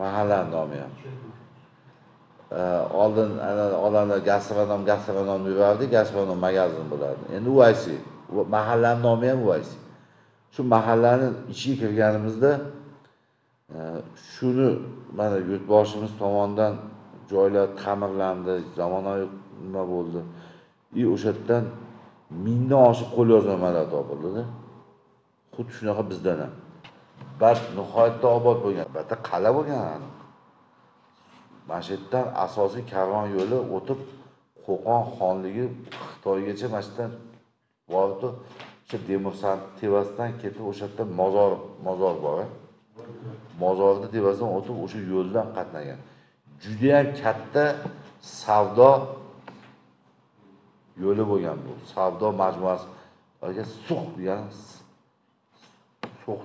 mahallaning nomi ham. Oldin odamlar gastronom yurardi, gastronom magazin bo'lardi. Endi UIC, mahallaning nomi ham UIC. Shu mahallaning ichiga kirganimizda shuni mana yurtboshimiz tomonidan joylar ta'mirlandi, zamonaviy nima bo'ldi. O'sha yerdan mingdan oshiq qo'lyozmalar topildi. Xuddi shunaqa bizdan ham. Bas nihoyatda obod bo'lgan, albatta qal'a bo'lgan. Mana shu yerdan asosiy karvon yo'li o'tib Qo'qon xonligi Xitoygacha mana shu yerdan borib, o'sha Demirsan tevasidan ketib o'sha yerda mozor bor. Mozorni tevasidan o'tib o'sha yo'ldan qatnagan. Juda ham katta savdo yo'li bo'lgan bu. Savdo majmuasi. Agar suq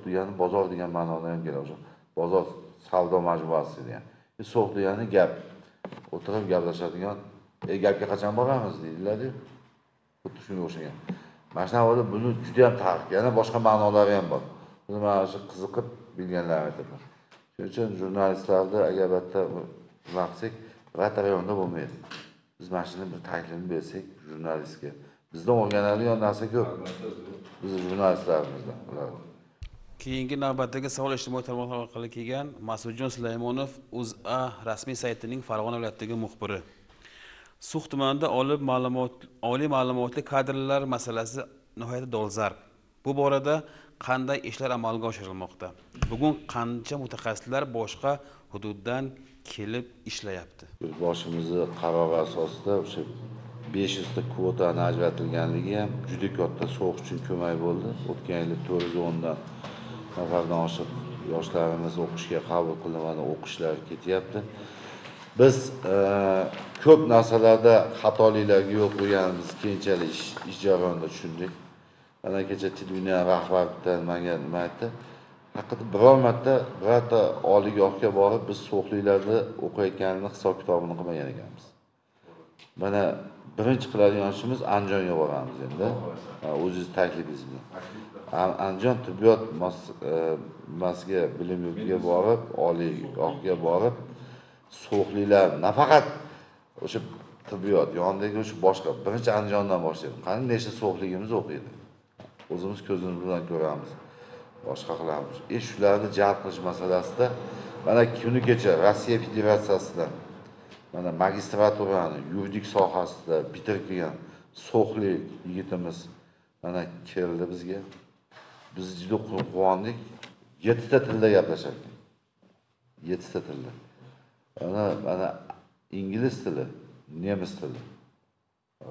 degani bozor degan ma'noda ham keladi o'sha. Bozor savdo majmuasi degan. Suq degani gap. O'tirib gaplashadigan, gapga qachon boramiz deydilar-ku. Xuddi shunga o'xshagan. Mana shu namoda buni juda ham tarix, yana boshqa ma'nolari ham bor. Buni mana shu qiziqib bilganlarni aytaman. Shuning uchun jurnalistlarni agar bitta maqsak rayonda bo'lmaydi. Biz mana shuni bir taklifini bersak jurnalistga. Bizdan o'rganadigan narsa ko'p. Biz jurnalistlarimizdan. Keyingi navbatdagi savol ijtimoiy tarmoqlar orqali kelgan Mas'udjon Sulaymonov O'zA rasmiy saytining Farg'ona viloyatidagi muxbiri. Sux tumanida oliy ma'lumotli kadrlar masalasi nihoyatda dolzarb. Bu borada qanday ishlar amalga oshirilmoqda? Bugun qancha mutaxassislar boshqa hududdan kelib ishlayapti? Boshimizni qarori asosida o'sha 500 ta kvotani ajratilganligi ham juda katta so'q uchun ko'mak bo'ldi. O'tgan yil 410 dan nafardan oshiq yoshlarimiz o'qishga qabul qilinadi, o'qishlar ketyapti. Biz ko'p narsalarda xatoliklarga yo'l qo'yganimiz keyinchalik ish jarayonida tushundik. Mana kecha Tiduniya rahbaridan menga nima aytdi? Haqiqatda biror marta birorta oliygohga borib biz so'qliklarda o'qiyotganini hisob-kitobini qilmagan ekanmiz. Mana birinchi qiladigan ishimiz Andijonga boramiz endi. O'zingiz taklifingiz bilan. Andijon tibbiyot masga bilim yurtiga borib, oliygohga borib so'qliklar nafaqat o'sha tibbiyot yonidagi o'sha boshqa birinchi Andijondan boshlaymiz. Qani nechta so'qligimiz o'qiydi. O'zimiz ko'zimiz bilan ko'ramiz. Boshqa qilamiz. Shularni jalb qilish masalasida mana kuni kecha Rossiya Federatsiyasidan mana magistraturani yuridik sohasida bitirgan so'qlik yigitimiz mana keldi bizga. Biz juda quvondik. 7 ta tilda gaplashadi. 7 ta tilda. Mana ingliz tili, nemis tili,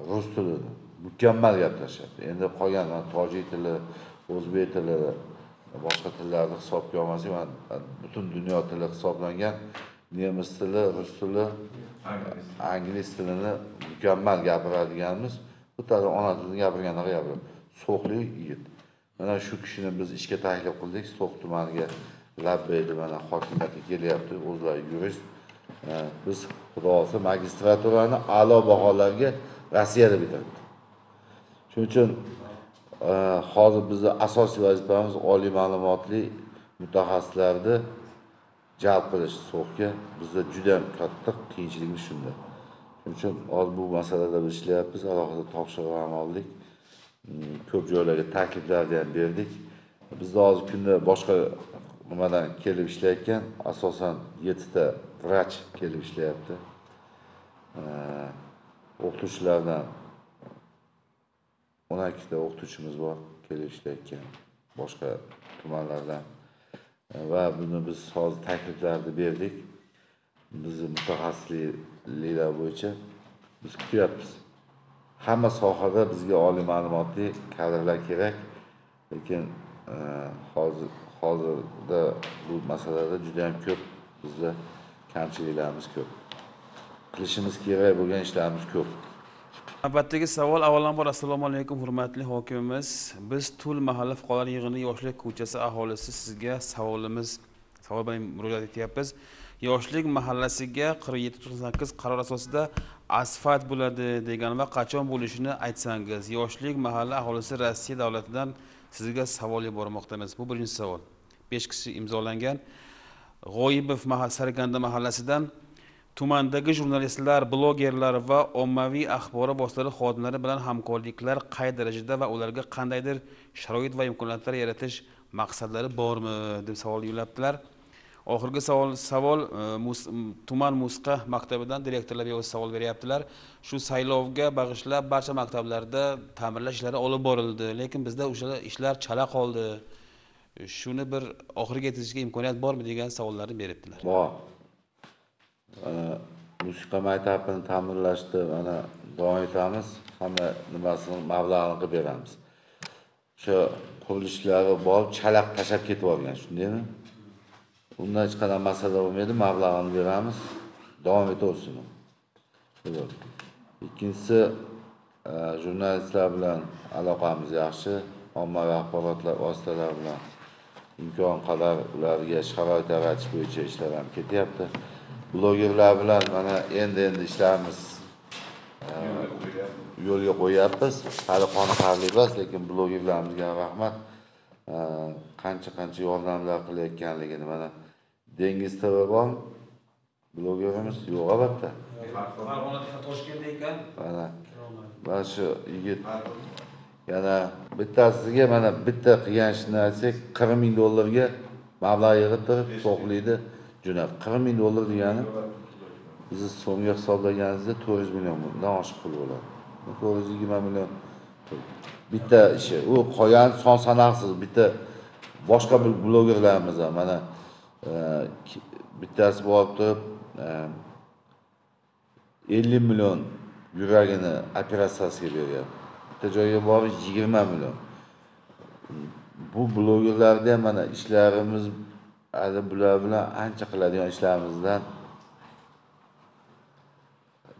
rus tili mukammal gaplashadi. Endi qolgan tojik tili, o'zbek tili, boshqa tillarni hisobga olmasak, butun dunyo tili hisoblangan nemis tili, rus tili, ingliz tilini mukammal gapiradiganmiz. Bu tili ona tilini gapirganlar gapiradi. So'qlik yigit. Mana shu kishini biz ishga taklif qildik. So'q tumaniga labbeydi, mana hokimiyatga kelyapti, o'zlari yurist. Biz xudosi magistraturani a'lo baholarga Rossiyada bitirdi. Shuning uchun hozir bizning asosiy vazifamiz oliy ma'lumotli mutaxassislarni jalb qilish so'qga. Bizda juda katta qiyinchilik shunda. Shuning uchun hozir bu masalada biz ishlayapmiz, alohida topshiriq ham oldik. Ko'p joylarga takliflarni ham berdik. Bizda hozir kunda boshqa nimadan kelib ishlayotgan asosan 7 ta vrach kelib ishlayapti. O'qituvchilardan 12 ta o'qituvchimiz bor kelib ishlayotgan. boshqa tumanlardan va buni biz hozir takliflarni berdik. Bizni mutaxassisliklar bo'yicha biz kutyapmiz. Hamma sohada bizga oliy ma'lumotli kadrlar kerak, lekin hozirda bu masalada juda ham ko'p bizda kamchiliklarimiz ko'p. Qilishimiz kerak bo'lgan ishlarimiz ko'p. Navbatdagi savol, avvalambor assalomu alaykum hurmatli hokimimiz. Biz Tul mahalla fuqarolar yig'ini yoshlik ko'chasi aholisi sizga savol bilan murojaat etyapmiz. Yoshlik mahallasiga 4798 qaror asosida asfalt bo'ladi degan va qachon bo'lishini aytsangiz. Yoshlik mahalla aholisi Rossiya davlatidan sizga savol yubormoqdamiz. Bu birinchi savol. 5 kishi imzolangan. G'oyibov Sarganda mahallasidan tumandagi jurnalistlar, blogerlar va ommaviy axborot vositalari xodimlari bilan hamkorliklar qay darajada va ularga qandaydir sharoit va imkoniyatlar yaratish maqsadlari bormi deb savol yo'llabdilar. Oxirgi savol tuman musiqa maktabidan direktorlarga o'z savol beryaptilar. Shu saylovga bag'ishlab barcha maktablarda ta'mirlash ishlari olib borildi, lekin bizda o'sha ishlar chala qoldi. Shuni bir oxiriga yetkazishga imkoniyat bormi degan savollarni beribdilar. Bor. Musiqa maktabini ta'mirlashda mana davom etamiz. Hamma nimasini mablag'ini qilib beramiz. O'sha qurilishlari borib chalaq tashab ketib olgan, shundaymi? Undan hech qanday masala bo'lmaydi, mablag'ini beramiz, davom etaversin. Ikkinchisi, jurnalistlar bilan aloqamiz yaxshi, ommaviy axborot vositalari bilan imkon qadar ularga sharoit yaratish bo'yicha ishlar ham ketyapti. Blogerlar bilan mana endi ishlarimiz yo'lga qo'yapmiz. Hali qoniqarli emas, lekin blogerlarimizga rahmat. Qancha yordamlar qilayotganligini mana Dengiz TV bor, blogerimiz yo'q albatta. Farg'onada Toshkentda ekan. Mana shu yigit yana bittasiga mana bitta qilgan ishini aytsak, $40,000 mablag' yig'ib turib, to'qlaydi. Jo'nab, $40,000 degani bizni so'mga hisoblaganimizda 400 milliondan oshiq pul bo'ladi. 420 million bitta ishi. U qolgan son sanoqsiz bitta boshqa bir blogerlarimiz ham mana bittasi borib turib 50 million yuragini operatsiyasiga beryapti. Bitta joyga borib 20 million. Bu blogerlarda ham mana ishlarimiz hali bular bilan ancha qiladigan ishlarimizdan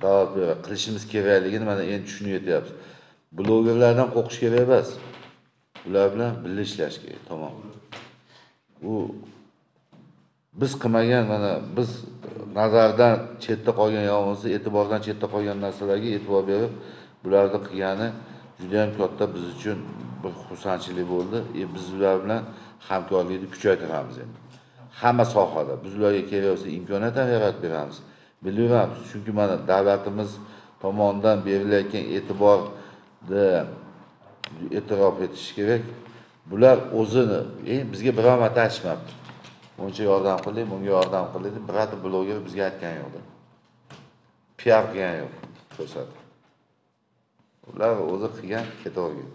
davom qilishimiz kerakligini mana endi tushunib yetyapmiz. Blogerlardan qo'rqish kerak emas. Ular bilan birga ishlash kerak, tamom. U biz qilmagan mana biz nazardan chetda qolgan yo'g'imizni e'tibordan chetda qolgan narsalarga e'tibor berib, bularni qilgani juda ham katta biz uchun bir xursandchilik bo'ldi. Biz ular bilan hamkorlikni kuchaytiramiz endi. Hamma sohada biz ularga kerak bo'lsa imkoniyat ham yaratib beramiz. Bilamiz, chunki mana davlatimiz tomonidan berilayotgan e'tiborni e'tirof etish kerak. Bular o'zini bizga biror marta aytishmabdi. Buncha yordam qiling, bunga yordam qiling deb birorta bloger bizga aytgan yo'q. PR qilgan yo'q, ko'rsatdi. Ular o'zi qilgan, ketavergan.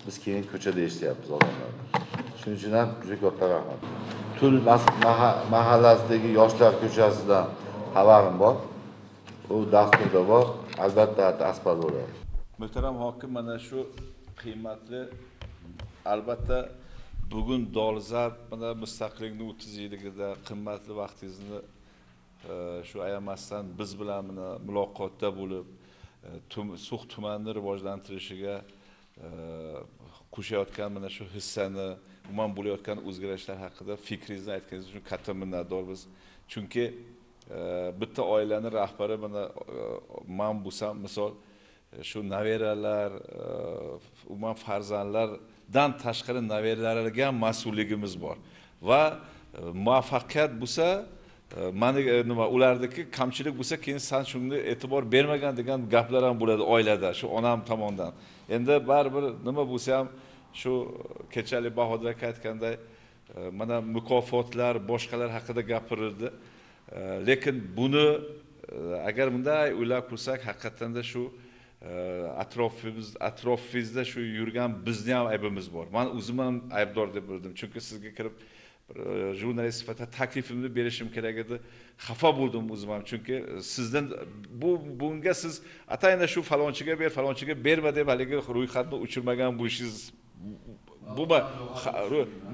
Biz keyin ko'chada eshityapmiz odamlarni. Shuning uchun ham juda katta rahmat. Tul mahallasidagi yoshlar ko'chasidan xabarim bor. U dasturda bor. Albatta asfalt bo'ladi. Muhtaram hokim, mana shu qiymatli albatta bugun dolzarb mana mustaqillikni 30-yilligida qimmatli vaqtingizni shu ayamasdan biz bilan muloqotda bo'lib Sux tumanini rivojlantirishiga qo'shayotgan mana shu hissani, umuman bo'layotgan o'zgarishlar haqida fikringizni aytganingiz uchun katta minnatdormiz. Chunki bitta oilaning rahbari mana men bo'lsam, misol shu naveralar, umuman farzandlardan tashqari naveralarga ham mas'ulligimiz bor. Va muvaffaqiyat bo'lsa, mana nima ulardagi kamchilik bo'lsa, keyin sen shunga e'tibor bermagan degan gaplar ham bo'ladi oilada, shu onam tomonidan. Endi baribir nima bo'lsa ham shu kechalik Bahodir aka aytganday mana mukofotlar, boshqalar haqida gapirildi. Lekin buni agar bunday o'ylab ko'rsak, haqiqatdan da shu atrofingizda shu yurgan bizni ham aybimiz bor. Men o'zim ham aybdor deb bildim. Chunki sizga kirib jurnalist sifatida taklifimni berishim kerak edi. Xafa bo'ldim o'zim ham. Chunki sizdan bunga siz atayna shu falonchiga ber, falonchiga berma deb haligi ro'yxatni uchirmagan bo'lishingiz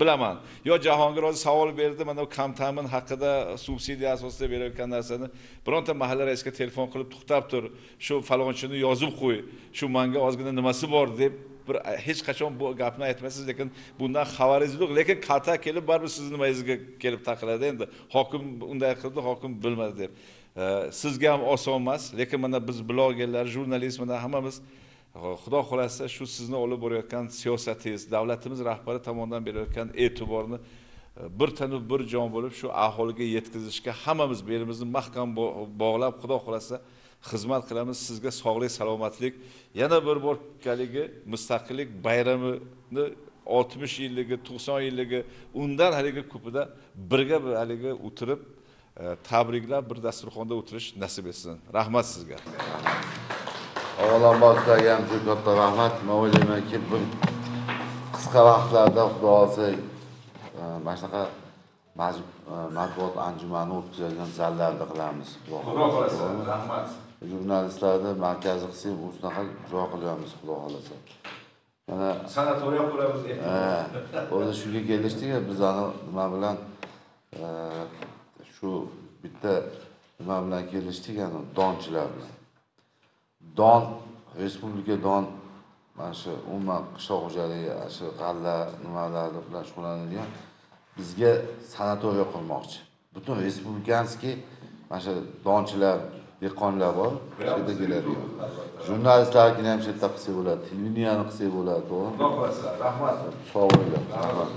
bilaman. Yo Jahongir hozir savol berdi, mana kam ta'min haqida subsidiya asosida berayotgan narsani bironta mahalla raisiga telefon qilib to'xtab tur, shu falonchini yozib qo'y, shu menga ozgina nimasi bor deb hech qachon bu gapni aytmaysiz, lekin bundan xabaringiz yo'q, lekin kalta kelib baribir sizni nimangizga kelib taqiladi endi. Hokim unday qildi, hokim bilmadi deb. Sizga ham oson emas, lekin mana biz blogerlar, jurnalist mana hammamiz Xudo xolasa shu sizni olib borayotgan siyosatingiz, davlatimiz rahbari tomonidan berayotgan e'tiborni bir tanu bir jon bo'lib shu aholiga yetkazishga hammamiz belimizni mahkam bog'lab, Xudo xolasa xizmat qilamiz. Sizga sog'lik, salomatlik, yana bir bor kaligi mustaqillik bayramini 60 yilligi, 90 yilligi, undan haligi ko'pida birga haligi o'tirib tabriklab bir dasturxonda o'tirish nasib etsin. Rahmat sizga. Avvalambor sizlarga ham juda katta rahmat. Men o'ylaymanki, bu qisqa vaqtlarda xudo olsa mana shunaqa matbuot anjumani o'tkazadigan zallarda qilamiz. Xudo xolasa, rahmat. Jurnalistlarni markaziy qilsak, bu shunaqa joy qilyapmiz, xudo xolasa. Mana sanatoriya quramiz. O'zi shunga kelishdik, bizani nima bilan shu bitta nima bilan kelishdik, ya'ni donchilar bilan. Don, respublika don, mana shu umuman qishloq xo'jaligi, shu g'alla nimalar bilan shug'ullanadigan bizga sanatoriya qurmoqchi. Butun respublikanskiy mana shu donchilar, dehqonlar bor, shu yerda keladigan. Jurnalistlarni ham shu yerda qilsa bo'ladi, televideniyani qilsa bo'ladi, to'g'rimi? Rahmat. Sog' bo'linglar. Rahmat.